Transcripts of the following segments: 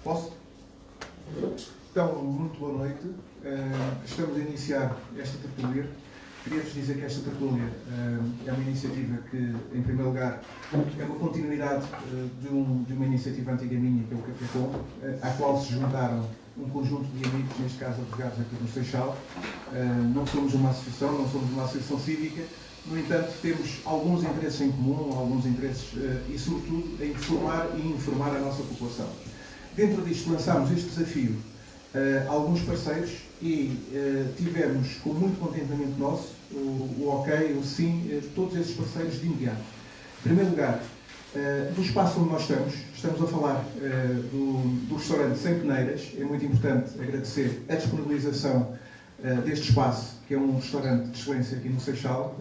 Posso? Então, muito boa noite. Estamos a iniciar esta tertúlia. Queria-vos dizer que esta tertúlia é uma iniciativa que, em primeiro lugar, é uma continuidade de uma iniciativa antiga minha, que é o Café Com, à qual se juntaram um conjunto de amigos, neste caso advogados aqui no Seixal. Não somos uma associação, não somos uma associação cívica, no entanto, temos alguns interesses em comum, alguns interesses e, sobretudo, em formar e informar a nossa população. Dentro disto, lançámos este desafio a alguns parceiros e tivemos, com muito contentamento nosso, o ok, o sim, todos esses parceiros de imediato. Em primeiro lugar, do espaço onde nós estamos a falar do restaurante Sem Peneiras. É muito importante agradecer a disponibilização deste espaço, que é um restaurante de excelência aqui no Seixal,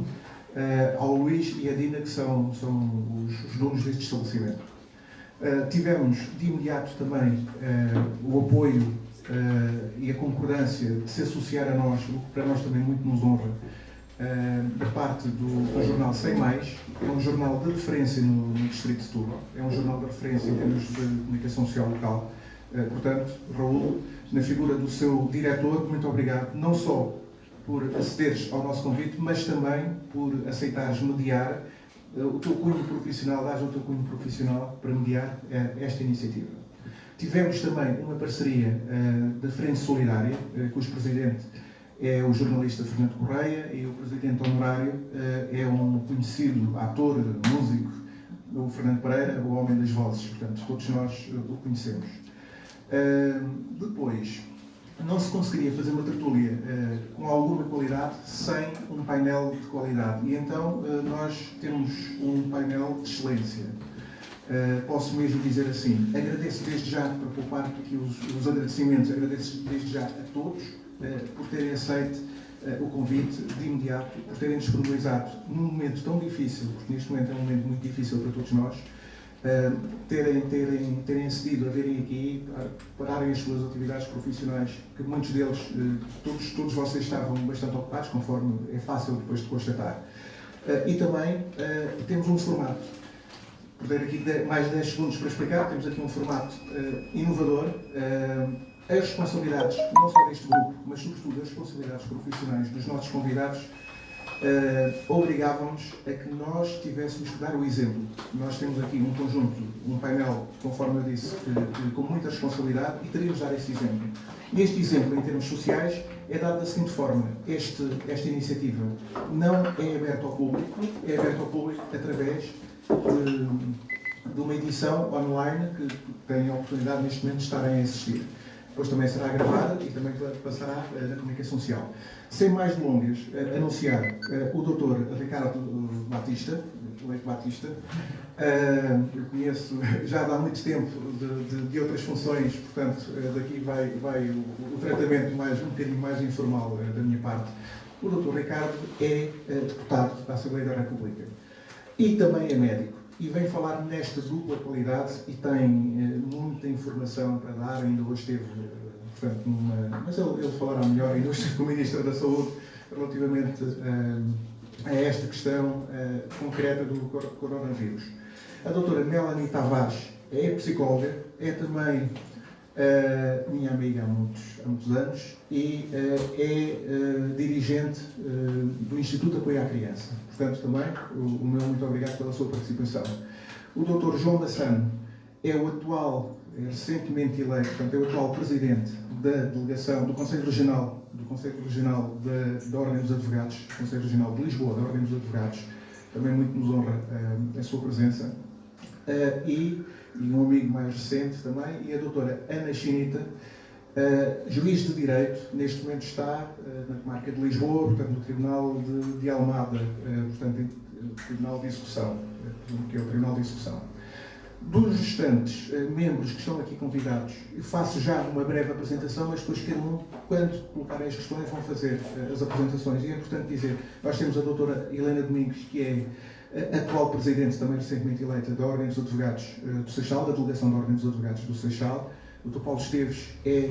ao Luís e à Dina, que são os donos deste estabelecimento. Tivemos de imediato também o apoio e a concordância de se associar a nós, o que para nós também muito nos honra, da parte do jornal Sem Mais. É um jornal de referência no Distrito de Setúbal, é um jornal de referência em termos de comunicação social local. Portanto, Raul, na figura do seu diretor, muito obrigado, não só por acederes ao nosso convite, mas também por aceitares mediar o teu cunho profissional, dares o teu cunho profissional para mediar esta iniciativa. Tivemos também uma parceria da Frente Solidária, cujo presidente é o jornalista Fernando Correia e o presidente honorário é um conhecido ator, músico, o Fernando Pereira, o homem das vozes. Portanto, todos nós o conhecemos. Depois, não se conseguiria fazer uma tertúlia com alguma qualidade sem um painel de qualidade. E então nós temos um painel de excelência. Posso mesmo dizer assim, agradeço desde já, para poupar aqui os agradecimentos, agradeço desde já a todos por terem aceito o convite de imediato, por terem disponibilizado num momento tão difícil, porque neste momento é um momento muito difícil para todos nós, terem acedido a virem aqui, pararem as suas atividades profissionais, que muitos deles, todos vocês estavam bastante ocupados, conforme é fácil depois de constatar. E também temos um formato. Por ter aqui mais 10 segundos para explicar, temos aqui um formato inovador. As responsabilidades, não só deste grupo, mas sobretudo as responsabilidades profissionais dos nossos convidados, obrigavam-nos a que nós tivéssemos que dar o exemplo. Nós temos aqui um conjunto, um painel, conforme eu disse, com muita responsabilidade e teríamos de dar esse exemplo. E este exemplo, em termos sociais, é dado da seguinte forma. Esta iniciativa não é aberta ao público, é aberta ao público através de uma edição online que têm a oportunidade neste momento de estarem a assistir. Depois também será gravada e também passará na comunicação social. Sem mais delongas, anunciar o Dr. Ricardo Batista, Leite Batista. Eu conheço já há muito tempo de outras funções, portanto, daqui vai o tratamento um bocadinho mais informal da minha parte. O Dr. Ricardo é deputado da Assembleia da República e também é médico. E vem falar nesta dupla qualidade e tem muita informação para dar. Ainda hoje esteve, portanto, mas ele falará melhor, ainda hoje esteve com o Ministro da Saúde relativamente a esta questão concreta do coronavírus. A doutora Melanie Tavares é psicóloga, é também minha amiga há muitos anos e é dirigente do Instituto de Apoio à Criança. Portanto, também, o meu muito obrigado pela sua participação. O Dr. João Massano é o atual, recentemente eleito, portanto, é o atual presidente da delegação do Conselho Regional da Ordem dos Advogados, Conselho Regional de Lisboa, da Ordem dos Advogados. Também muito nos honra a sua presença. E um amigo mais recente também, e a doutora Ana Chinita, juiz de Direito, neste momento está na comarca de Lisboa, portanto no Tribunal de Almada, portanto no Tribunal de Execução, que é o Tribunal de Execução. Dos restantes membros que estão aqui convidados, eu faço já uma breve apresentação, mas depois cada um, quando colocarem as questões, vão fazer as apresentações. E é importante dizer, nós temos a doutora Helena Domingos, que é atual presidente, também recentemente eleita, da Ordem dos Advogados do Seixal, da Delegação da Ordem dos Advogados do Seixal. O Dr. Paulo Esteves é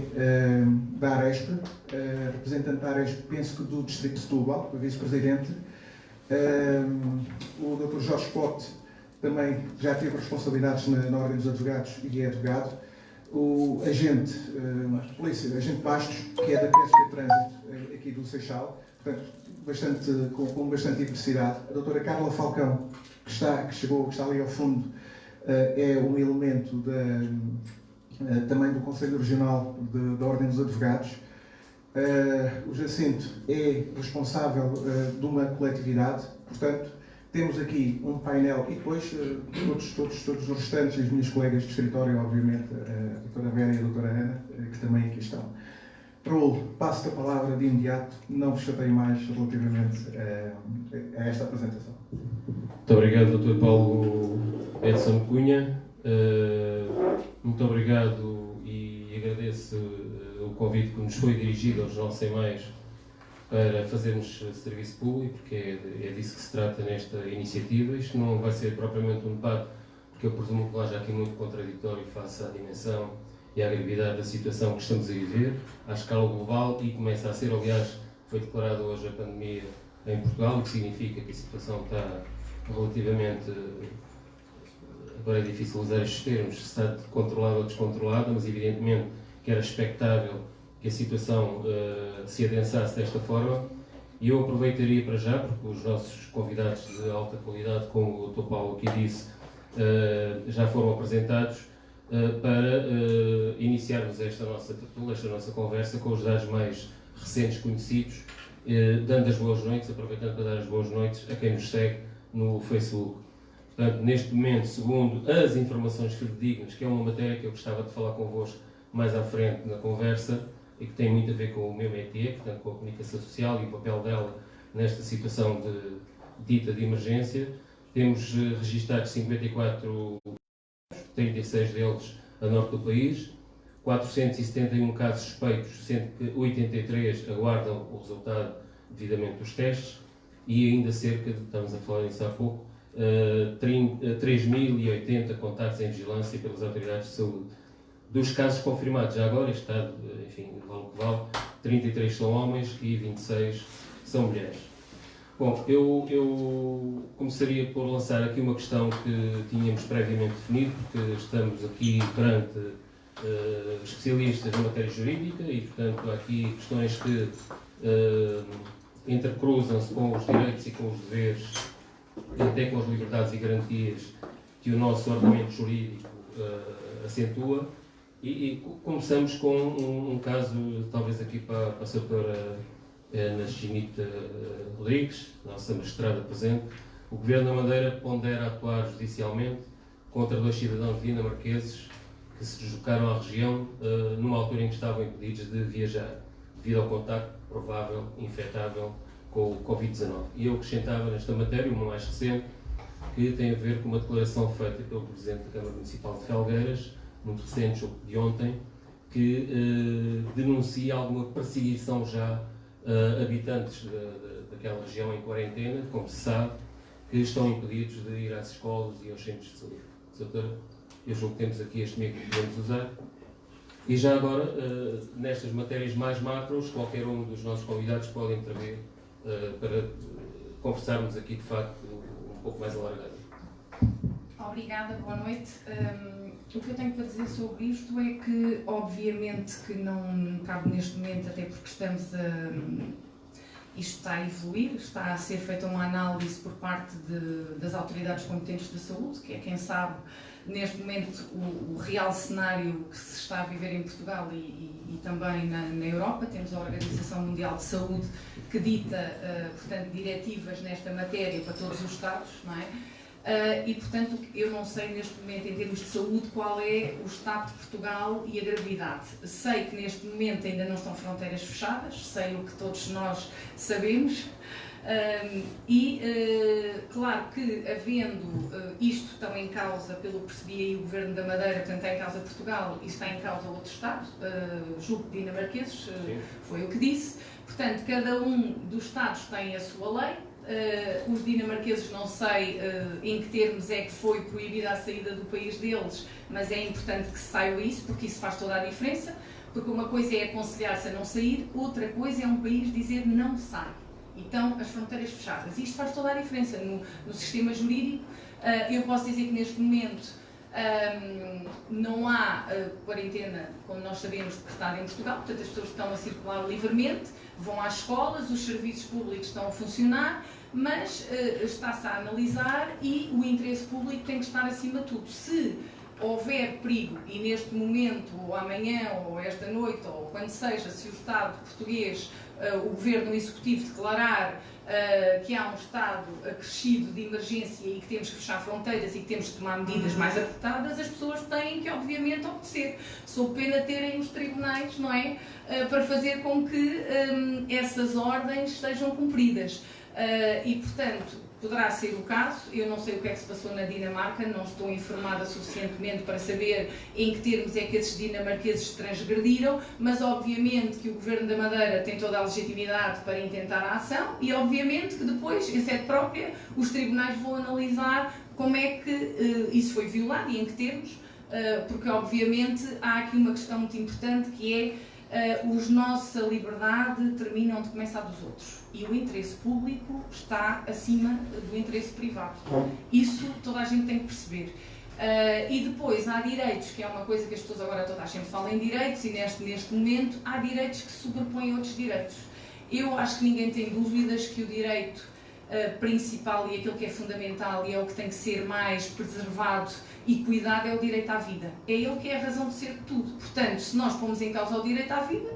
da Aresp, representante da Aresp, penso que do Distrito de Setúbal, vice-presidente. O Dr. Jorge Pote também já teve responsabilidades na Ordem dos Advogados e é advogado. o agente de polícia, agente Bastos, que é da PSP Trânsito, aqui do Seixal, portanto, com bastante diversidade. A doutora Carla Falcão, que está ali ao fundo, é um elemento também do Conselho Regional da Ordem dos Advogados. O Jacinto é responsável de uma coletividade, portanto, temos aqui um painel e depois todos os restantes, as minhas colegas de escritório, obviamente, a doutora Vera e a doutora Ana, que também aqui estão. Raul, passo-te a palavra de imediato, não vos chatei mais relativamente a esta apresentação. Muito obrigado, Dr. Paulo Edson Cunha. Muito obrigado e agradeço o convite que nos foi dirigido aos nossos e-mails para fazermos serviço público, porque é disso que se trata nesta iniciativa. Isto não vai ser propriamente um debate, porque eu presumo que haja aqui muito contraditório face à dimensão e à gravidade da situação que estamos a viver, à escala global, e começa a ser, aliás, foi declarada hoje a pandemia em Portugal, o que significa que a situação está relativamente, agora é difícil usar estes termos, se está controlada ou descontrolada, mas evidentemente que era expectável que a situação se adensasse desta forma, e eu aproveitaria para já, porque os nossos convidados de alta qualidade, como o Dr. Paulo aqui disse, já foram apresentados, para iniciarmos esta nossa tertúlia, esta nossa conversa com os dados mais recentes conhecidos, dando as boas noites, aproveitando para dar as boas noites a quem nos segue no Facebook. Portanto, neste momento, segundo as informações fidedignas, que é uma matéria que eu gostava de falar convosco mais à frente na conversa, e que tem muito a ver com o meu métier, portanto, com a comunicação social e o papel dela nesta situação dita de emergência, temos registados 54, 36 deles a norte do país, 471 casos suspeitos, sendo que 83 aguardam o resultado devidamente dos testes, e ainda cerca de, estamos a falar nisso há pouco, 3.080 contactos em vigilância pelas autoridades de saúde. Dos casos confirmados, já agora, este dado, enfim, vale o que vale, 33 são homens e 26 são mulheres. Bom, eu começaria por lançar aqui uma questão que tínhamos previamente definido, porque estamos aqui perante especialistas na matéria jurídica e, portanto, há aqui questões que intercruzam-se com os direitos e com os deveres, e até com as liberdades e garantias que o nosso ordenamento jurídico acentua. E começamos com um caso, talvez aqui para a doutora Ana Chinita Rodrigues, nossa magistrada presente. O Governo da Madeira pondera atuar judicialmente contra 2 cidadãos dinamarqueses que se deslocaram à região numa altura em que estavam impedidos de viajar, devido ao contacto provável infectável com o Covid-19. E eu acrescentava nesta matéria uma mais recente, que tem a ver com uma declaração feita pelo Presidente da Câmara Municipal de Felgueiras, muito recente, de ontem, que denuncia alguma perseguição já a habitantes daquela região em quarentena, como se sabe, que estão impedidos de ir às escolas e aos centros de saúde. Doutora, eu julgo que temos aqui este meio que podemos usar. E já agora, nestas matérias mais macros, qualquer um dos nossos convidados pode intervir para conversarmos aqui, de facto, um pouco mais alargado. Obrigada, boa noite. O que eu tenho para dizer sobre isto é que, obviamente, que não cabe neste momento, até porque isto está a evoluir, está a ser feita uma análise por parte das autoridades competentes de saúde, que é quem sabe, neste momento, o real cenário que se está a viver em Portugal e também na Europa. Temos a Organização Mundial de Saúde que dita, portanto, diretivas nesta matéria para todos os Estados, não é? E, portanto, eu não sei neste momento, em termos de saúde, qual é o estado de Portugal e a gravidade. Sei que neste momento ainda não estão fronteiras fechadas, sei o que todos nós sabemos, claro que, havendo isto tão em causa, pelo que percebi aí, o Governo da Madeira, portanto, está em causa Portugal e está em causa outro Estado, julgo dinamarqueses, foi o que disse. Portanto, cada um dos Estados tem a sua lei. Os dinamarqueses, não sei em que termos é que foi proibida a saída do país deles, mas é importante que se saiba isso, porque isso faz toda a diferença, porque uma coisa é aconselhar-se a não sair, outra coisa é um país dizer não sai. Então, as fronteiras fechadas. Isto faz toda a diferença no sistema jurídico. Eu posso dizer que neste momento Não há quarentena, como nós sabemos, decretada em Portugal, portanto as pessoas estão a circular livremente, vão às escolas, os serviços públicos estão a funcionar, mas está-se a analisar e o interesse público tem que estar acima de tudo. Se houver perigo, e neste momento, ou amanhã, ou esta noite, ou quando seja, se o Estado português, o Governo Executivo declarar que há um estado acrescido de emergência e que temos que fechar fronteiras e que temos que tomar medidas mais apertadas, as pessoas têm que, obviamente, obedecer. Sob pena terem os tribunais, não é? Para fazer com que essas ordens sejam cumpridas. E, portanto, poderá ser o caso, eu não sei o que é que se passou na Dinamarca, não estou informada suficientemente para saber em que termos é que esses dinamarqueses transgrediram, mas obviamente que o Governo da Madeira tem toda a legitimidade para intentar a ação e obviamente que depois, em sede própria, os tribunais vão analisar como é que isso foi violado e em que termos, porque obviamente há aqui uma questão muito importante que é os nossa liberdade termina onde começa a dos outros e o interesse público está acima do interesse privado. Isso toda a gente tem que perceber. E depois há direitos, que é uma coisa que as pessoas agora toda a gente fala em direitos e neste momento há direitos que se sobrepõem a outros direitos. Eu acho que ninguém tem dúvidas que o direito principal e aquilo que é fundamental e é o que tem que ser mais preservado e cuidado é o direito à vida. É ele que é a razão de ser de tudo. Portanto, se nós pomos em causa o direito à vida,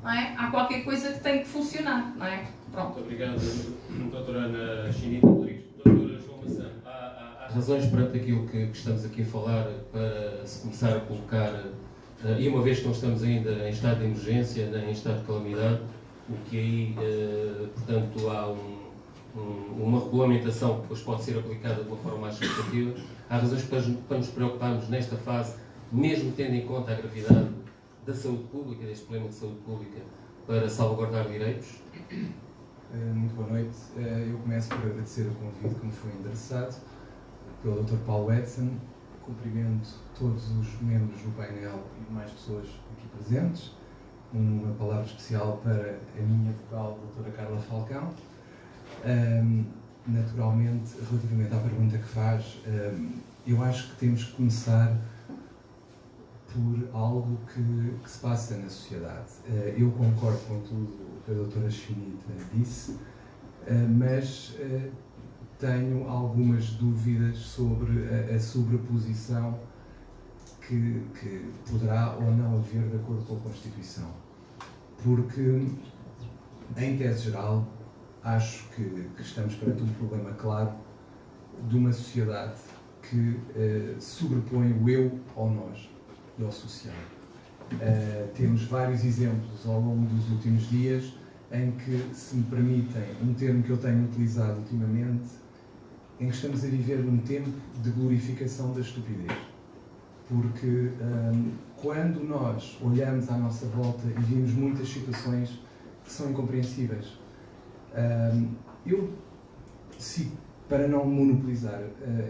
não é? Há qualquer coisa que tem que funcionar, não é? Pronto. Muito obrigado, doutora Ana Chinita Rodrigues. Doutora João Maçã, há razões perante aquilo que estamos aqui a falar para se começar a colocar, e uma vez que não estamos ainda em estado de emergência, nem em estado de calamidade, o que aí, portanto, há uma regulamentação que depois pode ser aplicada de uma forma mais significativa. Há razões para nos preocuparmos nesta fase, mesmo tendo em conta a gravidade da saúde pública, deste problema de saúde pública, para salvaguardar direitos? Muito boa noite. Eu começo por agradecer o convite que me foi endereçado pelo Dr. Paulo Edson. Cumprimento todos os membros do painel e demais pessoas aqui presentes. Uma palavra especial para a minha vogal, doutora Carla Falcão. Naturalmente, relativamente à pergunta que faz, eu acho que temos que começar por algo que se passa na sociedade. Eu concordo com tudo o que a doutora Chinita disse, mas tenho algumas dúvidas sobre a sobreposição que poderá ou não haver de acordo com a Constituição. Porque, em tese geral, acho que estamos perante um problema claro de uma sociedade que sobrepõe o eu ao nós e ao social. Temos vários exemplos ao longo dos últimos dias em que, se me permitem, um termo que eu tenho utilizado ultimamente, em que estamos a viver num tempo de glorificação da estupidez. Porque quando nós olhamos à nossa volta e vimos muitas situações que são incompreensíveis, eu cito, para não monopolizar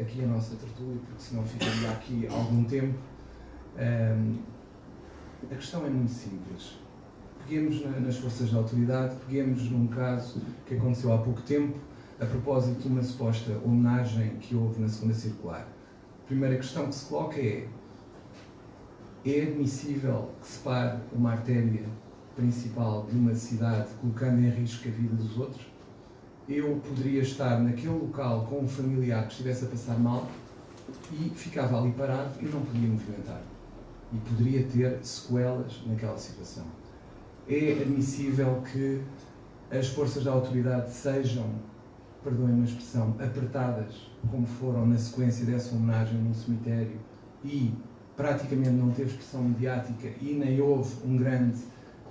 aqui a nossa tertúlia, porque senão ficaria aqui algum tempo, a questão é muito simples. Peguemos nas forças de autoridade, peguemos num caso que aconteceu há pouco tempo, a propósito de uma suposta homenagem que houve na segunda circular. A primeira questão que se coloca é admissível que se pare uma artéria principal de uma cidade colocando em risco a vida dos outros? Eu poderia estar naquele local com um familiar que estivesse a passar mal e ficava ali parado e não podia movimentar. E poderia ter sequelas naquela situação. É admissível que as forças da autoridade sejam, perdoem uma expressão, apertadas, como foram na sequência dessa homenagem num cemitério, e praticamente não teve expressão mediática e nem houve um grande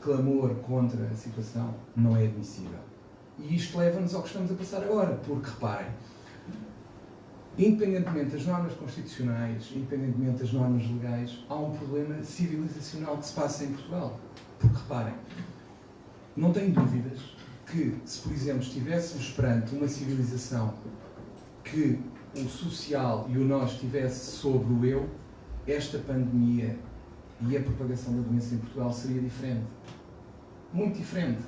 clamor contra a situação? Não é admissível. E isto leva-nos ao que estamos a passar agora, porque, reparem, independentemente das normas constitucionais, independentemente das normas legais, há um problema civilizacional que se passa em Portugal. Porque, reparem, não tenho dúvidas que, se, por exemplo, estivéssemos perante uma civilização que o social e o nós estivesse sobre o eu, esta pandemia e a propagação da doença em Portugal seria diferente. Muito diferente.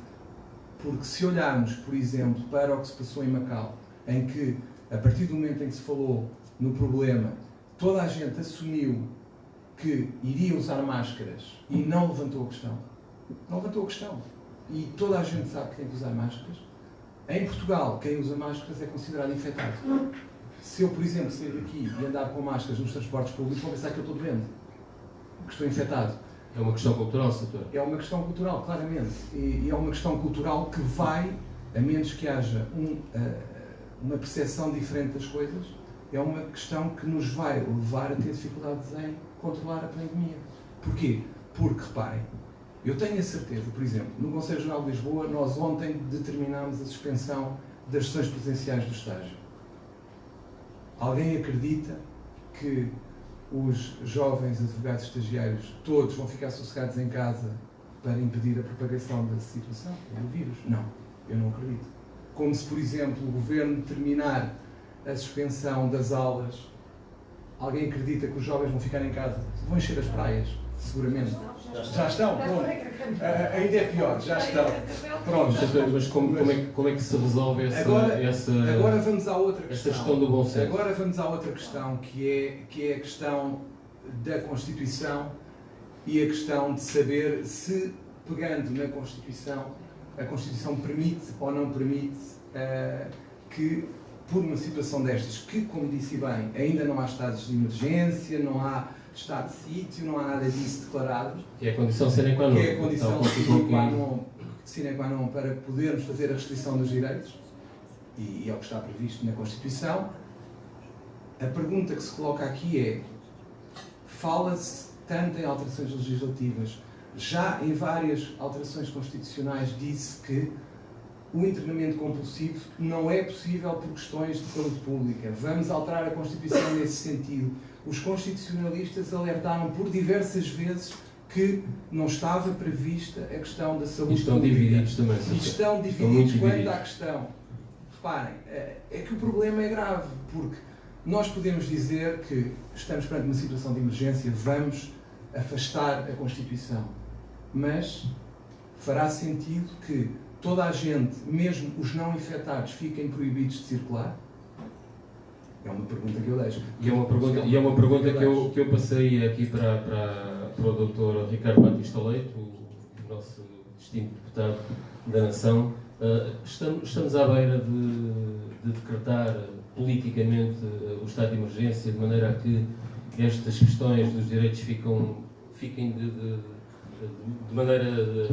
Porque se olharmos, por exemplo, para o que se passou em Macau, em que, a partir do momento em que se falou no problema toda a gente assumiu que iria usar máscaras e não levantou a questão. Não levantou a questão. E toda a gente sabe que tem que usar máscaras. Em Portugal, quem usa máscaras é considerado infectado. Se eu, por exemplo, sair daqui e andar com máscaras nos transportes públicos, vão pensar que eu estou doente, que estou infectado. É uma questão cultural, Soutor? É uma questão cultural, claramente. E é uma questão cultural que vai, a menos que haja uma percepção diferente das coisas, é uma questão que nos vai levar a ter dificuldades em controlar a pandemia. Porquê? Porque, reparem, eu tenho a certeza, por exemplo, no Conselho Regional de Lisboa, nós ontem determinámos a suspensão das sessões presenciais do estágio. Alguém acredita que os jovens advogados estagiários todos vão ficar sossegados em casa para impedir a propagação da situação, do vírus? Não, eu não acredito. Como se, por exemplo, o Governo determinar a suspensão das aulas, alguém acredita que os jovens vão ficar em casa? Vão encher as praias? Seguramente. Já estão? Pronto. Ainda é pior, já estão. Pronto. Mas como é que se resolve agora vamos à outra questão. Essa questão do bom senso? Agora vamos à outra questão, que é a questão da Constituição e a questão de saber se, pegando na Constituição, a Constituição permite ou não permite que, por uma situação destas, que, como disse bem, ainda não há estados de emergência, não há estado de sítio, não há nada disso declarado. Que é a condição sine qua non. Que é a condição sine qua non para podermos fazer a restrição dos direitos, e é o que está previsto na Constituição. A pergunta que se coloca aqui é, fala-se tanto em alterações legislativas, já em várias alterações constitucionais disse que o internamento compulsivo não é possível por questões de saúde pública. Vamos alterar a Constituição nesse sentido. Os constitucionalistas alertaram por diversas vezes que não estava prevista a questão da saúde pública. Estão divididos também. Estão divididos quanto à questão. Reparem, é que o problema é grave, porque nós podemos dizer que estamos perante uma situação de emergência, vamos afastar a Constituição, mas fará sentido que toda a gente, mesmo os não infectados, fiquem proibidos de circular? É uma pergunta que eu deixo. E é uma pergunta que eu passei aqui para o Dr. Ricardo Batista Leite, o nosso distinto deputado da Nação. Estamos à beira de decretar politicamente o estado de emergência, de maneira a que estas questões dos direitos fiquem de maneira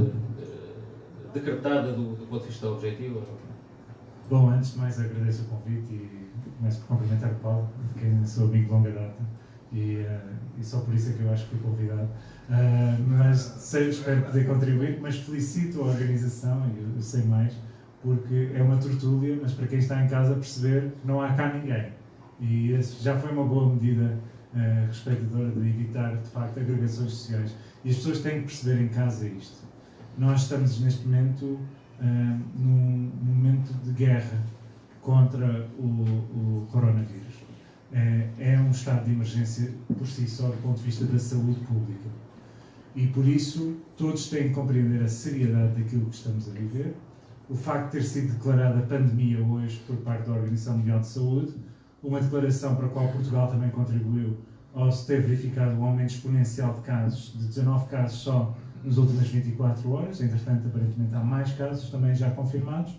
decretada do ponto de vista objetivo? Bom, antes de mais agradeço o convite e começo por cumprimentar o Paulo, de quem sou amigo de longa data, e só por isso é que eu acho que fui convidado. Mas espero poder contribuir, mas felicito a organização, e eu sei mais, porque é uma tertúlia, mas para quem está em casa perceber que não há cá ninguém. E esse já foi uma boa medida respeitadora de evitar, de facto, agregações sociais. E as pessoas têm que perceber em casa isto. Nós estamos neste momento num momento de guerra contra o coronavírus. É um estado de emergência por si só do ponto de vista da saúde pública. E por isso todos têm que compreender a seriedade daquilo que estamos a viver. O facto de ter sido declarada a pandemia hoje por parte da Organização Mundial de Saúde, uma declaração para a qual Portugal também contribuiu ao se ter verificado um aumento exponencial de casos, de 19 casos só nas últimas 24 horas, entretanto, aparentemente há mais casos também já confirmados,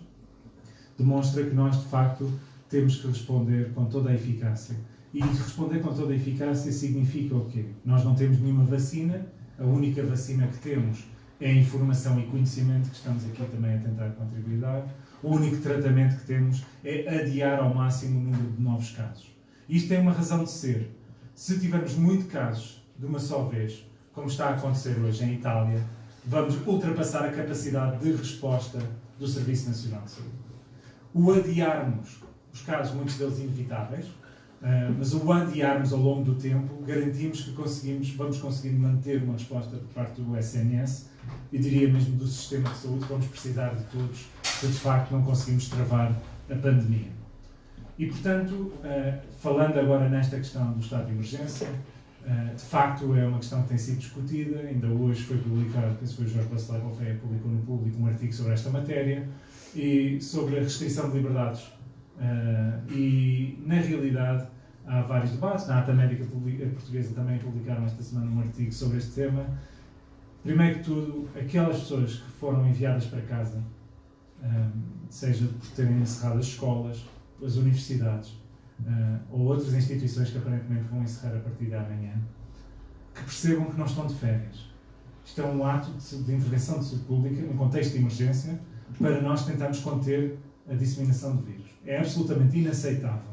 demonstra que nós, de facto, temos que responder com toda a eficácia. E responder com toda a eficácia significa o quê? Nós não temos nenhuma vacina, a única vacina que temos é a informação e conhecimento que estamos aqui também a tentar contribuir dar. O único tratamento que temos é adiar ao máximo o número de novos casos. Isto tem uma razão de ser. Se tivermos muitos casos de uma só vez, como está a acontecer hoje em Itália, vamos ultrapassar a capacidade de resposta do Serviço Nacional de Saúde. O adiarmos os casos, muitos deles inevitáveis, mas o adiarmos ao longo do tempo, garantimos que vamos conseguir manter uma resposta por parte do SNS e diria mesmo do sistema de saúde, que vamos precisar de todos, se de facto não conseguimos travar a pandemia. E, portanto, falando agora nesta questão do estado de emergência, de facto é uma questão que tem sido discutida. Ainda hoje foi publicado, penso que foi o Jorge Bacelar Gouveia publicou no Público um artigo sobre esta matéria e sobre a restrição de liberdades. E, na realidade, há vários debates. Na Ata Médica Portuguesa também publicaram esta semana um artigo sobre este tema. Primeiro que tudo, aquelas pessoas que foram enviadas para casa, seja por terem encerrado as escolas, as universidades ou outras instituições que aparentemente vão encerrar a partir de amanhã, que percebam que não estão de férias. Isto é um ato de intervenção de saúde pública, num contexto de emergência, para nós tentarmos conter a disseminação do vírus. É absolutamente inaceitável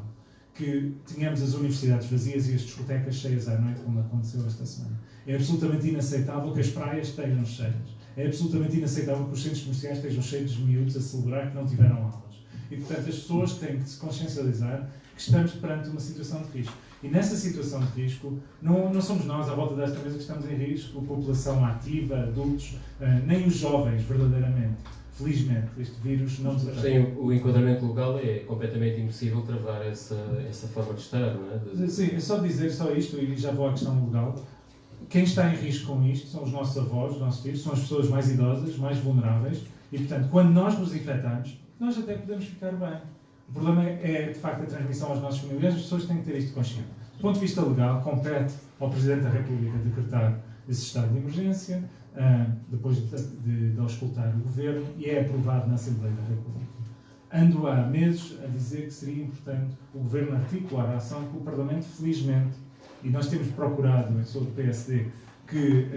que tenhamos as universidades vazias e as discotecas cheias à noite, como aconteceu esta semana. É absolutamente inaceitável que as praias estejam cheias. É absolutamente inaceitável que os centros comerciais estejam cheios de miúdos a celebrar que não tiveram aulas. E, portanto, as pessoas têm que se consciencializar que estamos perante uma situação de risco. E nessa situação de risco, não somos nós, à volta desta mesa, que estamos em risco, a população ativa, adultos, nem os jovens, verdadeiramente. Felizmente, este vírus não nos afeta. Sim, o enquadramento legal é completamente impossível travar essa forma de estar, não é? Sim, é só dizer só isto, e já vou à questão legal. Quem está em risco com isto são os nossos avós, os nossos filhos, são as pessoas mais idosas, mais vulneráveis, e, portanto, quando nós nos infectamos, nós até podemos ficar bem. O problema é, de facto, a transmissão aos nossos familiares. As pessoas têm que ter isto consciente. Do ponto de vista legal, compete ao Presidente da República decretar esse estado de emergência, depois de auscultar o Governo, e é aprovado na Assembleia da República. Ando há meses a dizer que seria importante o Governo articular a ação com o Parlamento, felizmente, e nós temos procurado, eu sou do PSD, que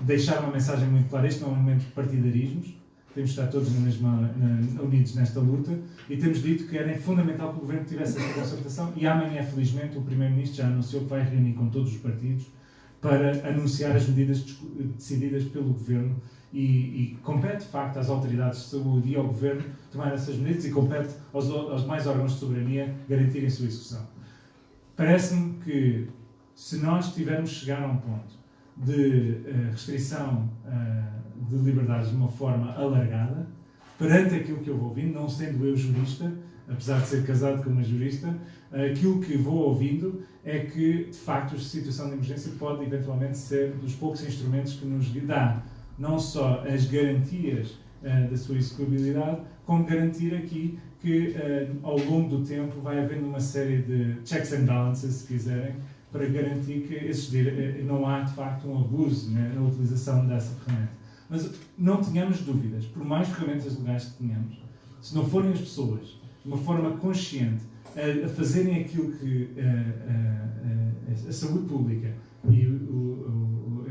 deixar uma mensagem muito clara. Este não é um momento de partidarismos, temos de estar todos unidos nesta luta, e temos dito que era fundamental que o Governo tivesse essa concertação, e amanhã, felizmente, o Primeiro-Ministro já anunciou que vai reunir com todos os partidos para anunciar as medidas decididas pelo Governo, e compete, de facto, às autoridades de saúde e ao Governo tomar essas medidas, e compete aos demais órgãos de soberania garantirem a sua execução. Parece-me que, se nós tivermos chegar a um ponto de restrição de liberdades de uma forma alargada, perante aquilo que eu vou ouvindo, não sendo eu jurista, apesar de ser casado com uma jurista, aquilo que vou ouvindo é que, de facto, a situação de emergência pode eventualmente ser dos poucos instrumentos que nos dá não só as garantias da sua execuibilidade, como garantir aqui que, ao longo do tempo, vai havendo uma série de checks and balances, se quiserem, para garantir que não há, de facto, um abuso, né, na utilização dessa ferramenta. Mas não tenhamos dúvidas, por mais ferramentas legais que tenhamos, se não forem as pessoas, de uma forma consciente, a fazerem aquilo que a saúde pública e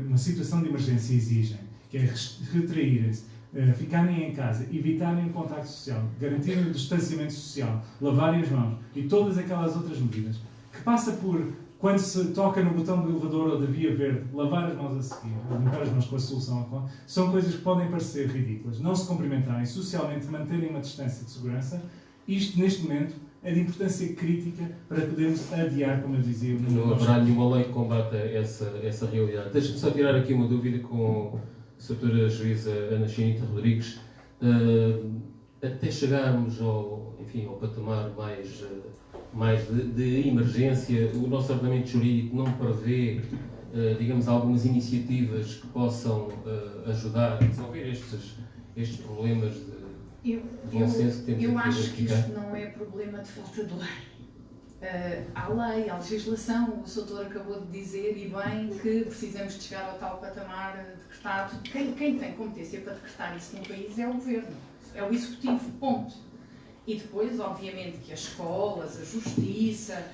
uma situação de emergência exigem, que é retraírem-se, ficarem em casa, evitarem o contacto social, garantirem o distanciamento social, lavarem as mãos e todas aquelas outras medidas, que passa por, quando se toca no botão do elevador ou da via verde, lavar as mãos a seguir, limpar as mãos com a solução, são coisas que podem parecer ridículas. Não se cumprimentarem, socialmente manterem uma distância de segurança. Isto, neste momento, é de importância crítica para podermos adiar, como eu dizia. Não haverá nenhuma lei que combata essa realidade. Deixa-me só tirar aqui uma dúvida com a Sra. Juíza Ana Chinita Rodrigues. Até chegarmos ao patamar mais de emergência, o nosso ordenamento jurídico não prevê, digamos, algumas iniciativas que possam ajudar a resolver estes problemas de bom senso que temos. Eu acho que isto não é problema de falta de lei. Há lei, há legislação, o Soutor acabou de dizer, e bem, que precisamos de chegar ao tal patamar decretado. Quem tem competência para decretar isso num país é o Governo, é o Executivo, ponto. E depois, obviamente, que as escolas, a justiça,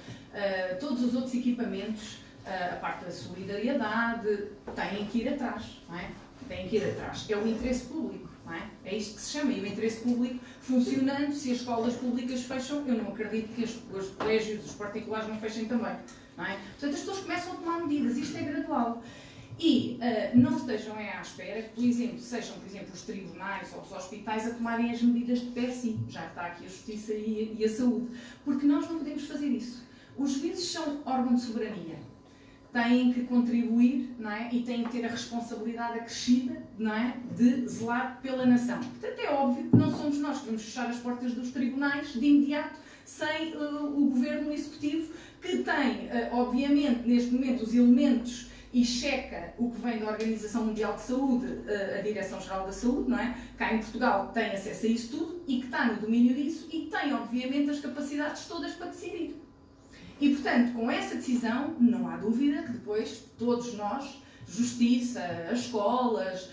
todos os outros equipamentos, a parte da solidariedade, têm que ir atrás, não é? Têm que ir atrás. É o interesse público, não é? É isto que se chama. E o interesse público funcionando, se as escolas públicas fecham, eu não acredito que os colégios, os particulares não fechem também, não é? Portanto, as pessoas começam a tomar medidas. Isto é gradual. E não estejam à espera que, por exemplo, sejam, os tribunais ou os hospitais a tomarem as medidas de per si, já que está aqui a Justiça e a Saúde, porque nós não podemos fazer isso. Os juízes são órgão de soberania, têm que contribuir, não é? E têm que ter a responsabilidade acrescida, não é? De zelar pela nação. Portanto, é óbvio que não somos nós que vamos fechar as portas dos tribunais de imediato, sem o Governo Executivo, que tem, obviamente, neste momento, os elementos e checa o que vem da Organização Mundial de Saúde, a Direção-Geral da Saúde, não é? Cá em Portugal tem acesso a isso tudo e que está no domínio disso e tem, obviamente, as capacidades todas para decidir. E, portanto, com essa decisão, não há dúvida que depois todos nós, justiça, as escolas,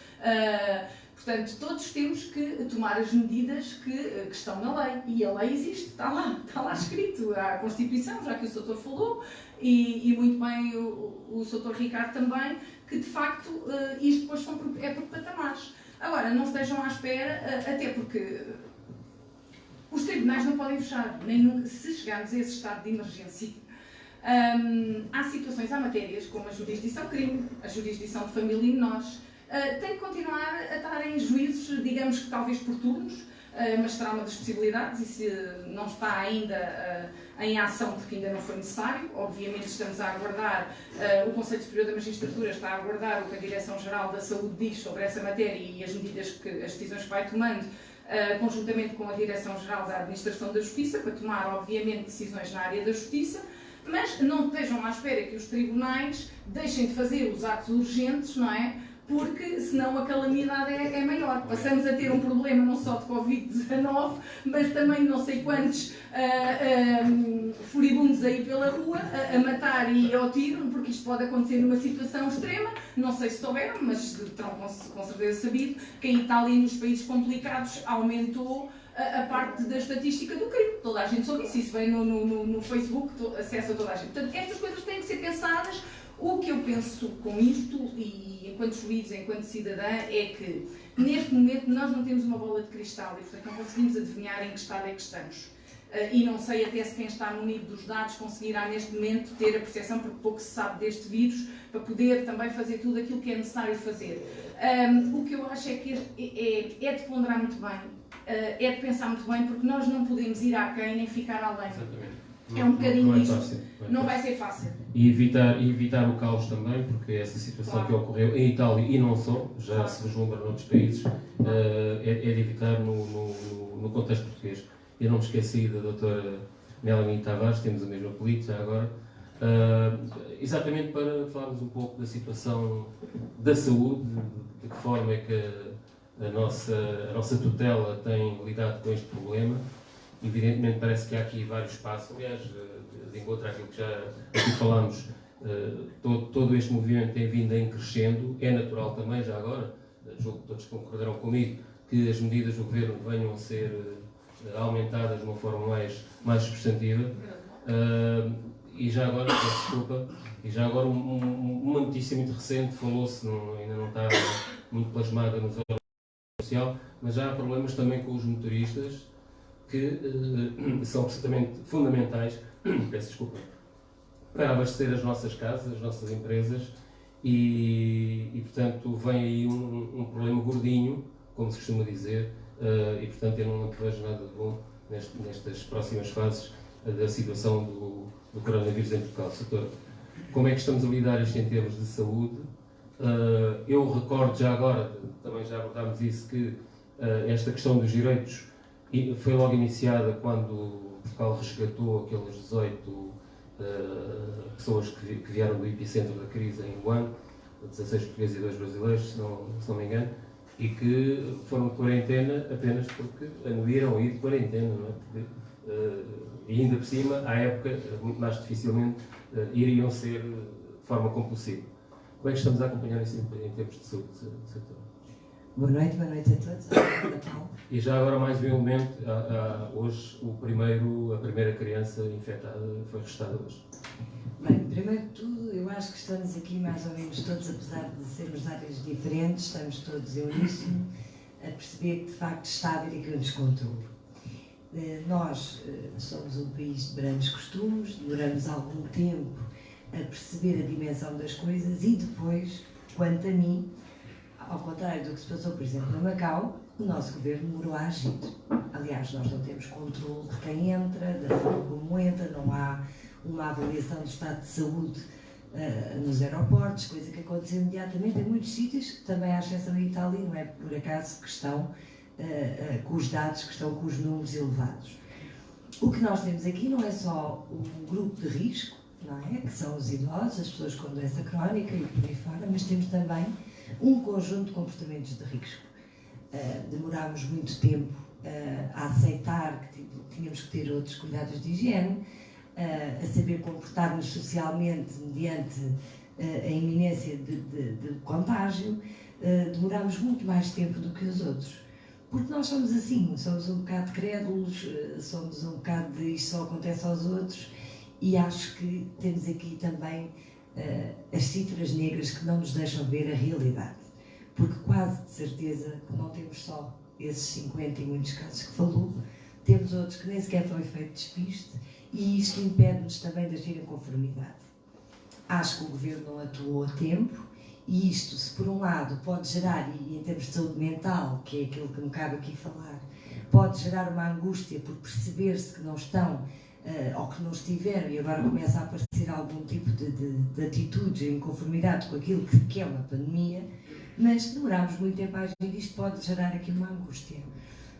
portanto, todos temos que tomar as medidas que estão na lei. E a lei existe, está lá escrito. Há a Constituição, já que o Sr. falou, e muito bem o Sr. Ricardo também, que de facto isto depois é por patamares. Agora, não estejam à espera, até porque os tribunais não podem fechar, nem nunca, se chegarmos a esse estado de emergência. Há situações, há matérias como a jurisdição crime, a jurisdição de família e menores, tem que continuar a estar em juízos, digamos que talvez por turnos, mas será uma das possibilidades e se não está ainda em ação porque ainda não foi necessário, obviamente estamos a aguardar, o Conselho Superior da Magistratura está a aguardar o que a Direção-Geral da Saúde diz sobre essa matéria e as medidas, as decisões que vai tomando, conjuntamente com a Direção-Geral da Administração da Justiça, para tomar, obviamente, decisões na área da Justiça, mas não estejam à espera que os tribunais deixem de fazer os atos urgentes, não é? Porque senão a calamidade é maior. Passamos a ter um problema não só de Covid-19, mas também não sei quantos furibundos aí pela rua a matar e ao tiro, porque isto pode acontecer numa situação extrema. Não sei se souberam, mas terão com certeza sabido que a Itália, nos países complicados, aumentou a parte da estatística do crime. Toda a gente soube isso. Isso vem no Facebook, acesso a toda a gente. Portanto, estas coisas têm que ser pensadas. O que eu penso com isto, e enquanto juiz, enquanto cidadã, é que neste momento nós não temos uma bola de cristal e, portanto, não conseguimos adivinhar em que estado é que estamos. E não sei até se quem está munido dos dados conseguirá neste momento ter a percepção, porque pouco se sabe deste vírus, para poder também fazer tudo aquilo que é necessário fazer. O que eu acho é que é de ponderar muito bem, é de pensar muito bem, porque nós não podemos ir aquém nem ficar além. Exatamente. É um bocadinho isto. Fácil, não vai ser fácil. E evitar o caos também, porque essa situação que ocorreu em Itália e não só, já se vislumbra noutros países, é de evitar no contexto português. Eu não me esqueci da doutora Melanie Tavares, temos o mesmo apelido já agora, exatamente para falarmos um pouco da situação da saúde, de que forma é que a nossa tutela tem lidado com este problema. Evidentemente parece que há aqui vários passos, aliás, de encontro àquilo que já aqui falámos, todo este movimento tem vindo em crescendo, é natural também, já agora, julgo que todos concordarão comigo, que as medidas do Governo venham a ser aumentadas de uma forma mais substantiva. E já agora, desculpa, uma notícia muito recente, falou-se, ainda não está muito plasmada nos órgãos social, mas já há problemas também com os motoristas, que são absolutamente fundamentais, peço desculpa, para abastecer as nossas casas, as nossas empresas e portanto, vem aí um problema gordinho, como se costuma dizer, e portanto eu não vejo nada de bom nestas próximas fases da situação do coronavírus em Portugal. Doutor, como é que estamos a lidar isto em termos de saúde? Eu recordo já agora, também já abordámos isso, que esta questão dos direitos foi logo iniciada quando Portugal resgatou aqueles 18 pessoas que vieram do epicentro da crise em Wuhan, 16 portugueses e 2 brasileiros, se não me engano, e que foram de quarentena apenas porque anuíram ir de quarentena, não é? Porque, e ainda por cima, à época, muito mais dificilmente iriam ser de forma compulsiva. Como é que estamos a acompanhar isso em termos de saúde, Sr. Boa noite a todos. E já agora mais um elemento, hoje a primeira criança infectada foi restada hoje. Bem, primeiro de tudo, eu acho que estamos aqui mais ou menos todos, apesar de sermos de áreas diferentes, estamos todos em uníssono a perceber que de facto está a haver aqui um descontrole. Nós somos um país de grandes costumes, demoramos algum tempo a perceber a dimensão das coisas e depois, quanto a mim, ao contrário do que se passou, por exemplo, em Macau, o nosso governo demorou a agir. Aliás, nós não temos controle de quem entra, da forma como entra, não há uma avaliação do estado de saúde nos aeroportos, coisa que aconteceu imediatamente em muitos sítios, também à exceção da Itália, não é por acaso que estão com os dados, que estão com os números elevados. O que nós temos aqui não é só um grupo de risco, não é? Que são os idosos, as pessoas com doença crónica e por aí fora, mas temos também um conjunto de comportamentos de risco. Demorámos muito tempo a aceitar que tínhamos que ter outros cuidados de higiene, a saber comportar-nos socialmente mediante a iminência de contágio, demoramos muito mais tempo do que os outros. Porque nós somos assim, somos um bocado crédulos, somos um bocado de isto só acontece aos outros, e acho que temos aqui também as cifras negras que não nos deixam ver a realidade. Porque quase de certeza que não temos só esses 50 e muitos casos que falou, temos outros que nem sequer foi feito despiste, e isto impede-nos também de agir em conformidade. Acho que o Governo não atuou a tempo, e isto, se por um lado pode gerar, e em termos de saúde mental, que é aquilo que me cabe aqui falar, pode gerar uma angústia por perceber-se que não estão, ou que não estiveram, e agora começa a aparecer algum tipo de atitudes em conformidade com aquilo que é uma pandemia, mas demoramos muito tempo a agir, isto pode gerar aqui uma angústia.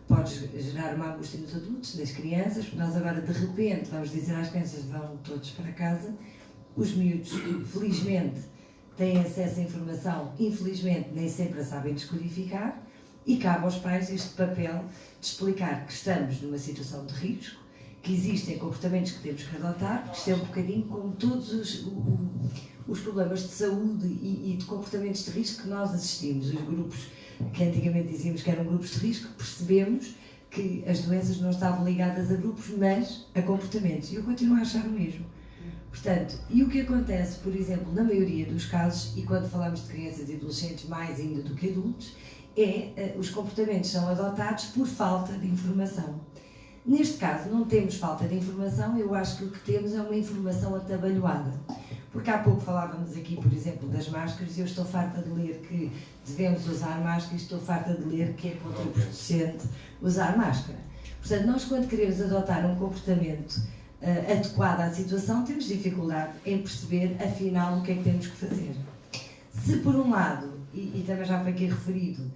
Pode gerar uma angústia nos adultos, nas crianças, porque nós agora de repente vamos dizer às crianças vão todos para casa, os miúdos, felizmente, têm acesso à informação, infelizmente nem sempre a sabem descodificar, e cabe aos pais este papel de explicar que estamos numa situação de risco, que existem comportamentos que temos que adotar, porque isto é um bocadinho como todos os problemas de saúde e de comportamentos de risco que nós assistimos. Os grupos que antigamente dizíamos que eram grupos de risco, percebemos que as doenças não estavam ligadas a grupos, mas a comportamentos. E eu continuo a achar o mesmo. Portanto, e o que acontece, por exemplo, na maioria dos casos, e quando falamos de crianças e adolescentes mais ainda do que adultos, os comportamentos são adotados por falta de informação. Neste caso, não temos falta de informação, eu acho que o que temos é uma informação atabalhoada. Porque há pouco falávamos aqui, por exemplo, das máscaras, e eu estou farta de ler que devemos usar máscara, e estou farta de ler que é contraproducente usar máscara. Portanto, nós quando queremos adotar um comportamento adequado à situação, temos dificuldade em perceber, afinal, o que é que temos que fazer. Se por um lado, e também já foi aqui referido,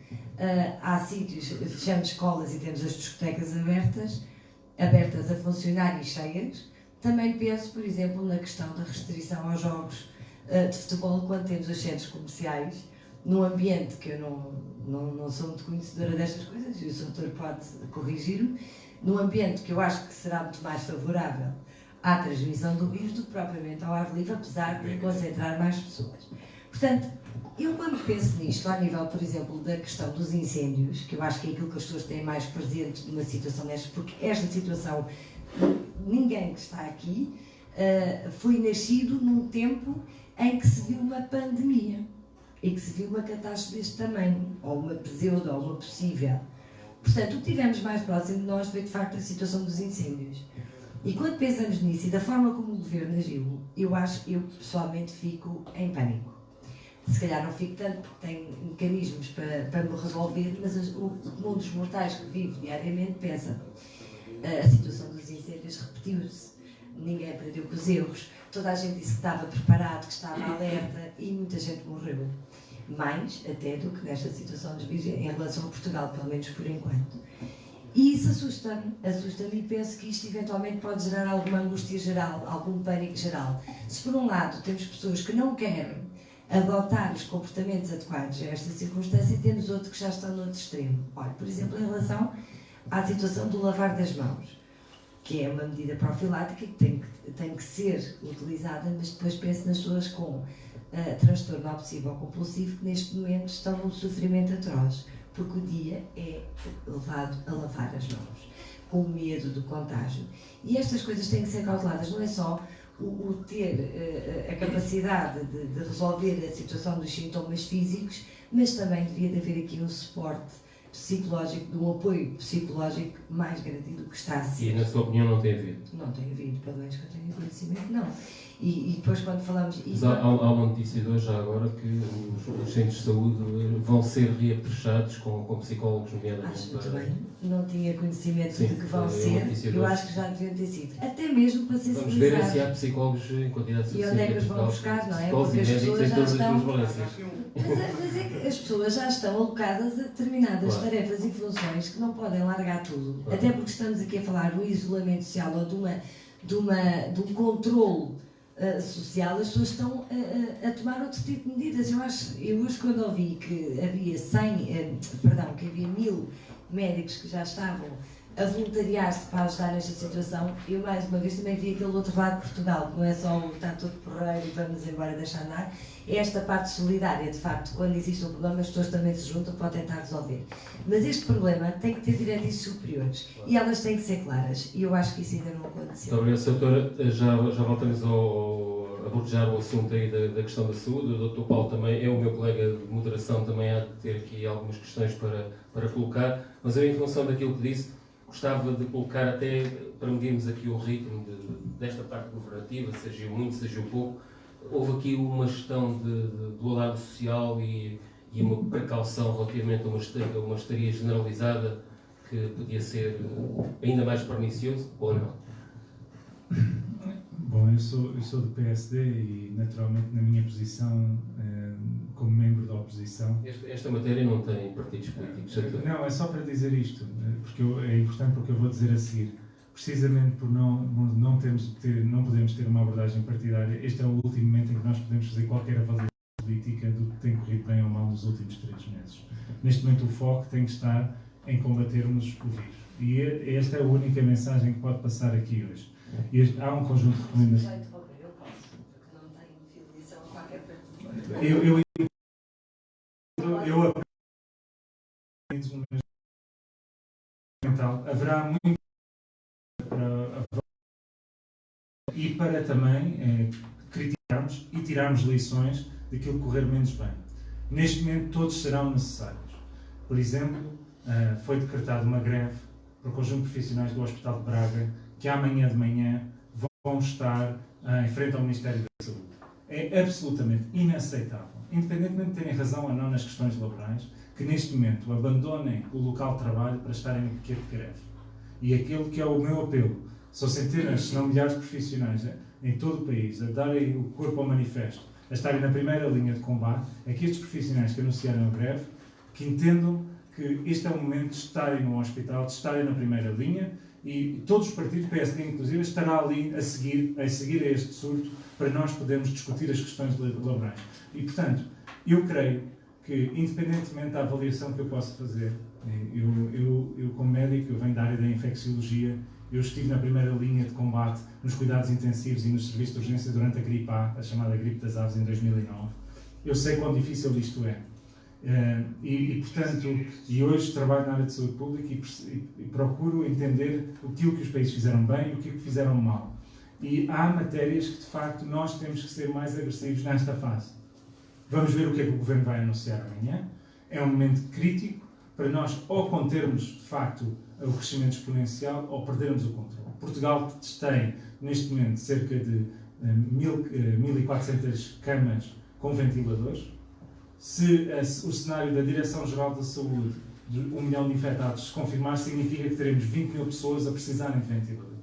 há sítios, fechamos escolas e temos as discotecas abertas a funcionar e cheias, também penso, por exemplo, na questão da restrição aos jogos de futebol, quando temos os centros comerciais, num ambiente que eu não sou muito conhecedora destas coisas, e o Sr. pode corrigir-me, num ambiente que eu acho que será muito mais favorável à transmissão do vírus do que propriamente ao ar livre, apesar de concentrar mais pessoas. Portanto, eu quando penso nisto, ao nível, por exemplo, da questão dos incêndios, que eu acho que é aquilo que as pessoas têm mais presente numa situação desta, porque esta situação, ninguém que está aqui foi nascido num tempo em que se viu uma pandemia e que se viu uma catástrofe deste tamanho, ou uma pseudo, ou uma possível. Portanto, o que tivemos mais próximo de nós foi, de facto, a situação dos incêndios. E quando pensamos nisso e da forma como o Governo agiu, eu pessoalmente fico em pânico. Se calhar não fico tanto porque tenho mecanismos para me resolver, mas o comum dos mortais que vive diariamente pensa a situação dos incêndios repetiu-se, ninguém aprendeu com os erros, toda a gente disse que estava preparado, que estava alerta e muita gente morreu. Mais até do que nesta situação dos vírus em relação a Portugal, pelo menos por enquanto. E isso assusta-me e penso que isto eventualmente pode gerar alguma angústia geral, algum pânico geral. Se por um lado temos pessoas que não querem adotar os comportamentos adequados a esta circunstância, temos outros que já estão no outro extremo. Olha, por exemplo, em relação à situação do lavar das mãos, que é uma medida profilática que tem que ser utilizada, mas depois penso nas pessoas com transtorno obsessivo ou compulsivo que neste momento estão num sofrimento atroz, porque o dia é levado a lavar as mãos, com medo do contágio. E estas coisas têm que ser cauteladas, não é só o ter a capacidade de resolver a situação dos sintomas físicos, mas também devia de haver aqui um suporte psicológico, de um apoio psicológico mais garantido do que está a ser. E na sua opinião não tem havido? Não tem havido, pelo menos que eu tenha conhecimento, não. E depois quando falamos... Mas há uma notícia de hoje já agora que os centros de saúde vão ser reapechados com psicólogos, nomeadamente. Acho muito bem. Não tinha conhecimento de que vão ser. Eu acho que já deviam ter sido. Até mesmo para sensibilizar. Vamos ver se há psicólogos em quantidade suficiente. E onde é que os vão buscar, não é? Porque as pessoas já estão... Mas é que as pessoas já estão alocadas a determinadas tarefas e funções que não podem largar tudo. Até porque estamos aqui a falar do isolamento social ou de um controle social, as pessoas estão a tomar outro tipo de medidas. Eu hoje quando ouvi que havia 1000 médicos que já estavam a voluntariar-se para ajudar nesta situação. Eu, mais uma vez, também vi aquele outro lado de Portugal, que não é só o está tudo porreiro e vamos embora deixar andar. É esta parte solidária, de facto, quando existe um problema, as pessoas também se juntam para tentar resolver. Mas este problema tem que ter diretrizes superiores e elas têm que ser claras. E eu acho que isso ainda não aconteceu. Muito obrigado, Doutora. Já voltamos a bordejar o assunto aí da questão da saúde. O Dr. Paulo também é o meu colega de moderação, também há de ter aqui algumas questões para colocar. Mas eu, em função daquilo que disse, gostava de colocar até, para medirmos aqui o ritmo desta parte governativa, seja o muito, seja o pouco, houve aqui uma gestão do alarme social e uma precaução relativamente a uma histeria generalizada que podia ser ainda mais pernicioso, ou não? Bom, eu sou do PSD e, naturalmente, na minha posição como membro da oposição... Esta matéria não tem partidos políticos. Não, é só para dizer isto, porque é importante porque eu vou dizer a seguir. Precisamente por não podemos ter uma abordagem partidária, este é o último momento em que nós podemos fazer qualquer avaliação política do que tem corrido bem ou mal nos últimos 3 meses. Neste momento o foco tem que estar em combatermos o vírus. E esta é a única mensagem que pode passar aqui hoje. Há um conjunto de recomendações. Eu posso, porque não tenho filiação a qualquer partido. Haverá muito para também criticarmos e tirarmos lições daquilo que correr menos bem. Neste momento todos serão necessários. Por exemplo, foi decretada uma greve para o conjunto de profissionais do Hospital de Braga que amanhã de manhã vão estar em frente ao Ministério da Saúde. É absolutamente inaceitável, independentemente de terem razão ou não nas questões laborais, que neste momento abandonem o local de trabalho para estarem em piquete de greve. E aquilo que é o meu apelo, são centenas, se não milhares de profissionais em todo o país a darem o corpo ao manifesto, a estarem na primeira linha de combate, é que estes profissionais que anunciaram a greve, que entendam que este é o momento de estarem no hospital, de estarem na primeira linha, e todos os partidos, PSD inclusive, estará ali a seguir a este surto para nós podermos discutir as questões laborais. E, portanto, eu creio que, independentemente da avaliação que eu possa fazer, eu como médico, eu venho da área da infecciologia, eu estive na primeira linha de combate nos cuidados intensivos e nos serviços de urgência durante a gripe A, a chamada gripe das aves, em 2009. Eu sei quão difícil isto é. Portanto, hoje trabalho na área de saúde pública e procuro entender aquilo que os países fizeram bem e o que fizeram mal. E há matérias que, de facto, nós temos que ser mais agressivos nesta fase. Vamos ver o que é que o Governo vai anunciar amanhã. É um momento crítico para nós ou contermos, de facto, o crescimento exponencial ou perdermos o controle. Portugal tem, neste momento, cerca de 1.400 camas com ventiladores. Se o cenário da Direção-Geral da Saúde de 1 milhão de infectados se confirmar, significa que teremos 20 mil pessoas a precisarem de ventiladores.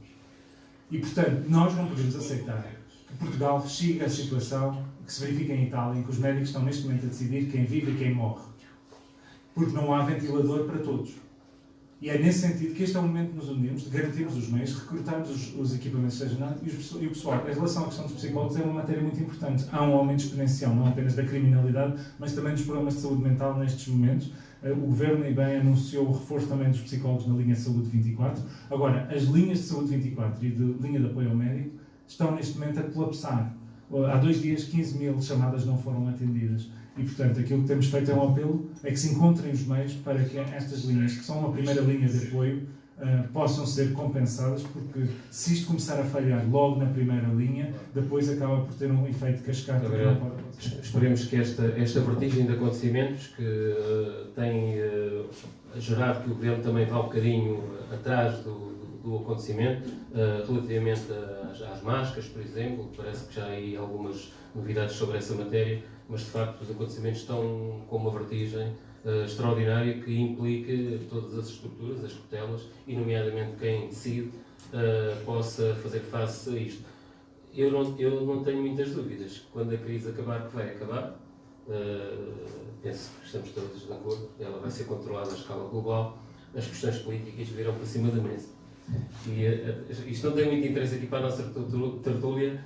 E, portanto, nós não podemos aceitar que Portugal chegue à situação que se verifica em Itália, em que os médicos estão neste momento a decidir quem vive e quem morre. Porque não há ventilador para todos. E é nesse sentido que este é o momento de nos unirmos, de garantirmos os meios, recrutarmos os equipamentos estacionados e o pessoal. Em relação à questão dos psicólogos, é uma matéria muito importante. Há um aumento exponencial, não apenas da criminalidade, mas também dos problemas de saúde mental nestes momentos. O Governo, e bem, anunciou o reforço também dos psicólogos na linha Saúde 24. Agora, as linhas de Saúde 24 e de linha de apoio ao médico estão neste momento a colapsar. Há 2 dias, 15 mil chamadas não foram atendidas. E, portanto, aquilo que temos feito é um apelo a que se encontrem os meios para que estas linhas, que são uma primeira linha de apoio, possam ser compensadas, porque se isto começar a falhar logo na primeira linha, depois acaba por ter um efeito cascata. Esperemos que esta vertigem de acontecimentos que tem gerado que o Governo também vá um bocadinho atrás do acontecimento, relativamente às máscaras, por exemplo, parece que já há aí algumas novidades sobre essa matéria, mas de facto os acontecimentos estão com uma vertigem extraordinária que implica todas as estruturas, as tutelas, e nomeadamente quem decide, possa fazer face a isto. Eu não tenho muitas dúvidas. Quando a crise acabar, que vai acabar, penso que estamos todos de acordo, ela vai ser controlada à escala global, as questões políticas virão para cima da mesa. E isto não tem muito interesse aqui para a nossa tertúlia,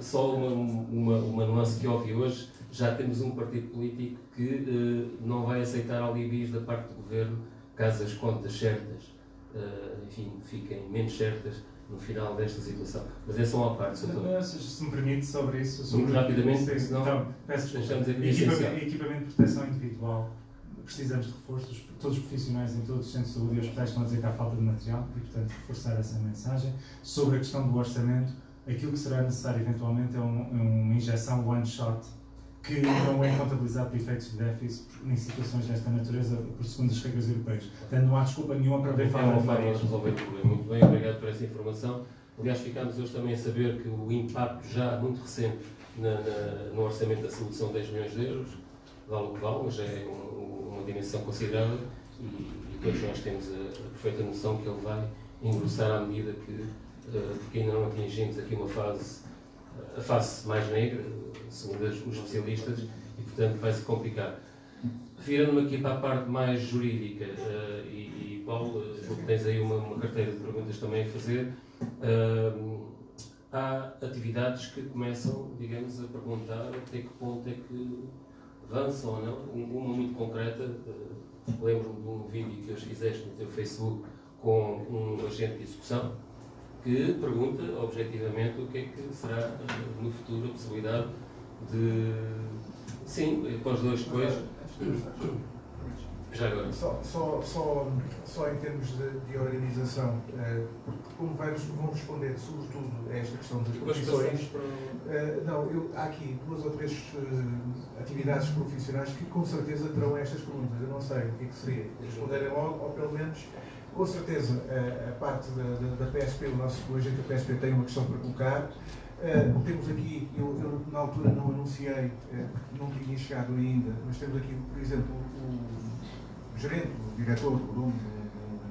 só uma nuance que ouvi hoje. Já temos um partido político que não vai aceitar alívios da parte do Governo caso as contas certas enfim, fiquem menos certas no final desta situação. Mas é só uma parte, Sr. Doutor. Se me permite, sobre isso... Sobre Muito rapidamente, senão então, peço deixamos aqui equipamento de proteção individual. Precisamos de reforços, todos os profissionais em todos os centros de saúde e hospitais estão a dizer que há falta de material e, portanto, reforçar essa mensagem. Sobre a questão do orçamento, aquilo que será necessário eventualmente é uma injeção one-shot que não é contabilizado por efeitos de déficit em situações desta natureza por segundo as regras europeias. Portanto, não há desculpa nenhuma para ver É uma forma de resolver o problema. Muito bem, obrigado por essa informação. Aliás, ficámos hoje também a saber que o impacto já muito recente no orçamento da saúde são 10 milhões de euros, vale o que vale, mas é uma dimensão considerável e todos nós temos a perfeita noção que ele vai engrossar à medida que ainda não atingimos aqui a fase mais negra, segundo os especialistas, e portanto vai-se complicar. Virando-me aqui para a parte mais jurídica, e Paulo, tens aí uma carteira de perguntas também a fazer, há atividades que começam, digamos, a perguntar até que ponto é que avançam ou não. Uma muito concreta, lembro-me de um vídeo que hoje fizeste no teu Facebook com um agente de execução que pergunta objetivamente o que é que será no futuro a possibilidade de, sim, após dois depois, já agora. Só em termos de organização, porque como vão responder sobretudo a esta questão das profissões, há aqui 2 ou 3 atividades profissionais que com certeza terão estas perguntas. Eu não sei o que é que seria. Responderem logo, ou pelo menos, com certeza, a parte da PSP, o agente da PSP tem uma questão para colocar. Temos aqui, eu na altura não anunciei, não tinha chegado ainda, mas temos aqui, por exemplo, o gerente, o diretor, o dono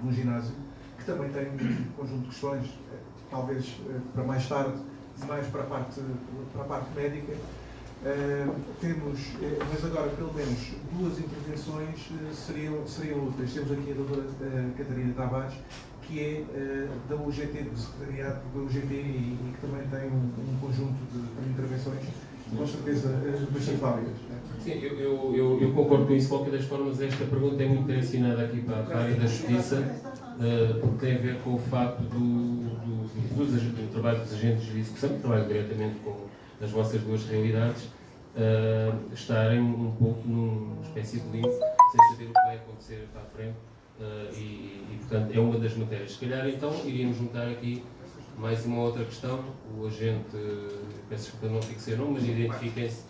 de um ginásio, que também tem um conjunto de questões, talvez para mais tarde, mais para a parte médica. Temos, mas agora pelo menos 2 intervenções seriam úteis. Temos aqui a doutora Catarina Tavares, que é da UGT, do secretariado da UGT, e que também tem um conjunto de intervenções, com certeza, bastante válidas. Sim, eu concordo com isso. De qualquer das formas, esta pergunta é muito direcionada aqui para a área da justiça, porque tem a ver com o facto do trabalho dos agentes de execução, que trabalham diretamente com as vossas 2 realidades, estarem um pouco numa espécie de limbo, sem saber o que vai acontecer para a frente, e portanto é uma das matérias. Se calhar então iríamos juntar aqui mais uma outra questão. O agente, peço desculpa, não fixei o nome, mas identifiquem-se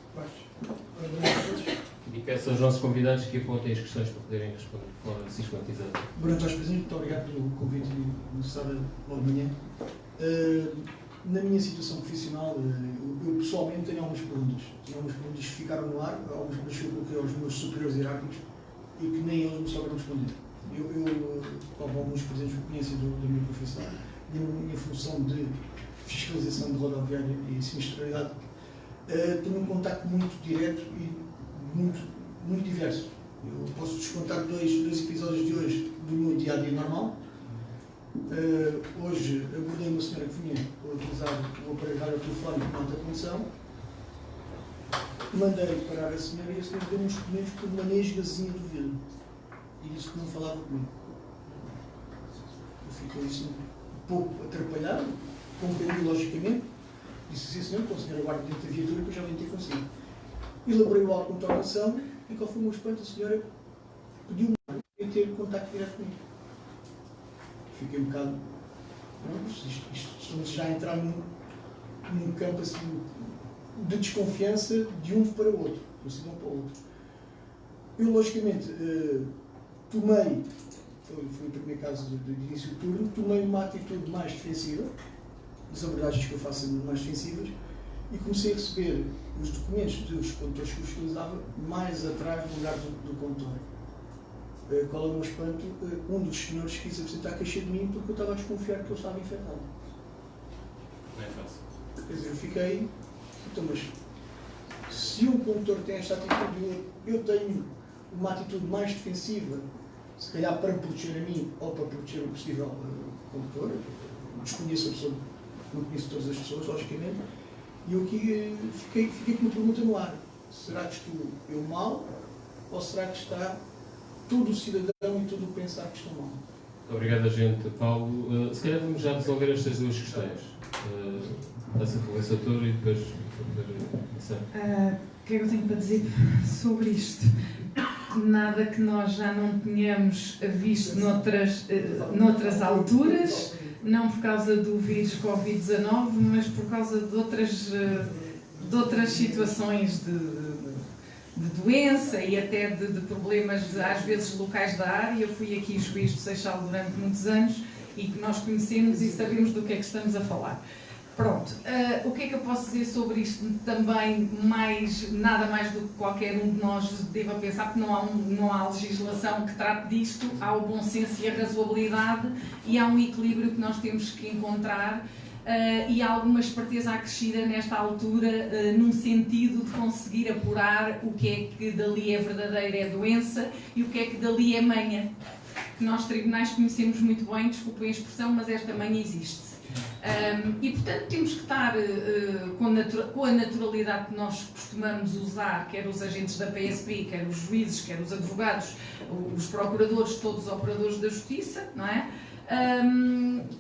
e peço aos nossos convidados que apontem as questões para poderem responder de forma sistematizada. Boa noite, Presidente. Muito obrigado pelo convite no sábado logo de manhã. Na minha situação profissional, eu pessoalmente tenho algumas perguntas. Tenho algumas perguntas que ficaram no ar, algumas perguntas que eu coloquei aos meus superiores hierárquicos e que nem eles me souberam responder. Como alguns presentes me conhecem da minha profissão, da minha função de fiscalização de rodoviária e sinistralidade, tenho um contacto muito direto e muito diverso. Eu posso descontar dois episódios de hoje do meu dia-a-dia normal. Hoje abordei uma senhora que vinha a utilizar o aparelho telefónico com alta tensão. Mandei parar a senhora e a senhora deu-me uns documentos por manejo gazinha do vidro. E disse que não falava comigo. Eu fiquei assim um pouco atrapalhado, compreendi logicamente. Disse sim senhor, com a senhora guarda dentro da viatura que eu já vim ter consigo. Elaborei o auto de autorização e qual foi o meu espanto? A senhora pediu-me a ter contacto direto comigo. Fiquei um bocado. Estamos já a entrar num campo assim, de desconfiança de um para o outro, de um cidadão para o outro. Eu, logicamente, tomei, foi o primeiro caso de início de turno, tomei uma atitude mais defensiva, as abordagens que eu faço sendo mais defensivas, e comecei a receber os documentos dos condutores que eu fiscalizava mais atrás do lugar do condutor. Qual é o meu espanto? Um dos senhores quis apresentar queixa de mim porque eu estava a desconfiar que ele estava infectado. Não é fácil. Quer dizer, eu fiquei. Então, mas se um condutor tem esta atitude, eu tenho uma atitude mais defensiva, se calhar para proteger a mim ou para proteger o possível condutor, desconheço a pessoa, não conheço todas as pessoas, logicamente, e eu aqui fiquei com uma pergunta no ar: será que estou eu mal ou será que está todo o cidadão e todo o pensar que estão mal? Obrigado, agente Paulo. Se calhar vamos já resolver estas duas questões. Passa pelo doutor e depois o que é que eu tenho para dizer sobre isto? Nada que nós já não tenhamos visto noutras alturas, não por causa do vírus Covid-19, mas por causa de outras situações de doença e até de problemas, às vezes, locais da área. Eu fui aqui juiz do Seixal durante muitos anos e que nós conhecemos e sabemos do que é que estamos a falar. Pronto, o que é que eu posso dizer sobre isto também, nada mais do que qualquer um de nós deva pensar, porque não há legislação que trate disto, há o bom senso e a razoabilidade e há um equilíbrio que nós temos que encontrar e há alguma esperteza acrescida nesta altura num sentido de conseguir apurar o que é que dali é verdadeira é doença e o que é que dali é manha. Que nós tribunais conhecemos muito bem, desculpem a expressão, mas esta manha existe. E portanto temos que estar com a naturalidade que nós costumamos usar, quer os agentes da PSP, quer os juízes, quer os advogados, os procuradores, todos os operadores da justiça, não é?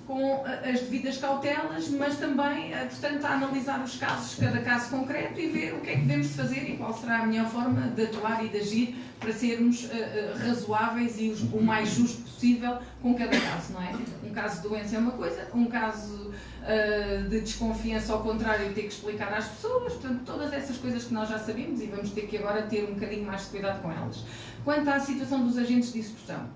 Com as devidas cautelas, mas também, portanto, a analisar os casos, cada caso concreto e ver o que é que devemos fazer e qual será a melhor forma de atuar e de agir para sermos razoáveis e o mais justo possível com cada caso, não é? Um caso de doença é uma coisa, um caso de desconfiança ao contrário, ter que explicar às pessoas, portanto, todas essas coisas que nós já sabemos e vamos ter que agora ter um bocadinho mais de cuidado com elas. Quanto à situação dos agentes de execução,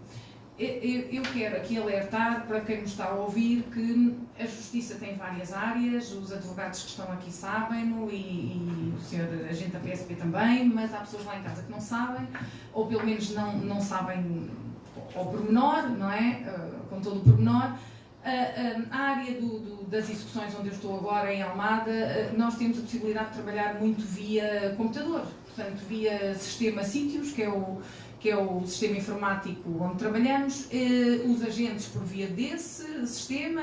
eu quero aqui alertar para quem nos está a ouvir que a Justiça tem várias áreas, os advogados que estão aqui sabem-no e o senhor agente da PSP também, mas há pessoas lá em casa que não sabem, ou pelo menos não sabem ao pormenor, não é? Com todo o pormenor. A área das execuções onde eu estou agora, em Almada, nós temos a possibilidade de trabalhar muito via computador, portanto via sistema sítios, que é o sistema informático onde trabalhamos, os agentes por via desse sistema,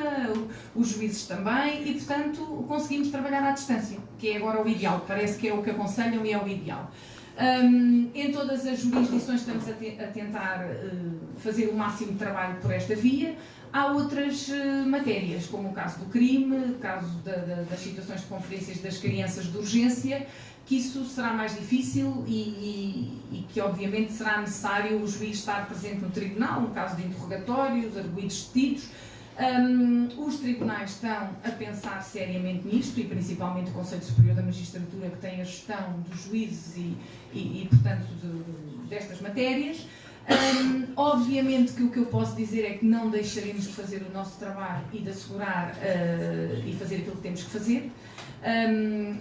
os juízes também, e portanto conseguimos trabalhar à distância, que é agora o ideal, parece que é o que aconselham e é o ideal. Em todas as jurisdições estamos a tentar fazer o máximo de trabalho por esta via. Há outras matérias, como o caso do crime, o caso das situações de conferências das crianças de urgência, que isso será mais difícil e que obviamente será necessário o juiz estar presente no tribunal, no caso de interrogatórios, arguidos detidos. Os tribunais estão a pensar seriamente nisto e principalmente o Conselho Superior da Magistratura, que tem a gestão dos juízes e portanto, destas matérias. Obviamente que o que eu posso dizer é que não deixaremos de fazer o nosso trabalho e de assegurar e fazer aquilo que temos que fazer.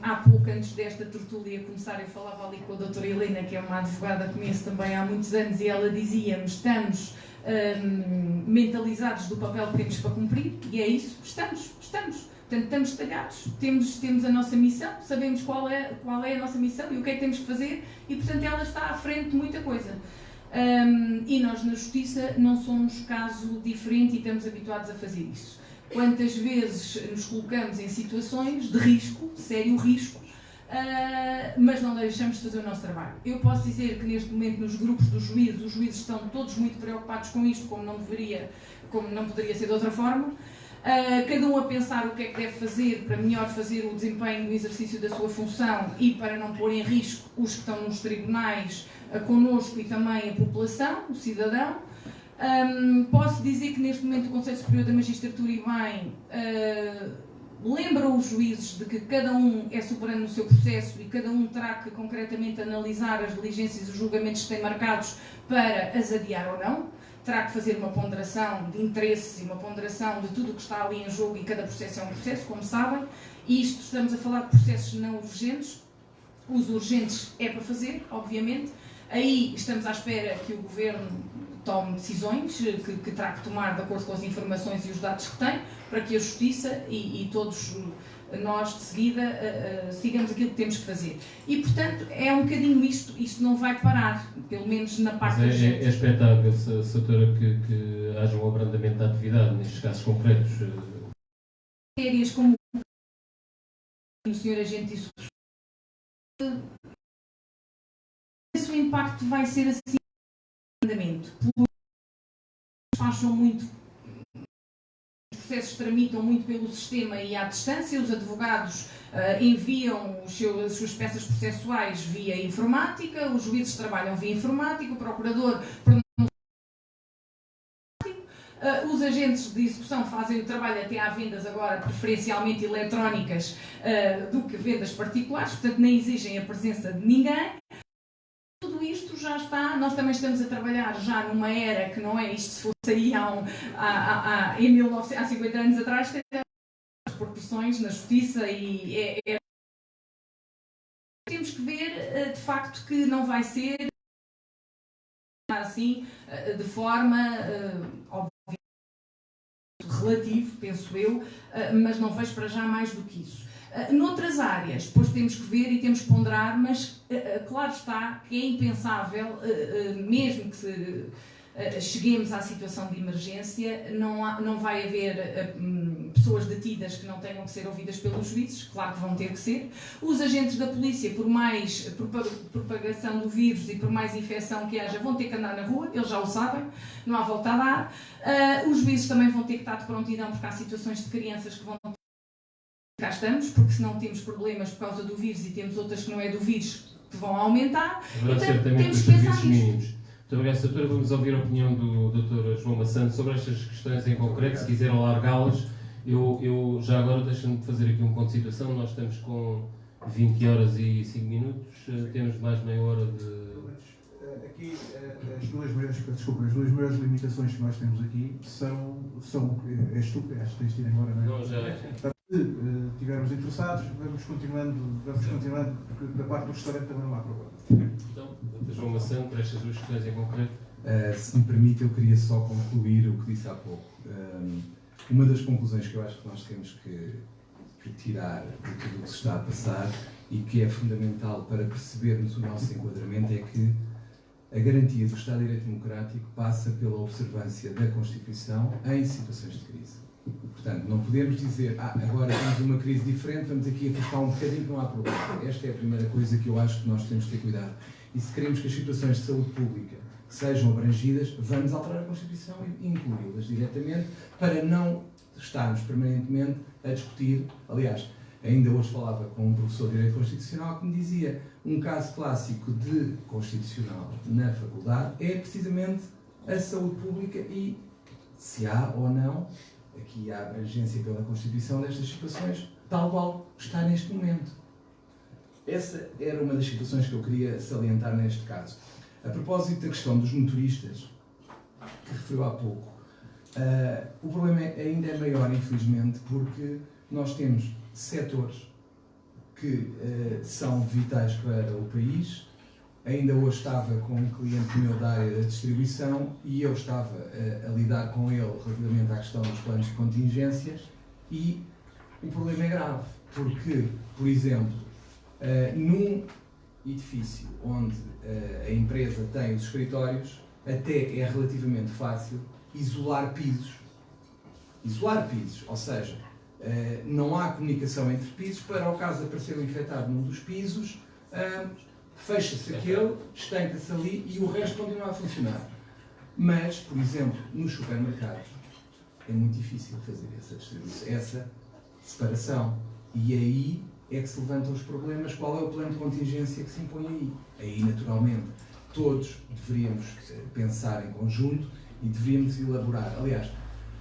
Há pouco, antes desta tertúlia começar, eu falava ali com a doutora Helena, que é uma advogada que conheço também há muitos anos, e ela dizia-me, estamos mentalizados do papel que temos para cumprir, e é isso, estamos. Portanto, estamos detalhados, temos a nossa missão, sabemos qual é a nossa missão e o que é que temos que fazer, e portanto ela está à frente de muita coisa. E nós na Justiça não somos caso diferente e estamos habituados a fazer isso. Quantas vezes nos colocamos em situações de risco, sério risco, mas não deixamos de fazer o nosso trabalho. Eu posso dizer que neste momento nos grupos dos juízes, os juízes estão todos muito preocupados com isto, como não poderia ser de outra forma. Cada um a pensar o que é que deve fazer para melhor fazer o desempenho do exercício da sua função e para não pôr em risco os que estão nos tribunais, connosco e também a população, o cidadão. Posso dizer que neste momento o Conselho Superior da Magistratura e bem lembra os juízes de que cada um é soberano no seu processo e cada um terá que concretamente analisar as diligências e os julgamentos que têm marcados para as adiar ou não. Terá que fazer uma ponderação de interesses e uma ponderação de tudo o que está ali em jogo e cada processo é um processo, como sabem. E isto estamos a falar de processos não urgentes. Os urgentes é para fazer, obviamente. Aí estamos à espera que o Governo tome decisões que terá que tomar de acordo com as informações e os dados que tem, para que a Justiça e todos nós de seguida sigamos aquilo que temos que fazer. E portanto é um bocadinho isto não vai parar, pelo menos na parte da gente. É expectável, doutora, que haja um abrandamento da atividade nestes casos concretos? Matérias como o senhor agente disse, o impacto vai ser assim, andamento. Faz nós são muito... Os processos tramitam muito pelo sistema e à distância, os advogados enviam as suas peças processuais via informática, os juízes trabalham via informática, o procurador... Os agentes de execução fazem o trabalho até à vendas agora preferencialmente eletrónicas do que vendas particulares, portanto nem exigem a presença de ninguém. Tudo isto já está, nós também estamos a trabalhar já numa era que não é isto se fosse aí há 50 anos atrás, que as proporções na justiça e temos que ver de facto que não vai ser assim de forma relativo, penso eu, mas não vejo para já mais do que isso. Noutras áreas, depois temos que ver e temos que ponderar, mas claro está que é impensável, mesmo que cheguemos à situação de emergência, não vai haver pessoas detidas que não tenham que ser ouvidas pelos juízes, claro que vão ter que ser. Os agentes da polícia, por mais propagação do vírus e por mais infecção que haja, vão ter que andar na rua, eles já o sabem, não há volta a dar. Os juízes também vão ter que estar de prontidão, porque há situações de crianças que vão... Cá estamos, porque se não temos problemas por causa do vírus e temos outras que não é do vírus, que vão aumentar. Agora, então, certamente, temos os que pensar serviços nisto. mínimos. Muito obrigado, doutora. Vamos ouvir a opinião do Dr. João Maçã sobre estas questões em concreto, se quiser alargá-las. Eu já agora deixo-me fazer aqui um ponto de situação. Nós estamos com 20 horas e 5 minutos, temos mais meia hora de... Aqui, as duas maiores limitações que nós temos aqui são és tu, acho que tens de ir embora, não é? Não, já... Se estivermos interessados, vamos continuando, porque da parte do restaurante também não há problema. Então, Dr. João Maçã, para estas duas questões em concreto. Se me permite, eu queria só concluir o que disse há pouco. Uma das conclusões que eu acho que nós temos que tirar de tudo o que se está a passar e que é fundamental para percebermos o nosso enquadramento é que a garantia do Estado de Direito Democrático passa pela observância da Constituição em situações de crise. Portanto, não podemos dizer, agora temos uma crise diferente, vamos aqui afastar um bocadinho que não há problema. Esta é a primeira coisa que eu acho que nós temos que ter cuidado. E se queremos que as situações de saúde pública sejam abrangidas, vamos alterar a Constituição e incluí-las diretamente para não estarmos permanentemente a discutir. Aliás, ainda hoje falava com um professor de Direito Constitucional que me dizia um caso clássico de constitucional na faculdade é precisamente a saúde pública e se há ou não aqui há abrangência pela Constituição destas situações, tal qual está neste momento. Essa era uma das situações que eu queria salientar neste caso. A propósito da questão dos motoristas, que referiu há pouco, o problema ainda é maior, infelizmente, porque nós temos setores que são vitais para o país. Ainda hoje estava com um cliente meu da área da distribuição e eu estava a lidar com ele relativamente à questão dos planos de contingências e o problema é grave, porque, por exemplo, num edifício onde a empresa tem os escritórios, até é relativamente fácil isolar pisos. Isolar pisos, ou seja, não há comunicação entre pisos, para o caso de aparecer um infectado num dos pisos, fecha-se aquele, estanca-se ali e o resto continua a funcionar. Mas, por exemplo, nos supermercados é muito difícil fazer essa distribuição, essa separação. E aí é que se levantam os problemas. Qual é o plano de contingência que se impõe aí? Aí, naturalmente, todos deveríamos pensar em conjunto e deveríamos elaborar. Aliás,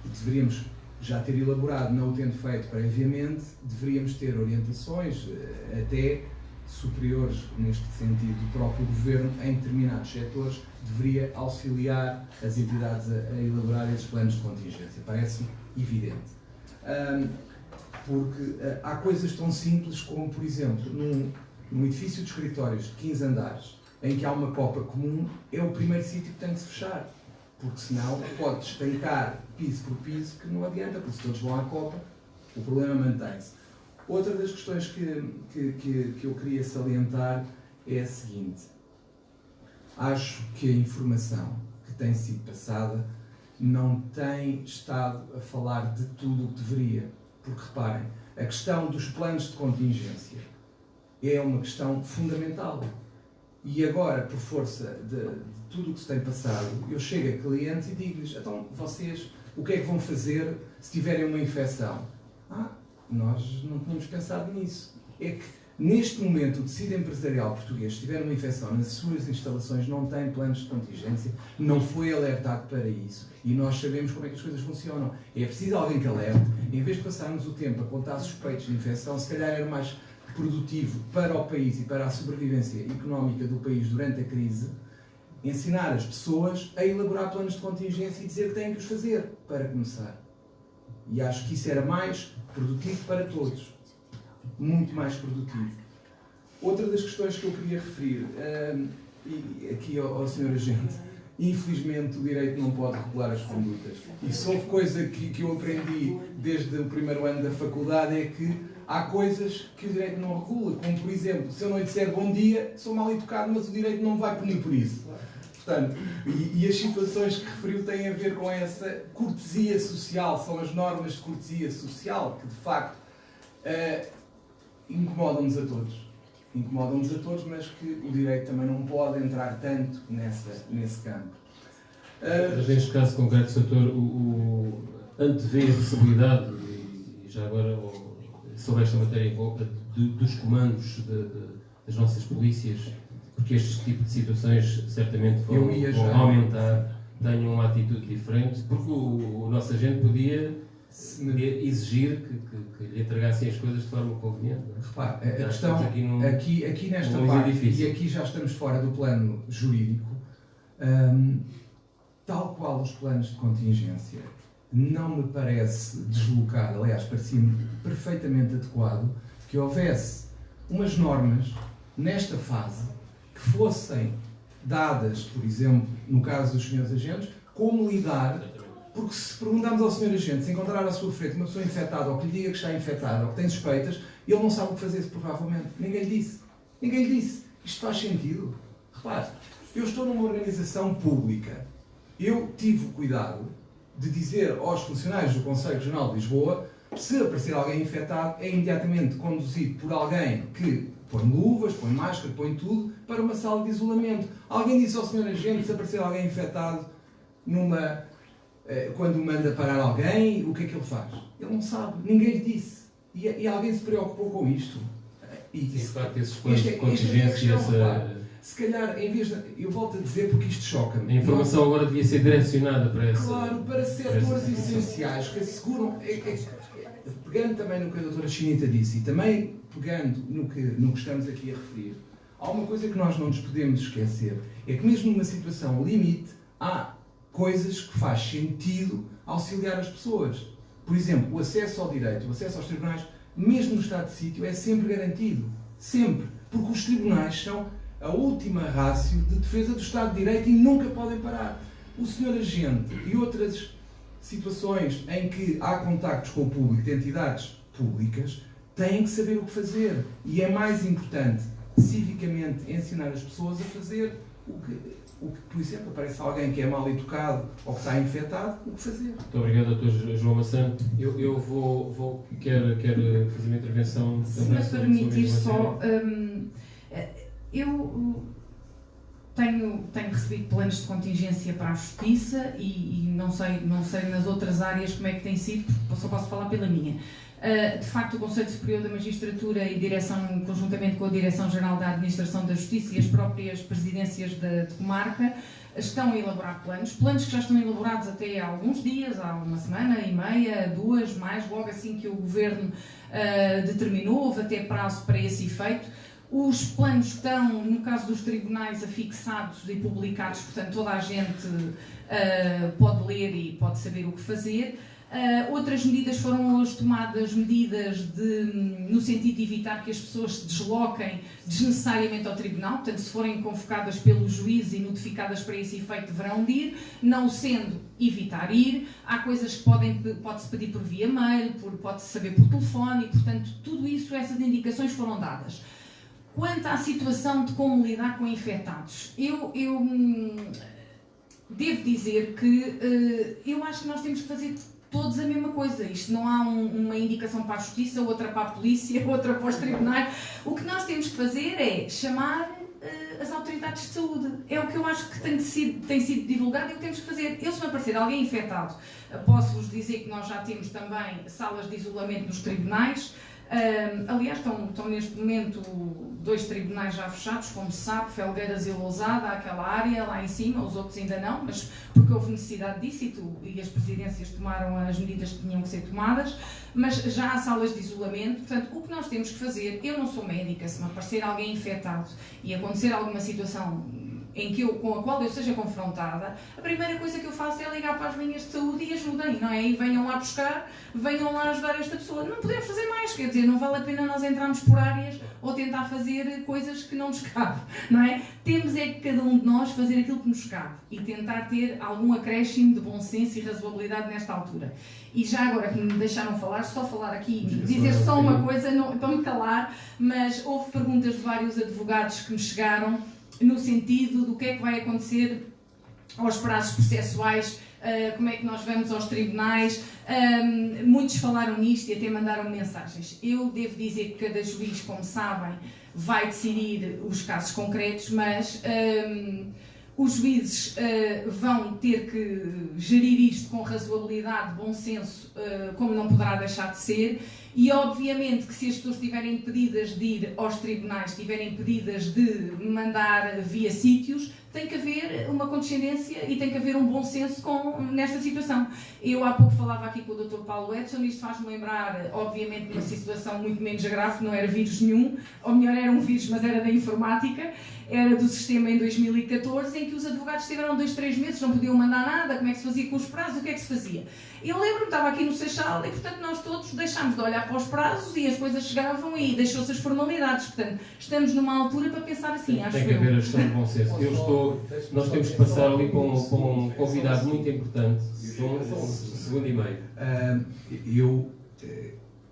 deveríamos já ter elaborado, não o tendo feito previamente, deveríamos ter orientações até superiores, neste sentido, do próprio Governo, em determinados setores, deveria auxiliar as entidades a elaborar esses planos de contingência. Parece-me evidente. Porque há coisas tão simples como, por exemplo, num edifício de escritórios de 15 andares, em que há uma copa comum, é o primeiro sítio que tem que se fechar. Porque senão pode estancar piso por piso, que não adianta, porque se todos vão à copa, o problema mantém-se. Outra das questões que eu queria salientar é a seguinte. Acho que a informação que tem sido passada não tem estado a falar de tudo o que deveria. Porque, reparem, a questão dos planos de contingência é uma questão fundamental. E agora, por força de tudo o que se tem passado, eu chego a clientes e digo-lhes, então vocês o que é que vão fazer se tiverem uma infecção? Nós não tínhamos pensado nisso. É que neste momento o tecido empresarial português, se tiver uma infecção nas suas instalações, não tem planos de contingência, não foi alertado para isso. E nós sabemos como é que as coisas funcionam. É preciso alguém que alerte. Em vez de passarmos o tempo a contar suspeitos de infecção, se calhar era mais produtivo para o país e para a sobrevivência económica do país durante a crise, ensinar as pessoas a elaborar planos de contingência e dizer que têm que os fazer, para começar. E acho que isso era mais produtivo para todos. Muito mais produtivo. Outra das questões que eu queria referir, e aqui ao Sr. Agente, infelizmente o direito não pode regular as condutas. E só coisa que eu aprendi desde o primeiro ano da faculdade é que há coisas que o direito não regula, como por exemplo, se eu não lhe disser bom dia, sou mal educado, mas o direito não me vai punir por isso. Portanto, e as situações que referiu têm a ver com essa cortesia social, são as normas de cortesia social que de facto incomodam-nos a todos. Incomodam-nos a todos, mas que o direito também não pode entrar tanto nesse campo. Mas neste caso concreto, Sr. o antevê a possibilidade, e já agora sobre esta matéria dos comandos das nossas polícias, porque este tipo de situações certamente vão aumentar, tenham uma atitude diferente, porque o nosso agente podia exigir que lhe entregassem as coisas de forma conveniente. Repare, a questão aqui nesta parte, e aqui já estamos fora do plano jurídico, tal qual os planos de contingência, não me parece deslocado, aliás, parecia-me perfeitamente adequado que houvesse umas normas nesta fase que fossem dadas, por exemplo, no caso dos senhores agentes, como lidar, porque se perguntarmos ao senhor agente, se encontrar à sua frente uma pessoa infectada, ou que lhe diga que está infectada, ou que tem suspeitas, ele não sabe o que fazer, provavelmente. Ninguém lhe disse. Ninguém lhe disse. Isto faz sentido? Repare, eu estou numa organização pública. Eu tive o cuidado de dizer aos funcionários do Conselho Regional de Lisboa, se aparecer alguém infectado, é imediatamente conduzido por alguém que põe luvas, põe máscara, põe tudo, para uma sala de isolamento. Alguém disse ao senhor agente, se aparecer alguém infectado quando manda parar alguém, o que é que ele faz? Ele não sabe, ninguém lhe disse. E alguém se preocupou com isto. E de facto, esses planos de contingência, se calhar, em vez de... Eu volto a dizer porque isto choca-me. A informação agora devia ser direcionada para essa... Claro, para setores essenciais que asseguram... Pegando também no que a doutora Chinita disse e também pegando no que estamos aqui a referir, há uma coisa que nós não nos podemos esquecer. É que mesmo numa situação limite, há coisas que faz sentido auxiliar as pessoas. Por exemplo, o acesso ao direito, o acesso aos tribunais, mesmo no estado de sítio, é sempre garantido. Sempre. Porque os tribunais são a última rácio de defesa do Estado de Direito e nunca podem parar. O senhor agente e outras situações em que há contactos com o público, de entidades públicas, têm que saber o que fazer. E é mais importante, civicamente, ensinar as pessoas a fazer o que por exemplo, aparece alguém que é mal educado ou que está infectado, o que fazer. Muito obrigado, Dr. João Maçã. Eu quero fazer uma intervenção. Se me permitir só, eu tenho recebido planos de contingência para a Justiça e não sei nas outras áreas como é que tem sido, porque só posso falar pela minha. De facto, o Conselho Superior da Magistratura e direção, conjuntamente com a Direção-Geral da Administração da Justiça e as próprias presidências de comarca, estão a elaborar planos que já estão elaborados até há alguns dias, há uma semana e meia, duas, mais, logo assim que o Governo determinou, houve até prazo para esse efeito. Os planos estão, no caso dos tribunais, afixados e publicados, portanto toda a gente pode ler e pode saber o que fazer. Outras medidas foram hoje tomadas, no sentido de evitar que as pessoas se desloquem desnecessariamente ao tribunal, portanto se forem convocadas pelo juiz e notificadas para esse efeito deverão de ir, não sendo, evitar ir. Há coisas que pode-se pedir por via mail, pode-se saber por telefone e portanto tudo isso, essas indicações foram dadas. Quanto à situação de como lidar com infectados, eu devo dizer que eu acho que nós temos que fazer todos a mesma coisa. Isto não há uma indicação para a Justiça, outra para a Polícia, outra para os tribunais. O que nós temos que fazer é chamar as autoridades de saúde. É o que eu acho que tem sido divulgado e o que temos que fazer. Eu, se me aparecer alguém infectado, posso-vos dizer que nós já temos também salas de isolamento nos tribunais. Aliás, estão neste momento 2 tribunais já fechados, como se sabe, Felgueiras e Lousada, aquela área lá em cima, os outros ainda não, mas porque houve necessidade disso e as presidências tomaram as medidas que tinham que ser tomadas, mas já há salas de isolamento. Portanto, o que nós temos que fazer, eu não sou médica, se me aparecer alguém infectado e acontecer alguma situação com a qual eu seja confrontada, a primeira coisa que eu faço é ligar para as linhas de saúde e ajudem, não é? E venham lá buscar, venham lá ajudar esta pessoa. Não podemos fazer mais, quer dizer, não vale a pena nós entrarmos por áreas ou tentar fazer coisas que não nos cabe, não é? Temos é que cada um de nós fazer aquilo que nos cabe e tentar ter algum acréscimo de bom senso e razoabilidade nesta altura. E já agora que me deixaram falar, só falar aqui, dizer só uma coisa, não, para me calar, mas houve perguntas de vários advogados que me chegaram no sentido do que é que vai acontecer aos prazos processuais, como é que nós vamos aos tribunais. Muitos falaram nisto e até mandaram mensagens. Eu devo dizer que cada juiz, como sabem, vai decidir os casos concretos, mas os juízes vão ter que gerir isto com razoabilidade, bom senso, como não poderá deixar de ser. E obviamente que se as pessoas estiverem impedidas de ir aos tribunais, estiverem impedidas de mandar via sítios, tem que haver uma condescendência e tem que haver um bom senso nesta situação. Eu há pouco falava aqui com o Dr. Paulo Edson, isto faz-me lembrar, obviamente, de uma situação muito menos grave, não era vírus nenhum, ou melhor, era um vírus, mas era da informática, era do sistema em 2014, em que os advogados tiveram 2, 3 meses, não podiam mandar nada, como é que se fazia com os prazos, o que é que se fazia? Eu lembro-me, estava aqui no Seixal e, portanto, nós todos deixámos de olhar para os prazos e as coisas chegavam e deixou-se as formalidades. Portanto, estamos numa altura para pensar assim, acho que haver a gestão de bom senso. Nós temos que passar ali para um convidado muito importante, um segundo e meio. Eu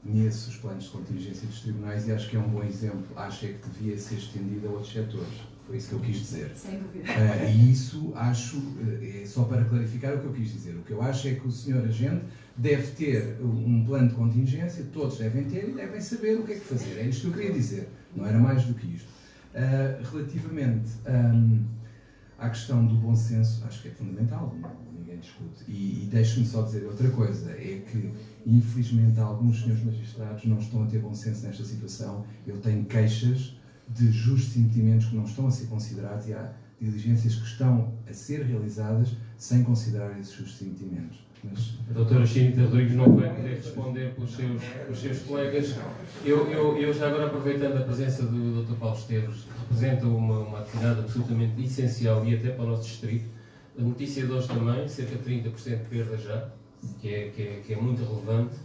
conheço os planos de contingência dos tribunais e acho que é um bom exemplo. Acho é que devia ser estendido a outros setores. Foi isso que eu quis dizer. Sem dúvida. E isso, acho, é só para clarificar o que eu quis dizer. O que eu acho é que o senhor agente deve ter um plano de contingência, todos devem ter e devem saber o que é que fazer. É isto que eu queria dizer. Não era mais do que isto. Relativamente à questão do bom senso, acho que é fundamental, ninguém discute. E deixe-me só dizer outra coisa, é que, infelizmente, alguns senhores magistrados não estão a ter bom senso nesta situação. Eu tenho queixas de justos impedimentos que não estão a ser considerados e há diligências que estão a ser realizadas sem considerar esses justos impedimentos. Mas... A doutora Chinita Rodrigues não vai poder responder pelos seus colegas. Eu já agora, aproveitando a presença do Dr. Paulo Esteves, representa uma atividade absolutamente essencial e até para o nosso distrito. A notícia de hoje também, cerca de 30% de perda já, que é muito relevante,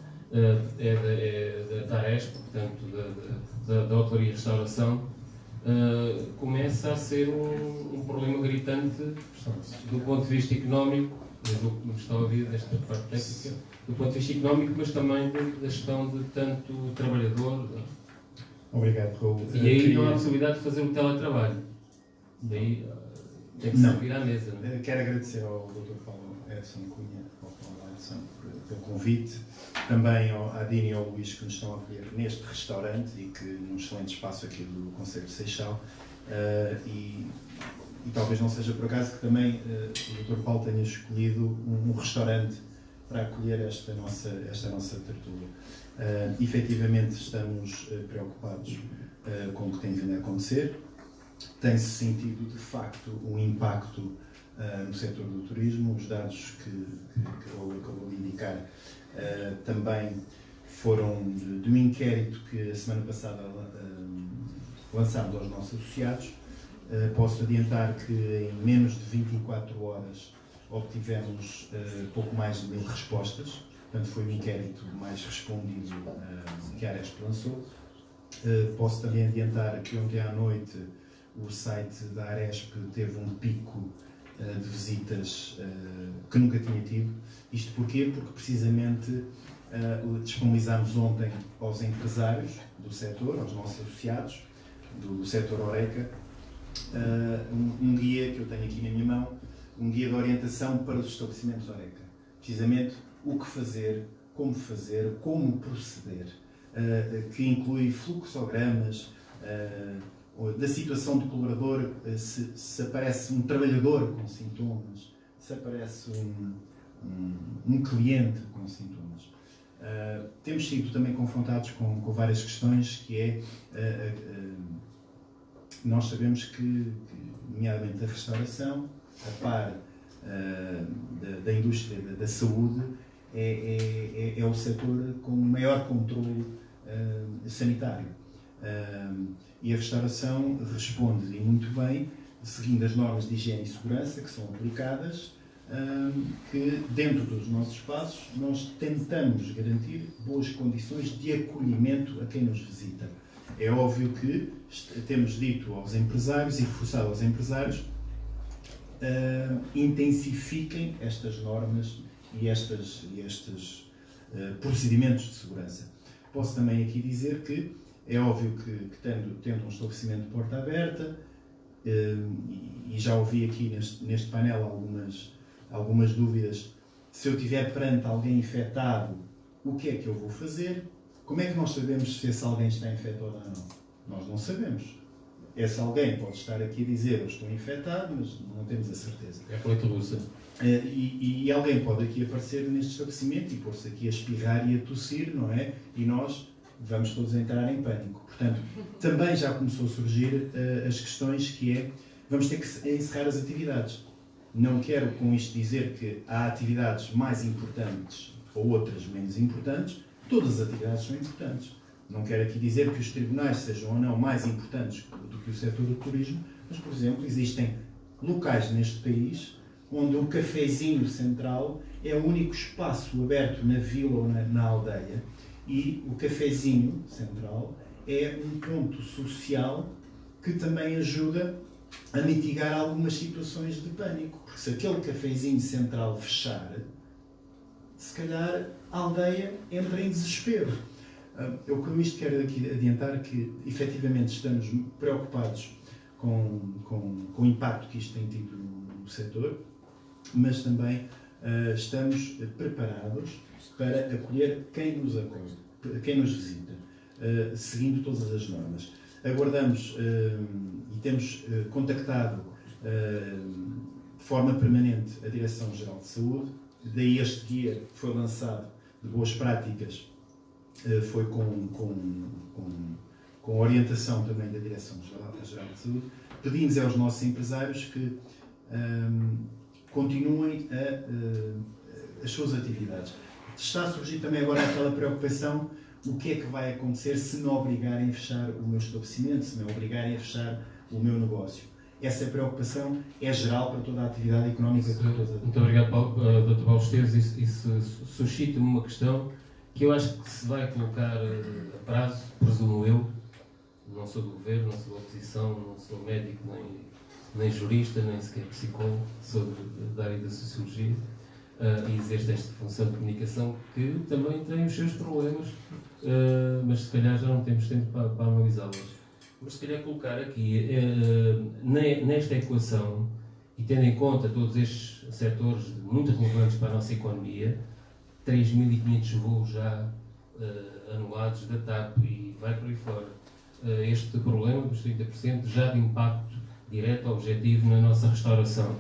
é da Aresp, portanto, da Hotelaria e Restauração, começa a ser um problema gritante do ponto de vista económico, do que está a ouvir desta parte técnica, do ponto de vista económico, mas também da gestão de tanto trabalhador. Obrigado, Raul. E aí não há possibilidade de fazer o teletrabalho. Daí tem que se vir à mesa. Não é? Quero agradecer ao Dr. Paulo Edson Cunha, ao Paulo Edson, pelo convite. Também à Dina e ao Luís que nos estão a acolher neste restaurante e que num excelente espaço aqui do Concelho de Seixal. E talvez não seja por acaso que também o Dr. Paulo tenha escolhido um restaurante para acolher esta nossa tertúlia. Efetivamente estamos preocupados com o que tem vindo a acontecer. Tem-se sentido, de facto, um impacto no setor do turismo. Os dados que Raul acabou de indicar também foram de um inquérito que a semana passada lançámos aos nossos associados. Posso adiantar que em menos de 24 horas obtivemos pouco mais de 1000 respostas. Portanto, foi o inquérito mais respondido que a Aresp lançou. Posso também adiantar que ontem à noite o site da Aresp teve um pico de visitas que nunca tinha tido. Isto porquê? Porque precisamente disponibilizámos ontem aos empresários do setor, aos nossos associados do setor Horeca, um guia que eu tenho aqui na minha mão, um guia de orientação para os estabelecimentos Horeca. Precisamente o que fazer, como proceder, que inclui fluxogramas, da situação do colaborador, se aparece um trabalhador com sintomas, se aparece um cliente com sintomas. Temos sido também confrontados com várias questões, que é, nós sabemos que, nomeadamente a restauração, a par da indústria da saúde, é o setor com o maior controle sanitário. E a restauração responde, e muito bem, seguindo as normas de higiene e segurança que são aplicadas, que dentro dos nossos espaços nós tentamos garantir boas condições de acolhimento a quem nos visita. É óbvio que temos dito aos empresários e reforçado aos empresários intensifiquem estas normas e estes procedimentos de segurança. Posso também aqui dizer que é óbvio que tendo um estabelecimento de porta aberta, e já ouvi aqui neste painel algumas dúvidas, se eu estiver perante alguém infectado, o que é que eu vou fazer? Como é que nós sabemos se esse alguém está infectado ou não? Nós não sabemos. Esse alguém pode estar aqui a dizer eu estou infectado, mas não temos a certeza. É a coleta russa. E alguém pode aqui aparecer neste estabelecimento e pôr-se aqui a espirrar e a tossir, não é? E nós vamos todos entrar em pânico. Portanto, também já começou a surgir as questões que é, vamos ter que encerrar as atividades. Não quero com isto dizer que há atividades mais importantes ou outras menos importantes, todas as atividades são importantes. Não quero aqui dizer que os tribunais sejam ou não mais importantes do que o setor do turismo, mas, por exemplo, existem locais neste país onde o cafezinho central é o único espaço aberto na vila ou na aldeia, e o cafezinho central é um ponto social que também ajuda a mitigar algumas situações de pânico, porque se aquele cafezinho central fechar, se calhar a aldeia entra em desespero. Eu com isto quero aqui adiantar que efetivamente estamos preocupados com o impacto que isto tem tido no setor, mas também estamos preparados para acolher quem nos acolhe, quem nos visita, seguindo todas as normas. Aguardamos e temos contactado de forma permanente a Direção-Geral de Saúde, daí este guia que foi lançado de boas práticas, foi com orientação também da Direção-Geral de Saúde. Pedimos aos nossos empresários que continuem as suas atividades. Está a surgir também agora aquela preocupação, o que é que vai acontecer se me obrigarem a fechar o meu estabelecimento, se me obrigarem a fechar o meu negócio. Essa preocupação é geral para toda a atividade económica. Muito obrigado, Dr. Paulo Esteves. Isso suscita-me uma questão que eu acho que se vai colocar a prazo, presumo eu. Não sou do governo, não sou da oposição, não sou médico, nem jurista, nem sequer psicólogo, sou da área da sociologia. E exerce esta função de comunicação que também tem os seus problemas, mas se calhar já não temos tempo para analisá-las. Mas se calhar colocar aqui, nesta equação, e tendo em conta todos estes setores muito relevantes para a nossa economia, 3.500 voos já anulados da TAP e vai por aí fora, este problema dos 30% já de impacto direto, objetivo na nossa restauração.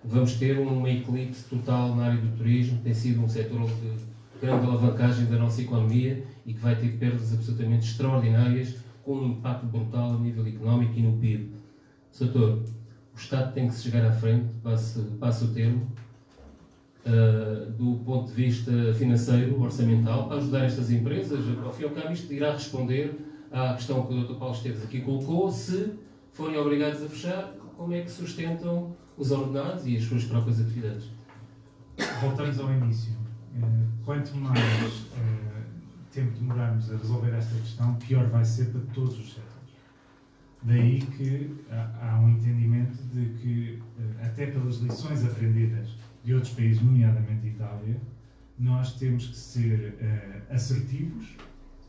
Vamos ter uma eclipse total na área do turismo, que tem sido um setor de grande alavancagem da nossa economia e que vai ter perdas absolutamente extraordinárias, com um impacto brutal a nível económico e no PIB. Doutor, o Estado tem que se chegar à frente, passe o termo, do ponto de vista financeiro, orçamental, para ajudar estas empresas. Ao fim e ao cabo, isto irá responder à questão que o Dr. Paulo Esteves aqui colocou: se forem obrigados a fechar, como é que sustentam os ordenados e as suas próprias atividades? Voltamos ao início. Quanto mais tempo demorarmos a resolver esta questão, pior vai ser para todos os setores. Daí que há um entendimento de que, até pelas lições aprendidas de outros países, nomeadamente Itália, nós temos que ser assertivos,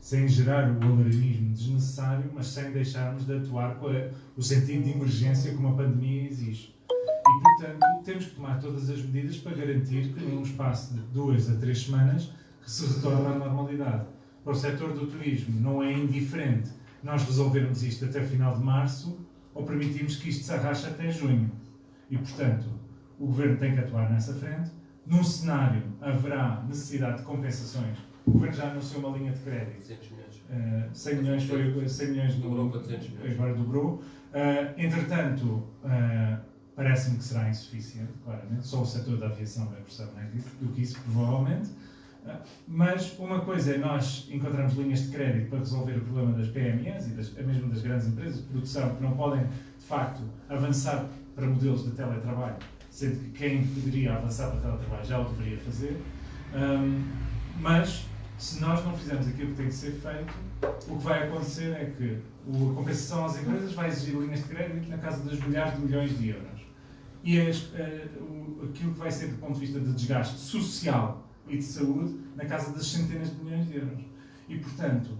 sem gerar o alarmismo desnecessário, mas sem deixarmos de atuar com o sentido de emergência que uma pandemia exige. E, portanto, temos que tomar todas as medidas para garantir que, num espaço de 2 a 3 semanas, que se retorne à normalidade. Para o setor do turismo, não é indiferente nós resolvermos isto até final de março ou permitimos que isto se arraste até junho. E, portanto, o Governo tem que atuar nessa frente. Num cenário haverá necessidade de compensações. O Governo já anunciou uma linha de crédito. 200 milhões. 100 milhões foi 100 milhões Dobrou para 200 milhões. agora dobrou. Entretanto, parece-me que será insuficiente, claramente. Só o setor da aviação vai precisar mais do que isso, provavelmente. Mas uma coisa é nós encontrarmos linhas de crédito para resolver o problema das PMEs e mesmo das grandes empresas de produção que não podem, de facto, avançar para modelos de teletrabalho, sendo que quem poderia avançar para teletrabalho já o deveria fazer. Mas, se nós não fizermos aquilo que tem que ser feito, o que vai acontecer é que a compensação às empresas vai exigir linhas de crédito na casa dos milhares de milhões de euros. E aquilo que vai ser, do ponto de vista de desgaste social e de saúde, na casa das centenas de milhões de euros. E, portanto,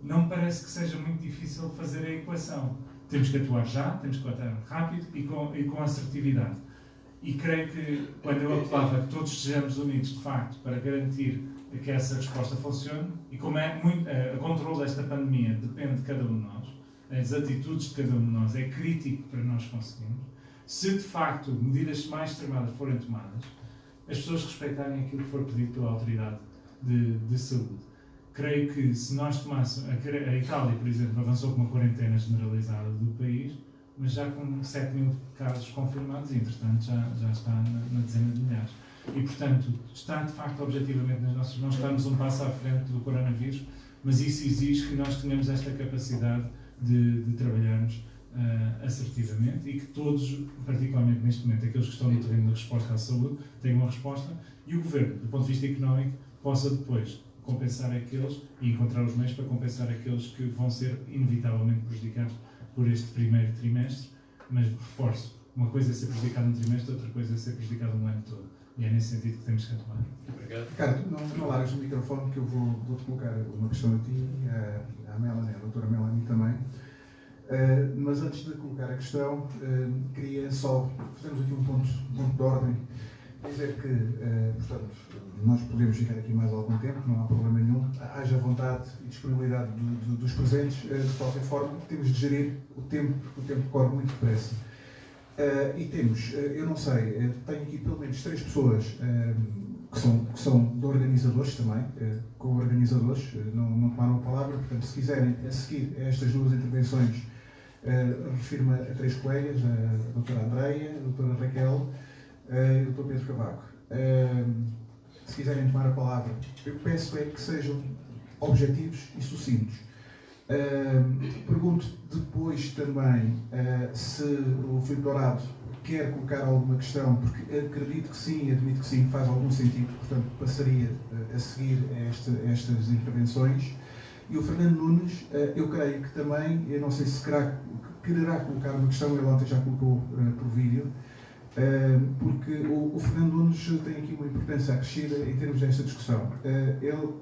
não me parece que seja muito difícil fazer a equação. Temos que atuar já, temos que atuar rápido e com assertividade. E creio que, quando eu apelava que todos estejamos unidos, de facto, para garantir que essa resposta funcione, e como o controle desta pandemia depende de cada um de nós, as atitudes de cada um de nós é crítico para nós conseguirmos, se de facto medidas mais extremadas forem tomadas, as pessoas respeitarem aquilo que for pedido pela autoridade de saúde. Creio que se nós tomássemos... A Itália, por exemplo, avançou com uma quarentena generalizada do país, mas já com 7 mil casos confirmados e, entretanto, já está na dezena de milhares. E, portanto, está de facto objetivamente nas nossas mãos, estamos um passo à frente do coronavírus, mas isso exige que nós tenhamos esta capacidade de trabalharmos assertivamente e que todos, particularmente neste momento, aqueles que estão no terreno da resposta à saúde, tenham uma resposta e o Governo, do ponto de vista económico, possa depois compensar aqueles e encontrar os meios para compensar aqueles que vão ser inevitavelmente prejudicados por este primeiro trimestre, mas reforço, uma coisa é ser prejudicado num trimestre, outra coisa é ser prejudicado um ano todo. E é nesse sentido que temos que atuar. Obrigado. Ricardo, não largas o microfone que eu vou-te colocar uma questão a ti e à Melanie, à doutora Melanie também. Mas antes de colocar a questão, queria só, fazemos aqui um ponto de ordem, dizer que, portanto, nós podemos ficar aqui mais algum tempo, não há problema nenhum, haja vontade e disponibilidade dos presentes, de qualquer forma, temos de gerir o tempo, porque o tempo corre muito depressa. E temos, eu não sei, tenho aqui pelo menos 3 pessoas que são de organizadores também, co-organizadores, não tomaram a palavra, portanto, se quiserem seguir estas 2 intervenções, refiro-me a 3 colegas, a doutora Andreia, a doutora Raquel e o doutor Pedro Cavaco. Se quiserem tomar a palavra, eu peço que sejam objetivos e sucintos. Pergunto depois também se o Filipe Dourado quer colocar alguma questão, porque acredito que sim, admito que sim, faz algum sentido, portanto passaria a seguir estas intervenções. E o Fernando Nunes, eu creio que também, eu não sei se quererá colocar uma questão, ele ontem já colocou por vídeo, porque o Fernando Nunes tem aqui uma importância acrescida em termos desta discussão. Ele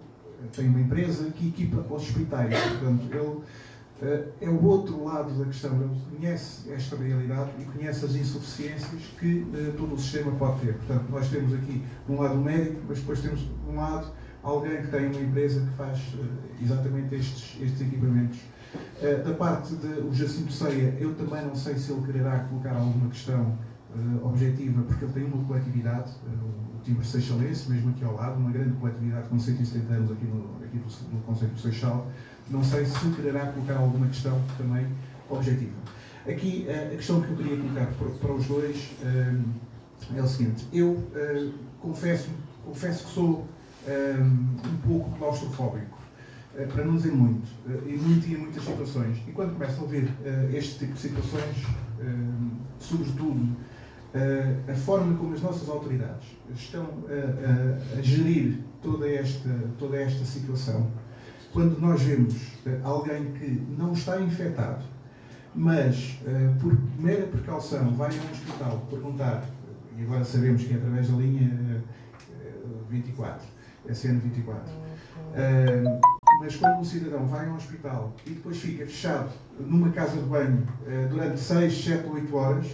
tem uma empresa que equipa hospitais, portanto, ele é o outro lado da questão, ele conhece esta realidade e conhece as insuficiências que todo o sistema pode ter. Portanto, nós temos aqui, de um lado, o médico, mas depois temos, de um lado, alguém que tem uma empresa que faz exatamente estes equipamentos. Da parte do Jacinto Ceia, eu também não sei se ele quererá colocar alguma questão objetiva, porque ele tem uma coletividade, o Timbre Seixalense, mesmo aqui ao lado, uma grande coletividade com 170 anos aqui no Conselho do Seixal. Não sei se quererá colocar alguma questão também objetiva. Aqui, a questão que eu queria colocar para os dois é o seguinte: eu confesso que sou um pouco claustrofóbico, para não dizer muito, e em muitas situações. E quando começo a ouvir este tipo de situações, sobretudo a forma como as nossas autoridades estão a gerir toda esta situação, quando nós vemos alguém que não está infectado, mas por mera precaução vai a um hospital perguntar, e agora sabemos que é através da linha 24, SN 24, mas quando um cidadão vai a um hospital e depois fica fechado numa casa de banho durante 6, 7, 8 horas,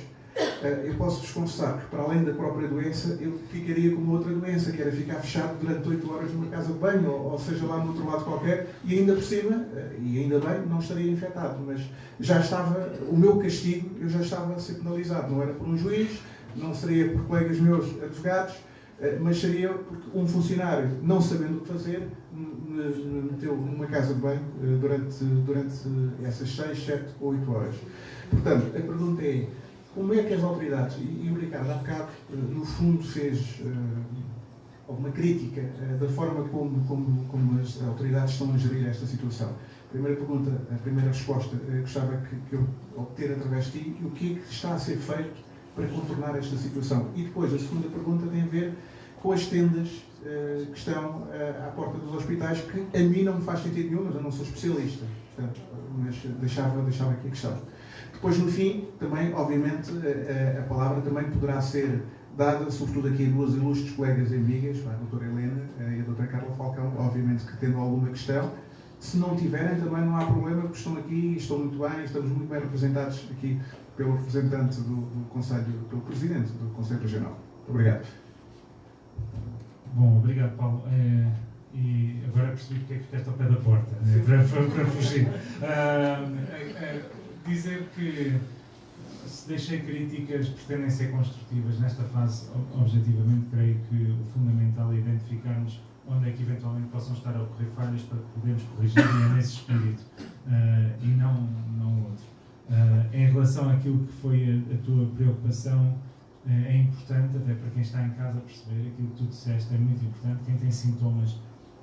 eu posso-vos confessar que, para além da própria doença, eu ficaria com uma outra doença, que era ficar fechado durante 8 horas numa casa de banho, ou seja, lá no outro lado qualquer, e ainda por cima, e ainda bem, não estaria infectado, mas já estava, o meu castigo, eu já estava a ser penalizado, não era por um juiz, não seria por colegas meus advogados, mas seria porque um funcionário, não sabendo o que fazer, me meteu numa casa de banho durante essas 6, 7 ou 8 horas. Portanto, a pergunta é, como é que as autoridades, e o Ricardo há bocado, no fundo, fez alguma crítica da forma como as autoridades estão a gerir esta situação. Primeira pergunta, a primeira resposta, gostava que eu obter através de ti, o que é que está a ser feito para contornar esta situação? E depois, a segunda pergunta tem a ver com as tendas que estão à porta dos hospitais, que a mim não me faz sentido nenhum, mas eu não sou especialista. Portanto, mas deixava aqui a questão. Depois, no fim, também, obviamente, a palavra também poderá ser dada, sobretudo aqui a duas ilustres colegas amigas, a doutora Helena e a doutora Carla Falcão, obviamente que tendo alguma questão. Se não tiverem, também não há problema, porque estão aqui e estão muito bem, estamos muito bem representados aqui pelo representante do Conselho, pelo Presidente do Conselho Regional. Muito obrigado. Bom, obrigado, Paulo. E agora percebi porque é que ficaste ao pé da porta, para fugir. Dizer que se deixei críticas pretendem ser construtivas nesta fase, objetivamente creio que o fundamental é identificarmos onde é que eventualmente possam estar a ocorrer falhas para que podemos corrigir, e é nesse espírito e não outro. Em relação àquilo que foi a tua preocupação, é importante, até para quem está em casa, perceber aquilo que tu disseste, é muito importante. Quem tem sintomas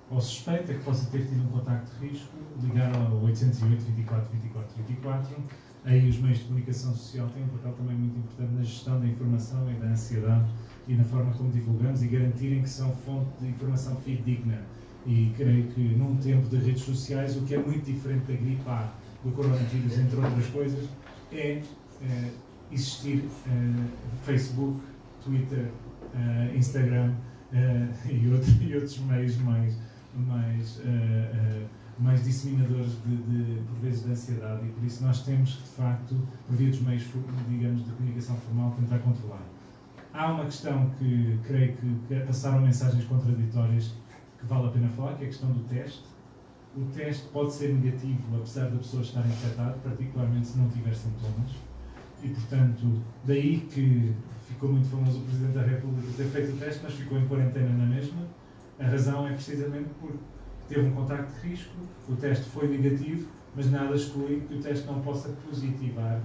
ou suspeita que possa ter tido um contacto de risco, ligar ao 808 24 24 24. Aí os meios de comunicação social têm um papel também muito importante na gestão da informação e da ansiedade e na forma como divulgamos, e garantirem que são fonte de informação fidedigna. E creio que num tempo de redes sociais, o que é muito diferente da gripe A, do coronavírus, entre outras coisas, é existir Facebook, Twitter, Instagram e outros meios mais disseminadores por vezes, de ansiedade, e por isso nós temos que, de facto, por via dos meios, digamos, de comunicação formal, tentar controlar. Há uma questão que creio que passaram mensagens contraditórias que vale a pena falar, que é a questão do teste. O teste pode ser negativo, apesar da pessoa estar infectada, particularmente se não tiver sintomas. E, portanto, daí que ficou muito famoso o Presidente da República ter feito o teste, mas ficou em quarentena na mesma. A razão é precisamente porque teve um contacto de risco, o teste foi negativo, mas nada exclui que o teste não possa positivar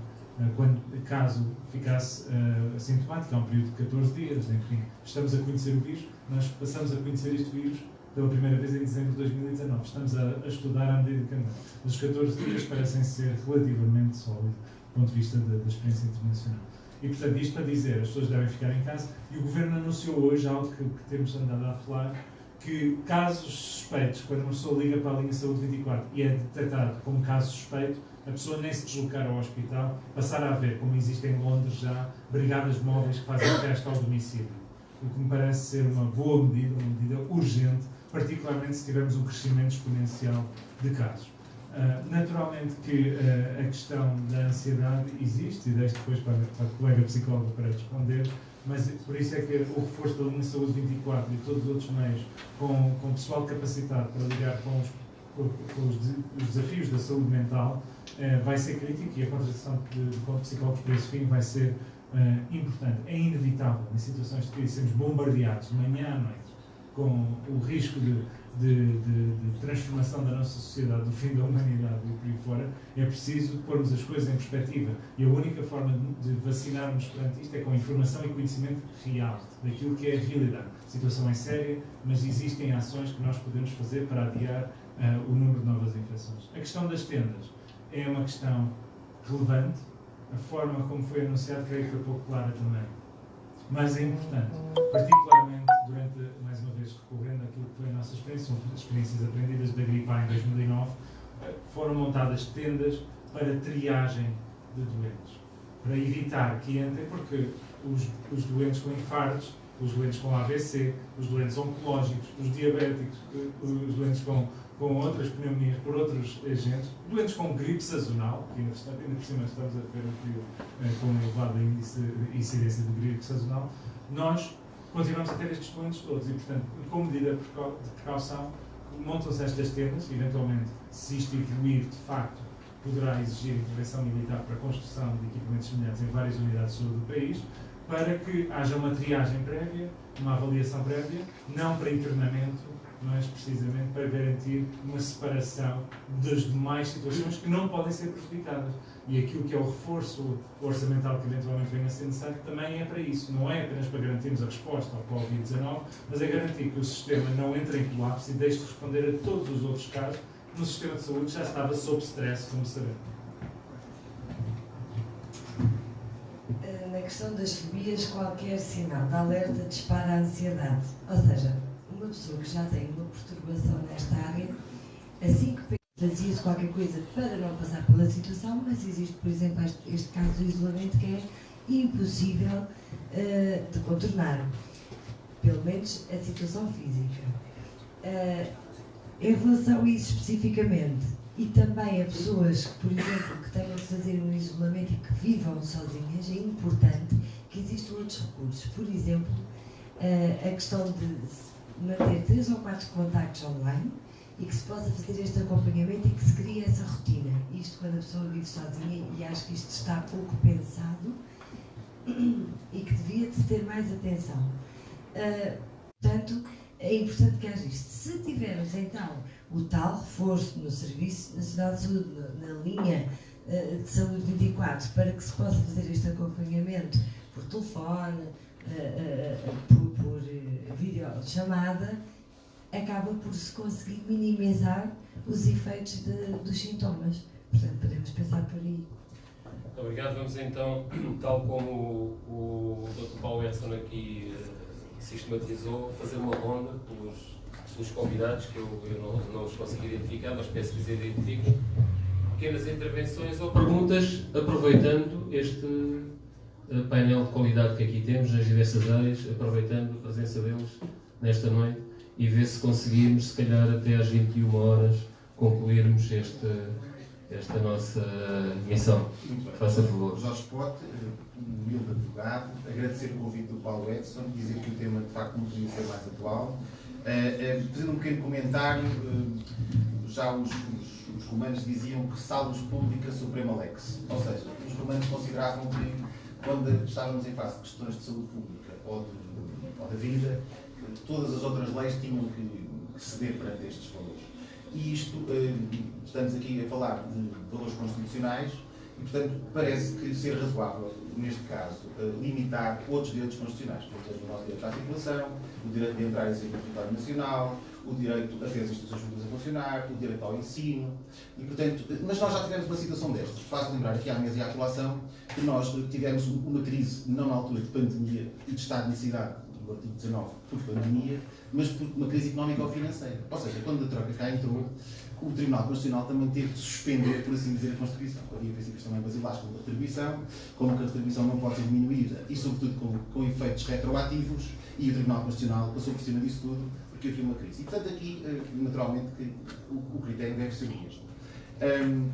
caso ficasse assintomático. Há um período de 14 dias, enfim, estamos a conhecer o vírus, nós passamos a conhecer este vírus pela primeira vez em dezembro de 2019. Estamos a estudar à medida que andamos. Mas os 14 dias parecem ser relativamente sólidos do ponto de vista da experiência internacional. E, portanto, isto para dizer, as pessoas devem ficar em casa, e o Governo anunciou hoje algo que temos andado a falar, que casos suspeitos, quando uma pessoa liga para a linha Saúde 24 e é detectado como caso suspeito, a pessoa nem se deslocar ao hospital, passar a haver, como existe em Londres já, brigadas móveis que fazem teste ao domicílio. O que me parece ser uma boa medida, uma medida urgente, particularmente se tivermos um crescimento exponencial de casos. Naturalmente que a questão da ansiedade existe, e deixo depois para a colega psicóloga para responder, mas por isso é que o reforço da linha Saúde 24 e todos os outros meios, com pessoal capacitado para lidar com os desafios da saúde mental, vai ser crítico, e a contratação de psicólogos para esse fim vai ser importante. É inevitável, em situações de crise, sermos bombardeados de manhã à noite com o risco de transformação da nossa sociedade, do fim da humanidade e por aí fora. É preciso pormos as coisas em perspectiva, e a única forma de vacinarmos perante isto é com informação e conhecimento real daquilo que é a realidade. A situação é séria, mas existem ações que nós podemos fazer para adiar o número de novas infecções. A questão das tendas é uma questão relevante. A forma como foi anunciado creio que foi pouco clara também, mas é importante, particularmente durante, mais uma vez, recorrendo àquilo que foi a nossa experiência, são experiências aprendidas da gripe A em 2009, foram montadas tendas para triagem de doentes, para evitar que entrem, porque os doentes com infartos os doentes com AVC, os doentes oncológicos, os diabéticos, os doentes com outras pneumonias por outros agentes, doentes com gripe sazonal, que ainda por cima estamos a ver um período com uma elevada incidência de gripe sazonal, nós continuamos a ter estes doentes todos e, portanto, como medida de precaução, montam-se estas tendas, eventualmente, se isto evoluir de facto, poderá exigir intervenção militar para a construção de equipamentos semelhantes em várias unidades de saúde do país, para que haja uma triagem prévia, uma avaliação prévia, não para internamento, mas precisamente para garantir uma separação das demais situações que não podem ser prejudicadas. E aquilo que é o reforço orçamental que eventualmente venha a ser necessário também é para isso. Não é apenas para garantirmos a resposta ao Covid-19, mas é garantir que o sistema não entre em colapso e deixe de responder a todos os outros casos no sistema de saúde que já estava sob stress, como sabemos. Na questão das fobias, qualquer sinal de alerta dispara a ansiedade. Ou seja, uma pessoa que já tem uma perturbação nesta área, assim que fazia-se qualquer coisa para não passar pela situação, mas existe, por exemplo, este caso do isolamento que é impossível de contornar, pelo menos a situação física. Em relação a isso especificamente, e também a pessoas, por exemplo, que tenham de fazer um isolamento e que vivam sozinhas, é importante que existam outros recursos. Por exemplo, a questão de manter 3 ou 4 contactos online e que se possa fazer este acompanhamento e que se crie essa rotina. Isto quando a pessoa vive sozinha, e acho que isto está pouco pensado e que devia de ter mais atenção. Portanto, é importante que haja isto. Se tivermos então o tal reforço no Serviço Nacional de Saúde, na linha de saúde 24, para que se possa fazer este acompanhamento por telefone, por videochamada, acaba por se conseguir minimizar os efeitos dos sintomas. Portanto, podemos pensar por aí. Muito obrigado. Vamos então, tal como o Dr. Paulo Edson aqui sistematizou, fazer uma ronda pelos convidados, que eu não os consegui identificar, mas peço que os identifiquem. Pequenas intervenções ou perguntas, aproveitando este painel de qualidade que aqui temos nas diversas áreas, aproveitando a presença deles nesta noite e ver se conseguimos, se calhar até às 21 horas, concluirmos esta nossa missão. Muito bem. Faça favor. Jorge Pote, humilde advogado, agradecer o convite do Paulo Edson, dizer que o tema de facto não podia ser mais atual. Fazer um pequeno comentário, já os romanos diziam que salus publica suprema lex, ou seja, os romanos consideravam que quando estávamos em face de questões de saúde pública ou da vida, todas as outras leis tinham que ceder perante estes valores. E isto, estamos aqui a falar de valores constitucionais e, portanto, parece que ser razoável, neste caso, limitar outros direitos constitucionais, por exemplo, o nosso direito à circulação, o direito de entrar e sair do território nacional, o direito a ter as instituições públicas a funcionar, o direito ao ensino, e, portanto, mas nós já tivemos uma situação destas. Faz lembrar aqui à mesa e à colação que nós tivemos uma crise, não na altura de pandemia e de estado de necessidade, do artigo 19, por pandemia, mas por uma crise económica ou financeira. Ou seja, quando a Troika cá entrou, o Tribunal Constitucional também teve de suspender, por assim dizer, a Constituição. Havia princípios também basilares como a retribuição, como que a retribuição não pode ser diminuída e, sobretudo, com efeitos retroativos, e o Tribunal Constitucional passou por cima disso tudo porque havia uma crise. E, portanto, aqui, naturalmente, que o critério deve ser o mesmo.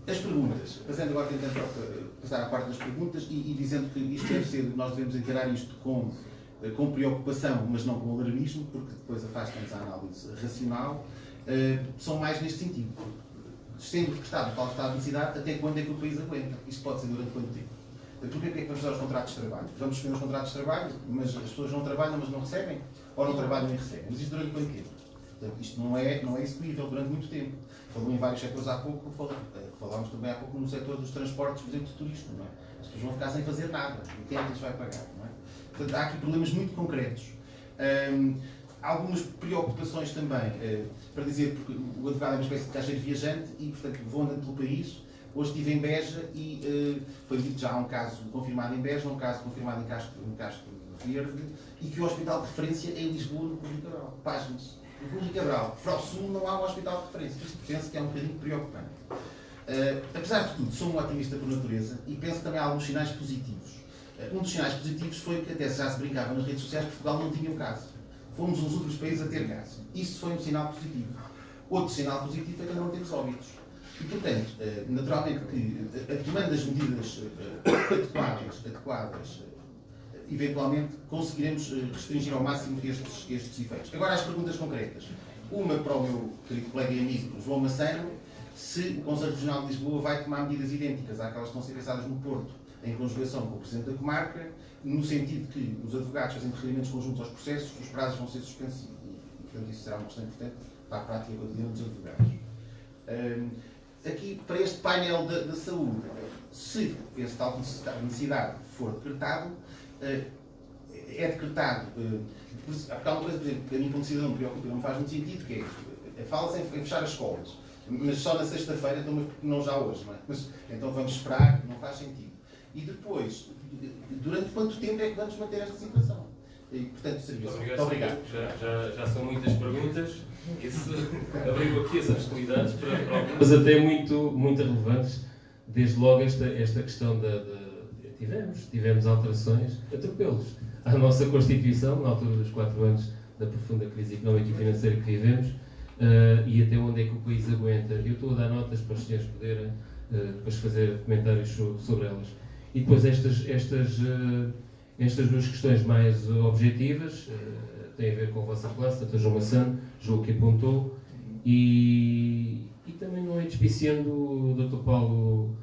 As perguntas, passando agora tentando passar à parte das perguntas e dizendo que isto deve ser, nós devemos encarar isto com preocupação, mas não com alarmismo, porque depois afasta-nos a análise racional, são mais neste sentido. Sendo que está no tal estado de necessidade, até quando é que o país aguenta? Isto pode ser durante quanto tempo? Porquê é que vamos dar os contratos de trabalho? Vamos suspender os contratos de trabalho, mas as pessoas não trabalham, mas não recebem? Ou não trabalham e recebem? Mas isto durante quanto tempo? Portanto, isto não é execuível durante muito tempo. Falou em vários setores há pouco, falámos também há pouco no setor dos transportes, por exemplo, de turismo, não é? As pessoas vão ficar sem fazer nada. E quem é que lhes vai pagar, não é? Portanto, há aqui problemas muito concretos. Algumas preocupações também, para dizer, porque o advogado é uma espécie de caixeiro viajante e, portanto, vou andando pelo país. Hoje estive em Beja e foi dito já há um caso confirmado em Beja, um caso confirmado em Castro Verde, e que o hospital de referência é em Lisboa, no Rui Cabral. Pasme-se. No Rui Cabral, para o sul, não há um hospital de referência. Isto penso que é um bocadinho preocupante. Apesar de tudo, sou um otimista por natureza e penso que também há alguns sinais positivos. Um dos sinais positivos foi que até já se brincava nas redes sociais que Portugal não tinha o caso. Fomos um dos últimos países a ter caso. Isso foi um sinal positivo. Outro sinal positivo é que ainda não temos óbitos. E, portanto, naturalmente que, tomando as medidas adequadas, eventualmente conseguiremos restringir ao máximo estes efeitos. Agora, as perguntas concretas. Uma para o meu querido colega e amigo João Massano, se o Conselho Regional de Lisboa vai tomar medidas idênticas àquelas que estão a ser pensadas no Porto, em conjugação com o Presidente da Comarca, no sentido que os advogados fazendo requerimentos conjuntos aos processos, os prazos vão ser suspensivos. E, portanto, isso será uma questão importante para a prática cotidiana dos advogados. Aqui, para este painel da saúde, se esse tal necessidade for decretado, é decretado. Porque há uma coisa, por exemplo, que a mim como cidadão me preocupa, não faz muito sentido, que é fala-se em fechar as escolas, mas só na sexta-feira, então, mas não já hoje, não é? Mas, então vamos esperar, não faz sentido. E depois, durante quanto tempo é que vamos manter esta situação? E, portanto, serviço. Muito obrigado. Já são muitas perguntas. Isso abriu aqui as hostilidades para algumas até muito relevantes. Desde logo esta questão tivemos alterações, atropelos à nossa Constituição, na altura dos 4 anos da profunda crise económica e financeira que vivemos, e até onde é que o país aguenta. Eu estou a dar notas para os senhores poderem depois fazer comentários sobre elas. E depois estas duas questões mais objetivas têm a ver com a vossa classe, tanto a João Massano, João que apontou, e também não é despiciando o Dr. Paulo,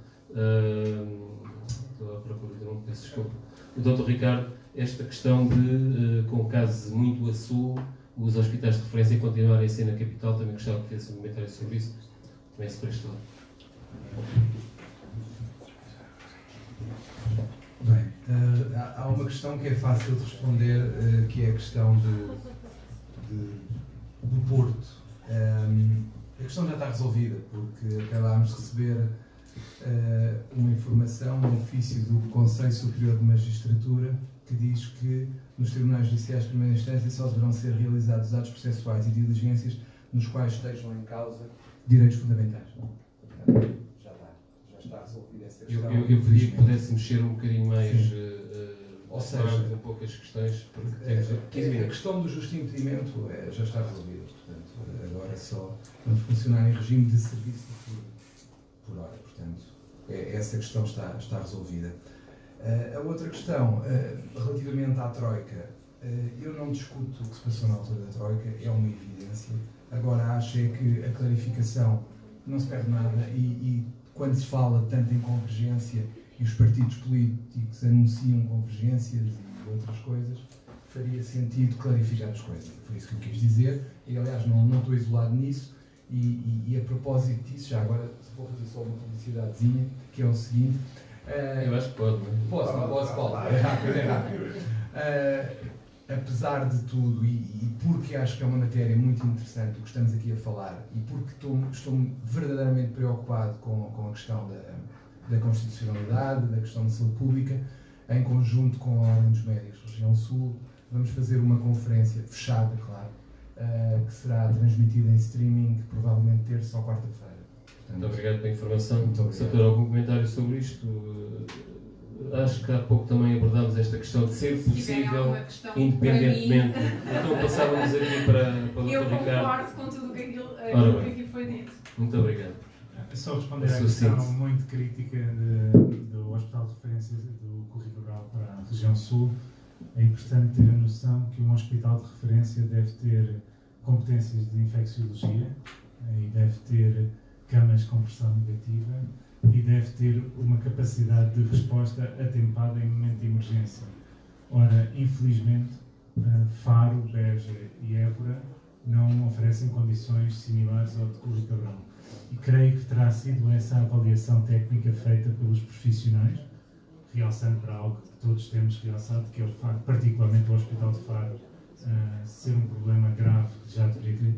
estou à procura de nome, peço desculpa, o Dr. Ricardo, esta questão de, com casos muito a sul, os hospitais de referência continuarem a ser na capital, também gostava de fazer um comentário sobre isso, também se prestou. Bem, há uma questão que é fácil de responder, que é a questão do Porto. A questão já está resolvida, porque acabámos de receber uma informação, um ofício do Conselho Superior de Magistratura, que diz que nos tribunais judiciais de primeira instância só deverão ser realizados atos processuais e diligências nos quais estejam em causa direitos fundamentais. Portanto, já está resolvida essa questão. Eu queria que pudéssemos ser um bocadinho mais ou seja, um pouco as questões, porque a questão do justo impedimento já está resolvida, portanto, agora só vamos funcionar em regime de serviço por hora, portanto, essa questão está resolvida. A outra questão, relativamente à Troika, eu não discuto o que se passou na altura da Troika, é uma evidência. Agora acho é que a clarificação não se perde nada e quando se fala tanto em convergência e os partidos políticos anunciam convergências e outras coisas, faria sentido clarificar as coisas. Foi isso que eu quis dizer e, aliás, não estou isolado nisso e a propósito disso, já agora, se vou fazer só uma publicidadezinha, que é o seguinte... eu acho que pode, não é? Posso, Paulo. É rápido. Apesar de tudo, e porque acho que é uma matéria muito interessante o que estamos aqui a falar, e porque estou verdadeiramente preocupado com a questão da constitucionalidade, da questão da saúde pública, em conjunto com a Ordem dos Médicos da Região Sul, vamos fazer uma conferência fechada, claro, que será transmitida em streaming, provavelmente terça ou quarta-feira. Muito obrigado pela informação. Muito obrigado. Se tiver algum comentário sobre isto, acho que há pouco também abordámos esta questão de ser possível, independentemente. Então passávamos aqui para o Dr. Eu Ricardo. concordo com tudo o que aqui foi dito. Muito obrigado. Só responder à questão muito crítica do Hospital de Referência do Correio Cabral para a região sul. É importante ter a noção que um hospital de referência deve ter competências de infecciologia e deve ter camas com pressão negativa e deve ter uma capacidade de resposta atempada em momento de emergência. Ora, infelizmente, Faro, Beja e Évora não oferecem condições similares ao de Correio Cabral. E creio que terá sido essa avaliação técnica feita pelos profissionais, realçando para algo que todos temos realçado, que é o facto, particularmente o Hospital de Faro, ser um problema grave, que já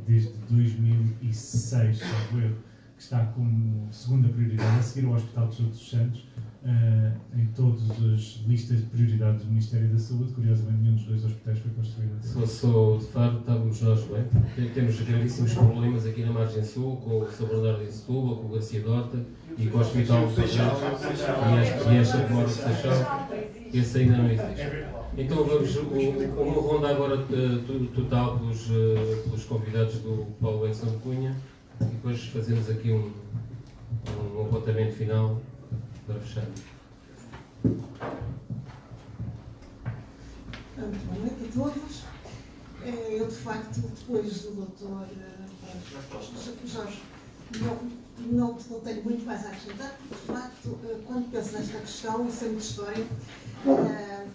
desde 2006, salvo erro, que está como segunda prioridade, a seguir ao Hospital de Todos os Santos, em todas as listas de prioridade do Ministério da Saúde. Curiosamente, nenhum dos dois hospitais foi construído. Se fosse o de Faro, estávamos nós bem, porque temos gravíssimos problemas aqui na margem sul, com o São Bernardo em Setúbal, com o Garcia Dorta e com o Hospital de Seixal, e esta demora de Seixal. Esse ainda não existe. Então vamos, uma ronda agora total pelos convidados do Paulo Edson Cunha e depois fazemos aqui um apontamento final para fechar. Boa noite a todos. Eu, de facto, depois do doutor Jorge, não tenho muito mais a acrescentar, porque, de facto, quando penso nesta questão, e sempre de história,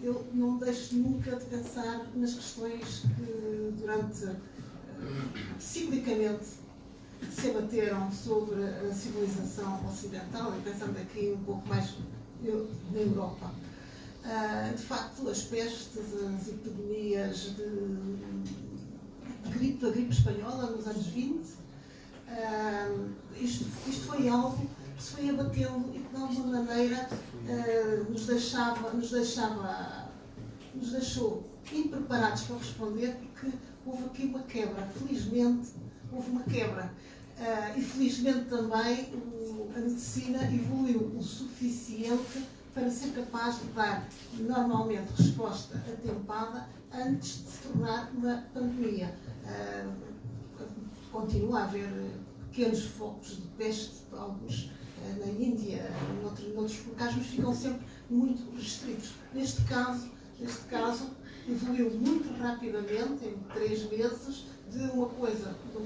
eu não deixo nunca de pensar nas questões que, ciclicamente, se abateram sobre a civilização ocidental, e pensando aqui um pouco mais na Europa. De facto, as pestes, as epidemias de gripe espanhola nos anos 20, isto foi algo que se foi abatendo e que de alguma maneira nos deixou impreparados para responder, porque houve aqui uma quebra. Felizmente houve uma quebra. E felizmente também a medicina evoluiu o suficiente para ser capaz de dar normalmente resposta atempada antes de se tornar uma pandemia. Continua a haver pequenos focos de peste, alguns na Índia, noutros locais, mas ficam sempre muito restritos. Neste caso, evoluiu muito rapidamente, em 3 meses, de um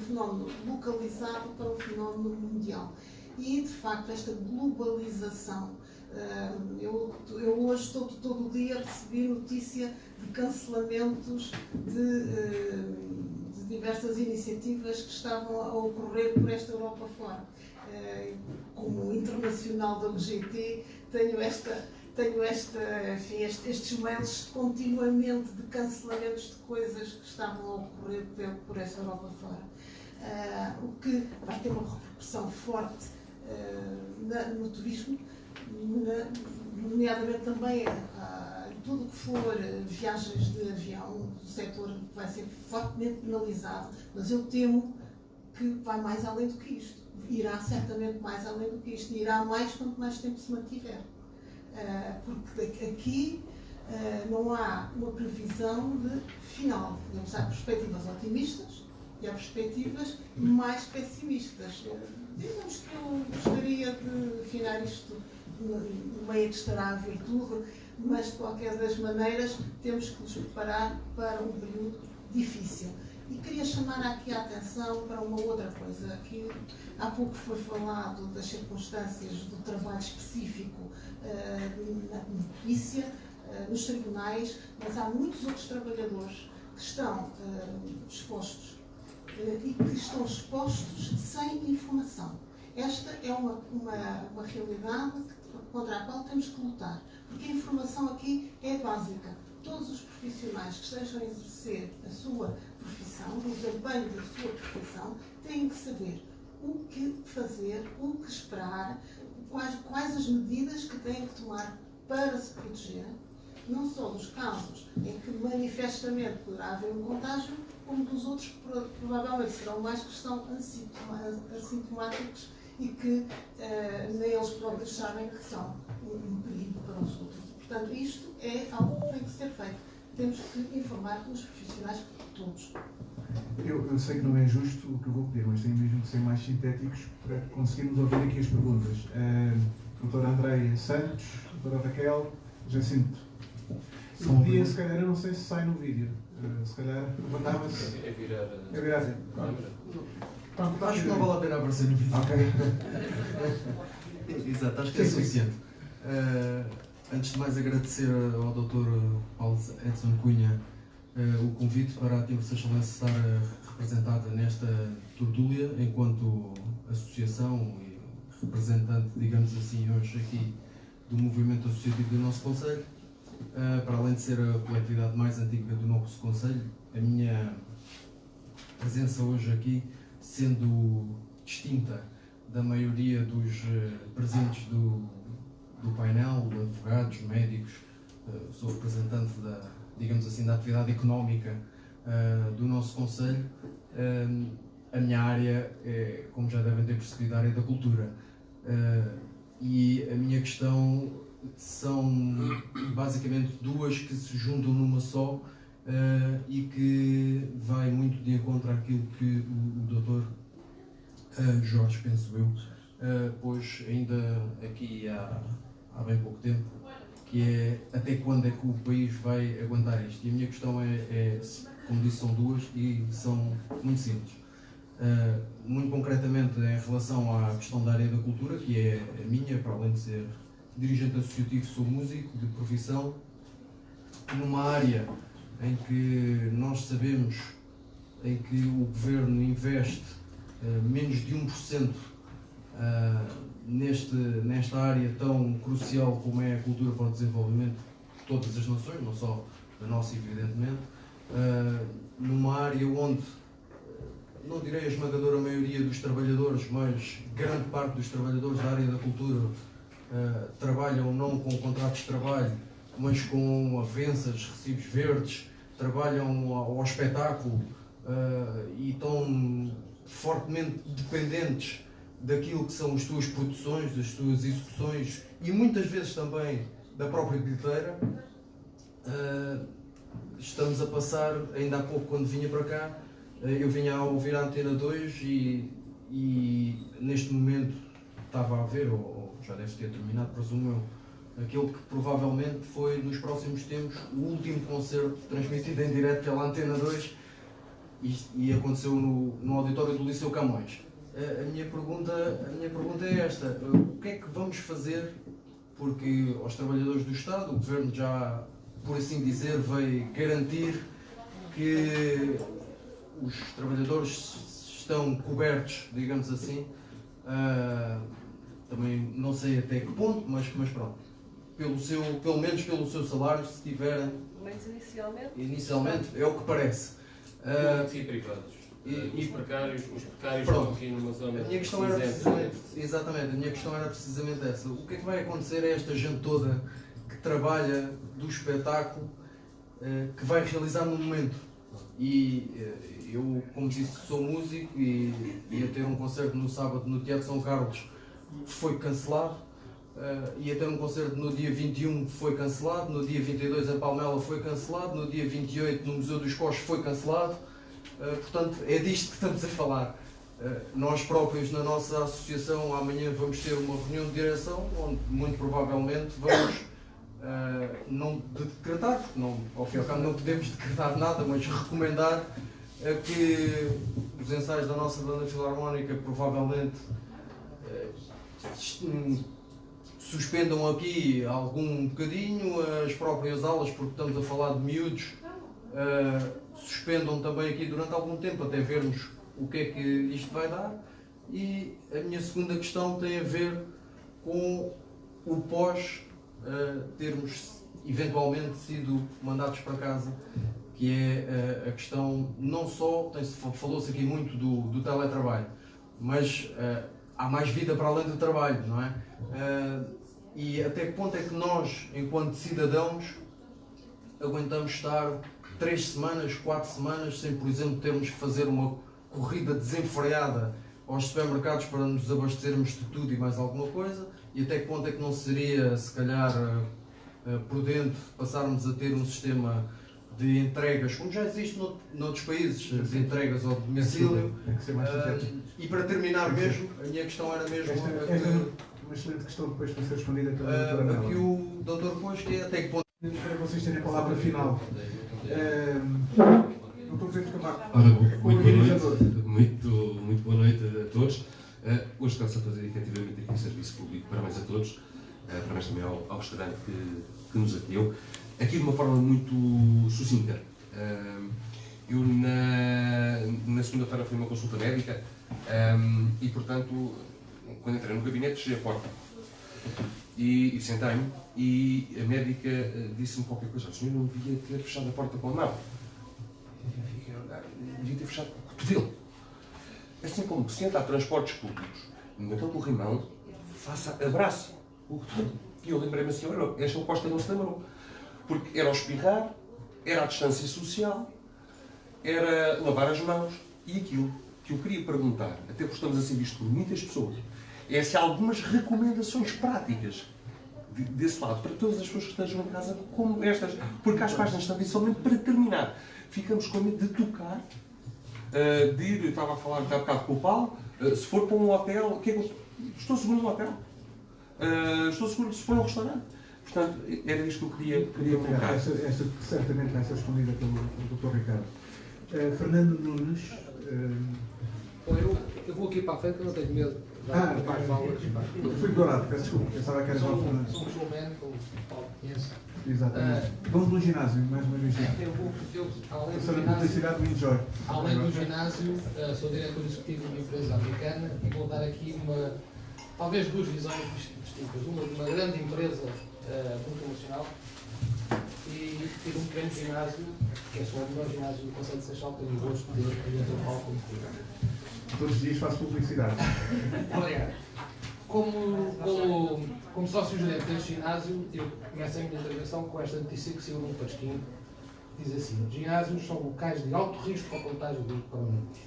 fenómeno localizado para um fenómeno mundial. E, de facto, esta globalização, eu hoje, todo o dia, recebi notícia de cancelamentos de diversas iniciativas que estavam a ocorrer por esta Europa fora. Como internacional da UGT, tenho estes mails continuamente de cancelamentos de coisas que estavam a ocorrer por esta Europa fora. O que vai ter uma repercussão forte no turismo, nomeadamente também tudo que for viagens de avião, o setor vai ser fortemente penalizado, mas eu temo que vai mais além do que isto. Irá certamente mais além do que isto, e irá mais quanto mais tempo se mantiver. Porque aqui não há uma previsão de final. Há perspectivas otimistas e há perspectivas mais pessimistas. Digamos que eu gostaria de afinar isto no meio que estará a virtude, mas de qualquer das maneiras temos que nos preparar para um período difícil. E queria chamar aqui a atenção para uma outra coisa, que há pouco foi falado das circunstâncias do trabalho específico na polícia, nos tribunais, mas há muitos outros trabalhadores que estão expostos e que estão expostos sem informação. Esta é uma realidade contra a qual temos que lutar, porque a informação aqui é básica. Todos os profissionais que estejam a exercer a sua profissão, o desempenho da sua profissão, têm que saber o que fazer, o que esperar, quais as medidas que têm que tomar para se proteger, não só dos casos em que manifestamente poderá haver um contágio, como dos outros que provavelmente serão mais que estão assintomáticos e que nem eles próprios sabem que são um perigo para os outros. Portanto, isto é algo que tem que ser feito. Temos que informar os profissionais todos. Eu sei que não é justo o que eu vou pedir, mas tenho mesmo que ser mais sintéticos para conseguirmos ouvir aqui as perguntas. Doutora Andreia Santos, doutora Raquel, Jacinto. Eu podia, se calhar, eu não sei se sai no vídeo. Se calhar, levantava-se. É virar assim. Acho que não vale a pena aparecer no vídeo. Ok. Exato, acho que é suficiente. Antes de mais, agradecer ao Dr. Paulo Edson Cunha o convite para a Timbre Seixalense estar representada nesta tertúlia enquanto associação e representante, digamos assim, hoje aqui do movimento associativo do nosso Conselho. Para além de ser a coletividade mais antiga do nosso Conselho, a minha presença hoje aqui, sendo distinta da maioria dos presentes do painel, advogados, médicos, sou representante digamos assim, da atividade económica do nosso Conselho. A minha área é, como já devem ter percebido, a área da cultura. E a minha questão são basicamente duas que se juntam numa só e que vai muito de encontro àquilo que o Dr. Jorge, penso eu, pôs ainda aqui há bem pouco tempo, que é até quando é que o país vai aguentar isto. E a minha questão como disse, são duas e são muito simples. Muito concretamente em relação à questão da área da cultura, que é a minha, para além de ser dirigente associativo, sou músico de profissão, numa área em que nós sabemos em que o Governo investe menos de 1% nesta área tão crucial como é a cultura para o desenvolvimento de todas as nações, não só da nossa, evidentemente, numa área onde, não direi a esmagadora maioria dos trabalhadores, mas grande parte dos trabalhadores da área da cultura trabalham não com contratos de trabalho, mas com avanças, recibos verdes, trabalham ao espetáculo e estão fortemente dependentes daquilo que são as suas produções, das suas execuções e muitas vezes também da própria bilheteira. Estamos a passar, ainda há pouco quando vinha para cá, eu vinha a ouvir a Antena 2 e neste momento estava a ver, ou já deve ter terminado, presumo eu, aquele que provavelmente foi nos próximos tempos o último concerto transmitido em direto pela Antena 2 e aconteceu no auditório do Liceu Camões. A minha pergunta é esta: o que é que vamos fazer? Porque aos trabalhadores do Estado o Governo já, por assim dizer, veio garantir que os trabalhadores estão cobertos, digamos assim, também não sei até que ponto, mas pronto, pelo menos pelo seu salário, se tiverem. Mas inicialmente é o que parece. E privados. Os precários estão aqui numa zona. A minha questão era precisamente, exatamente, a minha questão era precisamente essa. O que é que vai acontecer a esta gente toda que trabalha do espetáculo, que vai realizar no momento? E eu, como disse, sou músico e ia ter um concerto no sábado no Teatro São Carlos, foi cancelado. Ia ter um concerto no dia 21, foi cancelado. No dia 22 em Palmela foi cancelado. No dia 28 no Museu dos Coches foi cancelado. Portanto, é disto que estamos a falar. Nós próprios, na nossa associação, amanhã vamos ter uma reunião de direção onde, muito provavelmente, vamos não decretar, porque ao fim e ao cabo não podemos decretar nada, mas recomendar que os ensaios da nossa banda filarmónica provavelmente suspendam aqui algum bocadinho as próprias aulas, porque estamos a falar de miúdos, suspendam também aqui durante algum tempo até vermos o que é que isto vai dar. E a minha segunda questão tem a ver com o pós termos eventualmente sido mandados para casa, que é a questão, não só, falou-se aqui muito do teletrabalho, mas há mais vida para além do trabalho, não é? E até que ponto é que nós, enquanto cidadãos, aguentamos estar 3 semanas, 4 semanas, sem, por exemplo, termos que fazer uma corrida desenfreada aos supermercados para nos abastecermos de tudo e mais alguma coisa? E até que ponto é que não seria, se calhar, prudente passarmos a ter um sistema de entregas, como já existe noutros países, de entregas ao domicílio? E para terminar mesmo, a minha questão era mesmo... Uma excelente questão depois para ser respondida pela doutora Mela. Aqui o doutor pôs que é até que ponto... Para vocês terem a palavra final. Doutor Pedro Camacho, muito boa noite a todos. Hoje está-se a fazer efetivamente aqui um serviço público. Parabéns a todos. Parabéns também ao restaurante que nos acolheu. Aqui de uma forma muito sucinta. Eu na segunda-feira fui a uma consulta médica e, portanto, quando entrei no gabinete, cheguei à porta e sentei-me e a médica disse-me qualquer coisa. O senhor não devia ter fechado a porta com a mão. Fiquei a olhar, devia ter fechado com o cotovelo. Assim como se entra a transportes públicos, naquele corrimão, abraça o cotovelo. E eu lembrei-me assim, olha, esta oposta não se lembrou. Porque era ao espirrar, era a distância social, era lavar as mãos. E aquilo que eu queria perguntar, até porque estamos a ser vistos por muitas pessoas, é se há algumas recomendações práticas desse lado, para todas as pessoas que estejam em casa como estas, porque as páginas estão somente para terminar. Ficamos com medo de tocar, de ir, eu estava a falar há bocado com o Paulo, se for para um hotel, que é que eu, estou seguro no hotel, estou seguro se for um restaurante. Portanto, era isto que eu queria colocar. Esta certamente vai ser respondida pelo Dr. Ricardo. Fernando Nunes. Bom, eu vou aqui para a frente, que eu não tenho medo de dar mais valores. Fui dourado, peço desculpa, pensava que era Sou igual um showman, como o Paulo conhece. Exatamente. Vamos no ginásio, mais uma vez. Além do ginásio, sou diretor executivo de uma empresa americana e vou dar aqui talvez duas visões distintas. Uma de uma grande empresa multinacional e ter um pequeno ginásio, que é só o melhor ginásio do Conselho de Seixal, que tenho o gosto de ter o Dr. Paulo como colega. Todos os dias faço publicidade. Obrigado. Como sócio-gerente deste ginásio, eu começo a minha intervenção com esta notícia que saiu num pasquinho. Diz assim: os ginásios são locais de alto risco para a contágio do coronavírus.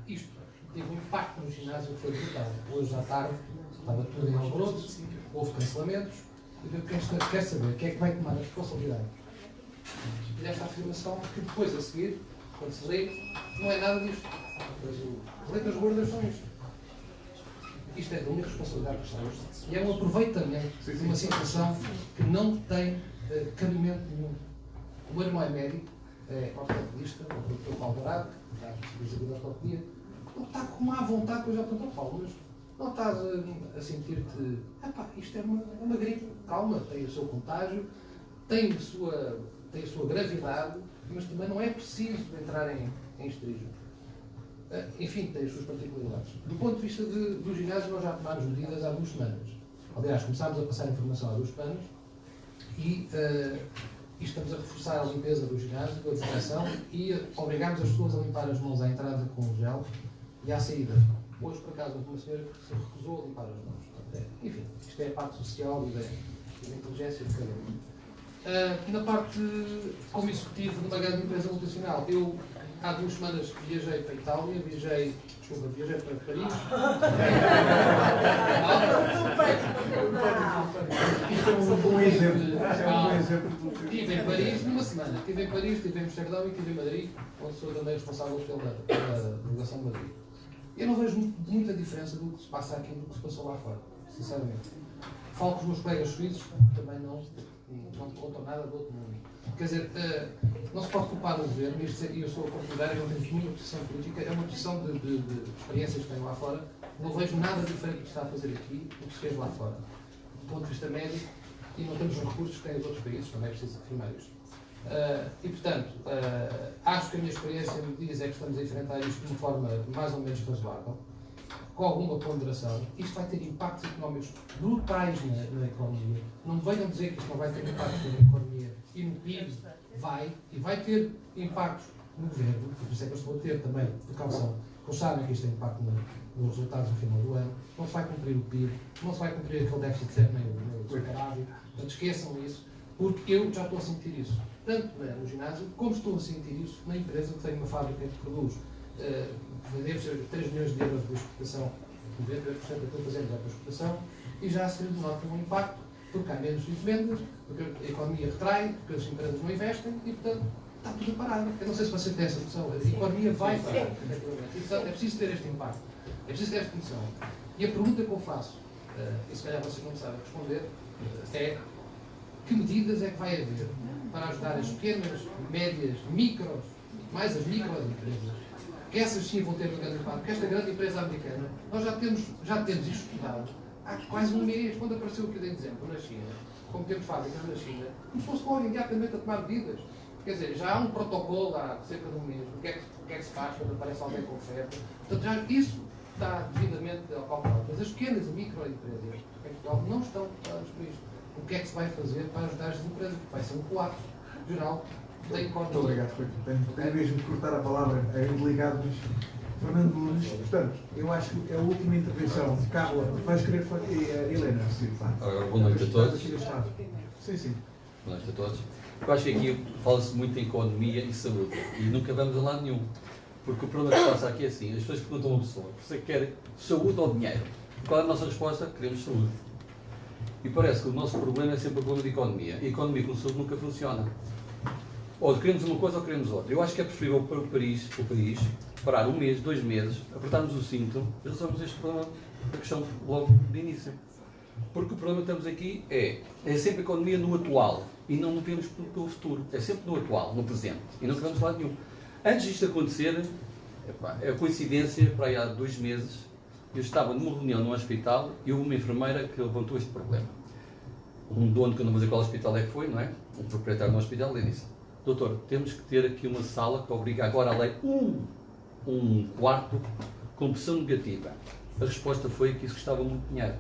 Isto teve um impacto no ginásio que foi brutal. Hoje à tarde estava tudo em alvoroço, houve cancelamentos, e eu quero saber quem é que vai tomar a responsabilidade desta afirmação, que depois a seguir, quando se lê, não é nada disto. As letras gordas são isto. Isto é de uma responsabilidade que está hoje. E é um aproveitamento de uma situação que não tem cabimento nenhum. O meu irmão é médico, é ortopedista, é o Dr. Paulo Dourado, que está especializado na ortopedia. Ele está com má vontade, que eu já pergunto ao Paulo, mas não estás a sentir-te, isto é uma gripe, calma, tem o seu contágio, tem a sua gravidade, mas também não é preciso entrar em histerismo. Enfim, tem as suas particularidades. Do ponto de vista do ginásio, nós já tomámos medidas há 2 semanas. Aliás, começámos a passar informação há 2 semanas e estamos a reforçar a limpeza do ginásio, a desinfecção e obrigámos as pessoas a limpar as mãos à entrada com gel e à saída. Hoje, por acaso, houve uma senhora que se recusou a limpar as mãos. Enfim, isto é a parte social e da inteligência de cada um. Na parte como executivo de uma grande empresa multinacional, eu há 2 semanas viajei para a Itália, viajei para Paris. Um bom exemplo. Estive em Paris numa semana. Estive em Paris, estive em Amsterdão e estive em Madrid, onde sou também responsável pela delegação de Madrid. Eu não vejo muita diferença do que se passa aqui do que se passou lá fora, sinceramente. Falo com os meus colegas suíços, também não contam nada do outro mundo. Quer dizer, não se pode culpar o governo, e eu sou partidário, não tenho nenhuma posição política, é uma posição de experiências que tenho lá fora. Não vejo nada diferente do que se está a fazer aqui, do que se fez lá fora. Do ponto de vista médico, e não temos os recursos que têm os outros países, também é preciso afirmar isto. E, portanto, acho que a minha experiência me diz é que estamos a enfrentar isto de uma forma mais ou menos razoável, com alguma ponderação. Isto vai ter impactos económicos brutais na economia. Não me venham dizer que isto não vai ter impactos na economia e no PIB. Vai ter impactos no governo, por isso é que eu estou a ter também precaução. Eles sabem que isto tem impacto nos resultados no final do ano. Não se vai cumprir o PIB, não se vai cumprir aquele déficit zero nem o superávit. Portanto, esqueçam isso, porque eu já estou a sentir isso. Tanto no ginásio, como estou a sentir isso na empresa que tem uma fábrica que produz. Vendemos 3 milhões de euros de exportação, 98% daquilo que fazemos é para exportação, e já se nota um impacto, porque há menos encomendas, porque a economia retrai, porque as empresas não investem, e portanto está tudo a parar. Eu não sei se você tem essa noção, a economia vai parar, efetivamente, e portanto é preciso ter este impacto, é preciso ter esta noção. E a pergunta que eu faço, e se calhar você não sabe responder, é: que medidas é que vai haver para ajudar as pequenas, médias, micros, mais as microempresas, que essas sim vão ter um grande impacto, porque esta grande empresa americana, nós já temos isto estudado há quase 1 mês, quando apareceu o que eu dei de exemplo na China, como temos fábricas na China, começou-se logo imediatamente a tomar medidas. Quer dizer, já há um protocolo há cerca de 1 mês, o que é que se faz quando aparece alguém com febre. Portanto, já isso está devidamente calculado. Mas as pequenas e microempresas em Portugal não estão preparadas para isto. O que é que se vai fazer para ajudar estas empresas? Vai ser um colapso geral da economia. Muito obrigado, tenho mesmo de cortar a palavra, é indelicado, mas Fernando Nunes, portanto, eu acho que é a última intervenção. Carla, vais querer falar? Helena, sim, Agora, boa noite a todos. Sim. Boa noite a todos. Eu acho que aqui fala-se muito em economia e saúde e nunca vamos a lado nenhum. Porque o problema que se passa aqui é assim: as pessoas perguntam a uma pessoa, você quer saúde ou dinheiro? Qual é a nossa resposta? Queremos saúde. E parece que o nosso problema é sempre o problema de economia. E a economia com saúde nunca funciona. Ou queremos uma coisa ou queremos outra. Eu acho que é preferível para o país parar 1 mês, 2 meses, apertarmos o cinto e resolvermos este problema da questão logo de início. Porque o problema que temos aqui é sempre a economia no atual e não vemos pelo futuro. É sempre no atual, no presente. E não tivemos lado nenhum. Antes disto acontecer, é coincidência, para aí há 2 meses, eu estava numa reunião num hospital e houve uma enfermeira que levantou este problema. Um dono, que eu não vou dizer qual hospital é que foi, não é? Um proprietário do hospital, ele disse: doutor, temos que ter aqui uma sala que obriga agora a lei um quarto com pressão negativa. A resposta foi que isso custava muito dinheiro.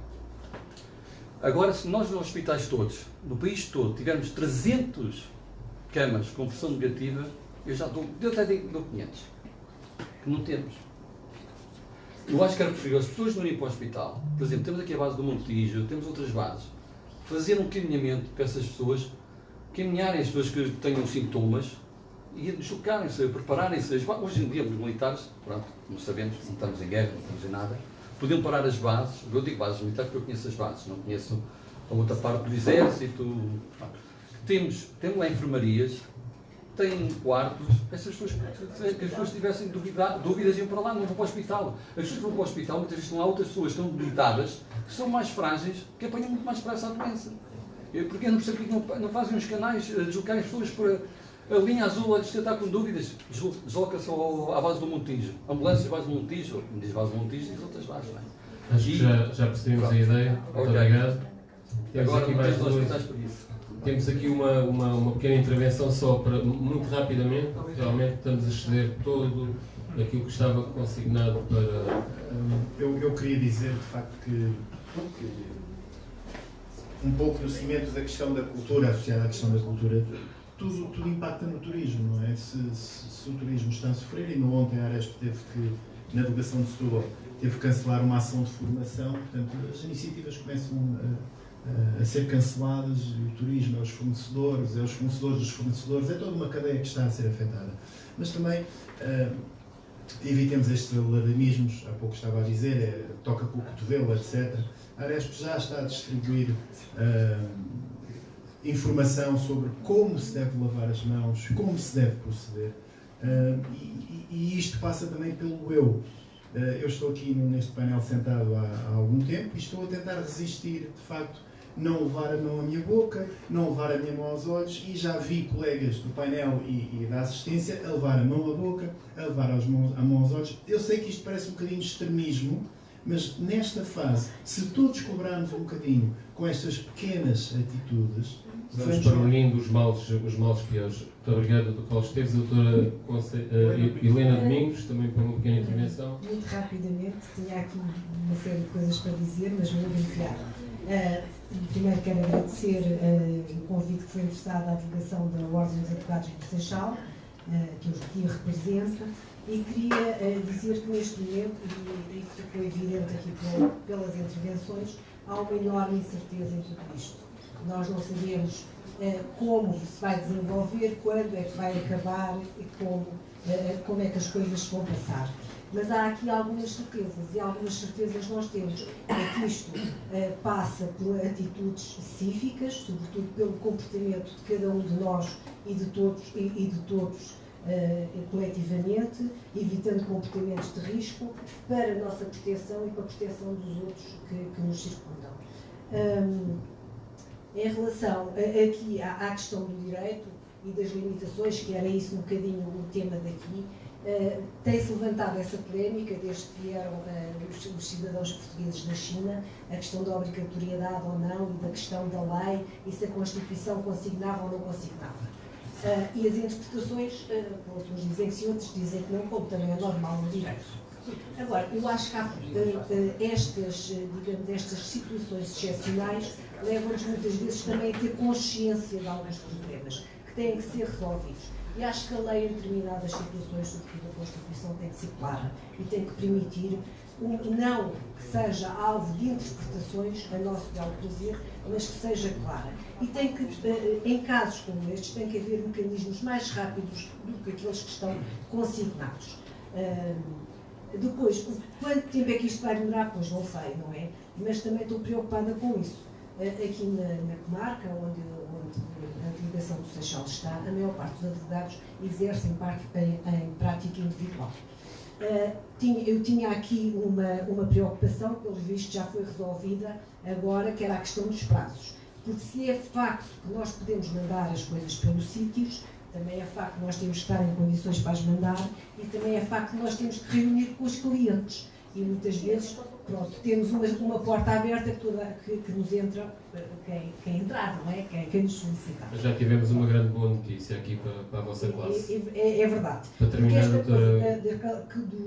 Agora, se nós nos hospitais todos, no país todo, tivermos 300 camas com pressão negativa, eu até dou 500. Que não temos. Eu acho que era preferível as pessoas não irem para o hospital. Por exemplo, temos aqui a base do Montijo, temos outras bases. Fazer um caminhamento para essas pessoas, caminharem as pessoas que tenham sintomas e deslocarem-se, prepararem-se. Hoje em dia, os militares, pronto, como sabemos, não estamos em guerra, não estamos em nada, podiam parar as bases. Eu digo bases militares porque eu conheço as bases, não conheço a outra parte do exército. Temos lá enfermarias, têm quartos, essas pessoas, que as pessoas tivessem dúvidas iam para lá, não vão para o hospital. As pessoas que vão para o hospital, muitas vezes estão lá outras pessoas que estão debilitadas, que são mais frágeis, que apanham muito mais depressa a doença. Porque eu não percebo porque não fazem os canais, deslocarem as pessoas para a linha azul a está com dúvidas, desloca-se à base do Montijo. Ambulâncias, base do Montijo, diz base do Montijo, diz outras bases, não é? Acho que já percebemos a ideia. Muito obrigado. Temos agora, aqui mais hospitais por isso. Temos aqui uma pequena intervenção só para, muito rapidamente, realmente estamos a exceder todo aquilo que estava consignado para... Eu queria dizer, de facto, que um pouco no seguimento da questão da cultura, associada à questão da cultura, tudo impacta no turismo, não é? Se o turismo está a sofrer, e ontem a Aresp teve que, na delegação de Setúbal, teve que cancelar uma ação de formação, portanto, as iniciativas começam a ser canceladas, o turismo é os fornecedores dos fornecedores, é toda uma cadeia que está a ser afetada. Mas também evitemos estes alarmismos, há pouco estava a dizer, toca com o cotovelo, etc. A Aresp já está a distribuir informação sobre como se deve lavar as mãos, como se deve proceder, e isto passa também pelo eu. Eu estou aqui neste painel sentado há algum tempo e estou a tentar resistir, de facto, não levar a mão à minha boca, não levar a minha mão aos olhos, e já vi colegas do painel e da assistência a levar a mão à boca, a levar a mão aos olhos. Eu sei que isto parece um bocadinho de extremismo, mas nesta fase, se todos cobrarmos um bocadinho com estas pequenas atitudes, vamos para o ninho dos males piores. Muito obrigado, Dr. Paulo Esteves. A doutora Helena Domingos, também para uma pequena intervenção. Muito rapidamente, tinha aqui uma série de coisas para dizer, mas vou enfiar. Primeiro quero agradecer o convite que foi endereçado à delegação da Ordem dos Advogados do Seixal, que eu aqui represento, e queria dizer que neste momento, e isso ficou evidente aqui pelas intervenções, há uma enorme incerteza em tudo isto. Nós não sabemos como se vai desenvolver, quando é que vai acabar e como é que as coisas vão passar. Mas há aqui algumas certezas, e algumas certezas nós temos. É que isto passa por atitudes específicas, sobretudo pelo comportamento de cada um de nós e de todos coletivamente, evitando comportamentos de risco para a nossa proteção e para a proteção dos outros que nos circundam. Em relação aqui à questão do direito e das limitações, que era isso um bocadinho o tema daqui, tem-se levantado essa polémica desde que vieram os cidadãos portugueses da China, a questão da obrigatoriedade ou não, e da questão da lei, e se a Constituição consignava ou não consignava. E as interpretações, uns dizem que sim, outros dizem que não, como também é normal no direito. Agora, eu acho que estas situações excepcionais levam-nos muitas vezes também a ter consciência de alguns problemas que têm que ser resolvidos. E acho que a lei, em determinadas situações, sobretudo a Constituição, tem que ser clara e tem que permitir não que seja alvo de interpretações a nosso belo prazer, mas que seja clara. E tem que, em casos como estes, tem que haver mecanismos mais rápidos do que aqueles que estão consignados. Depois, quanto tempo é que isto vai demorar? Pois não sei, não é? Mas também estou preocupada com isso. Aqui na comarca, onde a delegação do Seixal está, a maior parte dos advogados exercem em prática individual. Eu tinha aqui uma preocupação, pelo visto já foi resolvida agora, que era a questão dos prazos. Porque se é facto que nós podemos mandar as coisas pelos sítios, também é facto que nós temos que estar em condições para as mandar e também é facto que nós temos que reunir com os clientes. E muitas vezes, pronto, temos uma porta aberta que nos entra quem entrar, não é? Quem nos solicitar. Já tivemos uma grande boa notícia aqui para a vossa classe. É verdade. Para terminar, doutora...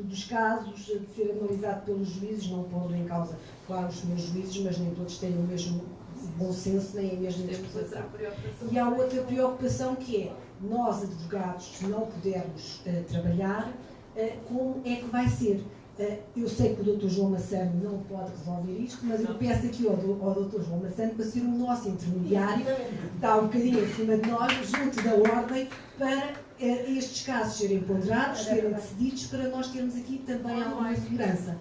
dos casos de ser analisado pelos juízes, não pondo em causa, claro, os meus juízes, mas nem todos têm o mesmo bom senso nem a mesma interpretação. E há outra preocupação que é, nós advogados, se não pudermos trabalhar, como é que vai ser? Eu sei que o Dr. João Massano não pode resolver isto, mas eu peço aqui ao Dr. João Massano para ser o nosso intermediário, está um bocadinho acima de nós, junto da ordem, para estes casos serem ponderados, serem decididos, para nós termos aqui também alguma segurança.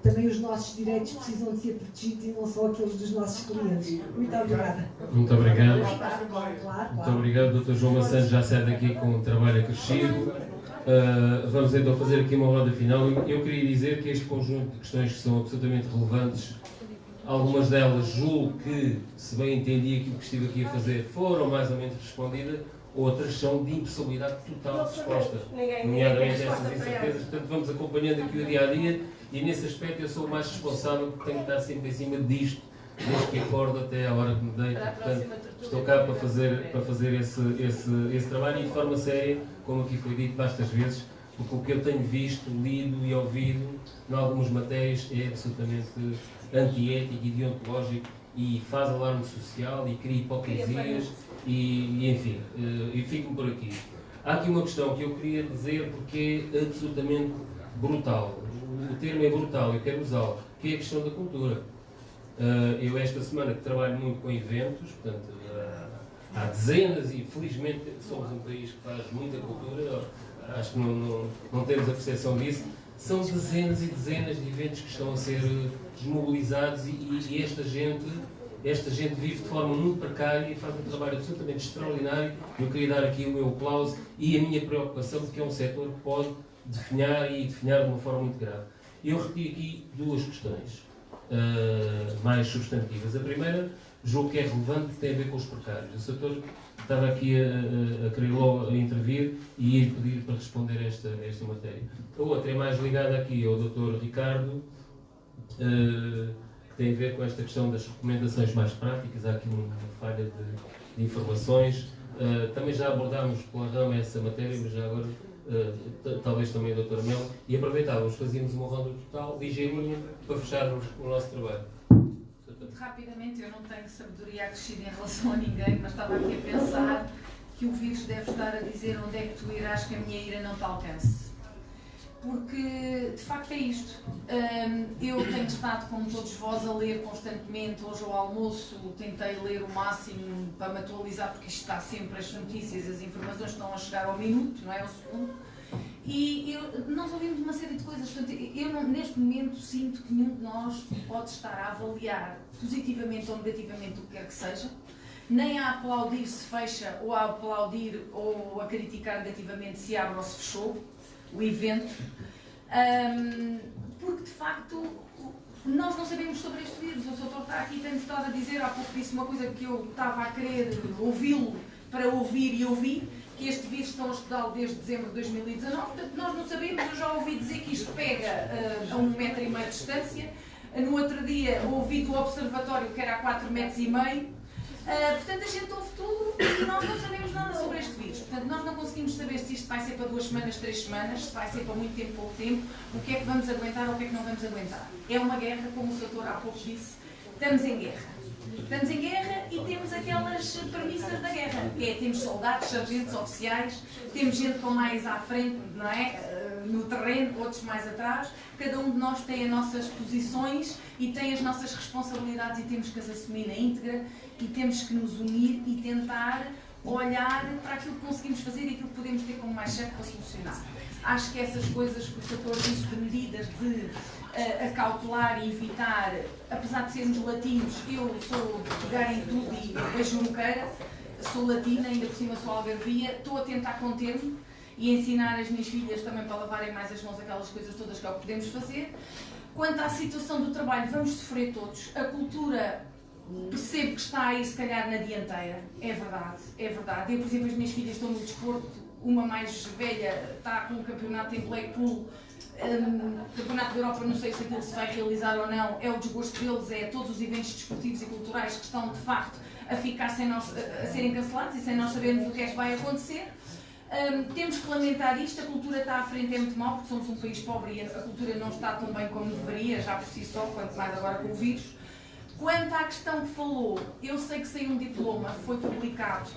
Também os nossos direitos precisam de ser protegidos e não só aqueles dos nossos clientes. Muito obrigada. Muito obrigado. Claro. Muito obrigado, Dr. João Massano já sai daqui com um trabalho acrescido. Vamos então fazer aqui uma roda final. Eu queria dizer que este conjunto de questões que são absolutamente relevantes, algumas delas julgo que, se bem entendi aquilo que estive aqui a fazer, foram mais ou menos respondidas, outras são de impossibilidade total de resposta, nomeadamente essas incertezas. Portanto, vamos acompanhando aqui o dia-a-dia e, nesse aspecto, eu sou o mais responsável porque tenho que estar sempre em cima disto, desde que acordo até à hora que me deito. Portanto, estou cá para fazer esse trabalho e de forma séria, como aqui foi dito bastas vezes, porque o que eu tenho visto, lido e ouvido em algumas matérias é absolutamente antiético e deontológico e faz alarme social e cria hipocrisias e enfim, e fico-me por aqui. Há aqui uma questão que eu queria dizer porque é absolutamente brutal. O termo é brutal, eu quero usá-lo, que é a questão da cultura. Eu esta semana que trabalho muito com eventos, portanto, há dezenas e felizmente somos um país que faz muita cultura, acho que não temos a percepção disso, são dezenas e dezenas de eventos que estão a ser desmobilizados e esta gente vive de forma muito precária e faz um trabalho absolutamente extraordinário. Eu queria dar aqui o meu aplauso e a minha preocupação porque é um setor que pode definhar e definhar de uma forma muito grave. Eu repeti aqui duas questões mais substantivas. A primeira, julgo que é relevante, que tem a ver com os precários. O setor estava aqui a querer logo intervir e ia pedir para responder esta matéria. A outra é mais ligada aqui ao Dr. Ricardo, que tem a ver com esta questão das recomendações mais práticas. Há aqui uma falha de informações. Também já abordámos pela rama essa matéria, mas já agora talvez também a Dra. Mel, e aproveitávamos, fazíamos uma ronda total, ligeirinha, para fecharmos o nosso trabalho. Rapidamente, eu não tenho sabedoria acrescida em relação a ninguém, mas estava aqui a pensar que o vírus deve estar a dizer onde é que tu irás que a minha ira não te alcance. Porque, de facto, é isto. Eu tenho estado, como todos vós, a ler constantemente. Hoje ao almoço tentei ler o máximo para me atualizar, porque isto está sempre, as notícias, as informações estão a chegar ao minuto, não é ao segundo. E nós ouvimos uma série de coisas. Portanto, eu neste momento sinto que nenhum de nós pode estar a avaliar positivamente ou negativamente o que quer que seja, nem a aplaudir se fecha, ou a aplaudir ou a criticar negativamente se abre ou se fechou o evento, porque de facto nós não sabemos sobre este vírus. O doutor está aqui, tem estado a dizer, há pouco disse uma coisa que eu estava a querer ouvi-lo para ouvir e ouvi, que este vírus estão a estudá-lo desde dezembro de 2019, portanto nós não sabemos. Eu já ouvi dizer que isto pega a 1,5 metro de distância, no outro dia ouvi do observatório que era a 4,5 metros. Portanto, a gente ouve tudo e nós não sabemos nada sobre este vírus. Portanto, nós não conseguimos saber se isto vai ser para 2 semanas, 3 semanas, se vai ser para muito tempo, pouco tempo, o que é que vamos aguentar ou o que é que não vamos aguentar. É uma guerra, como o doutor há pouco disse, estamos em guerra. Estamos em guerra e temos aquelas premissas da guerra, que é temos soldados, sargentos, oficiais, temos gente com mais à frente, não é? No terreno, outros mais atrás. Cada um de nós tem as nossas posições e tem as nossas responsabilidades e temos que as assumir na íntegra e temos que nos unir e tentar olhar para aquilo que conseguimos fazer e aquilo que podemos ter como mais certo para solucionar. Acho que essas coisas que o Sator disse de medidas de acautelar e evitar, apesar de sermos latinos, eu sou de pegar em tudo e vejo no cara, sou latina, ainda por cima sou algarvia, estou a tentar conter-me e ensinar as minhas filhas também para lavarem mais as mãos, aquelas coisas todas que é o que podemos fazer. Quanto à situação do trabalho, vamos sofrer todos. A cultura, percebo que está aí se calhar na dianteira, é verdade, é verdade. Eu, por exemplo, as minhas filhas estão no desporto, uma mais velha está com um campeonato em Blackpool, campeonato da Europa, não sei se aquilo se vai realizar ou não, é o desgosto deles, é todos os eventos desportivos e culturais que estão de facto a ficar sem nós, a serem cancelados e sem nós sabermos o que é que vai acontecer. Temos que lamentar isto, a cultura está à frente, é muito mal, porque somos um país pobre e a cultura não está tão bem como deveria, já por si só, quanto mais agora com o vírus. Quanto à questão que falou, eu sei que saiu um diploma, foi publicado,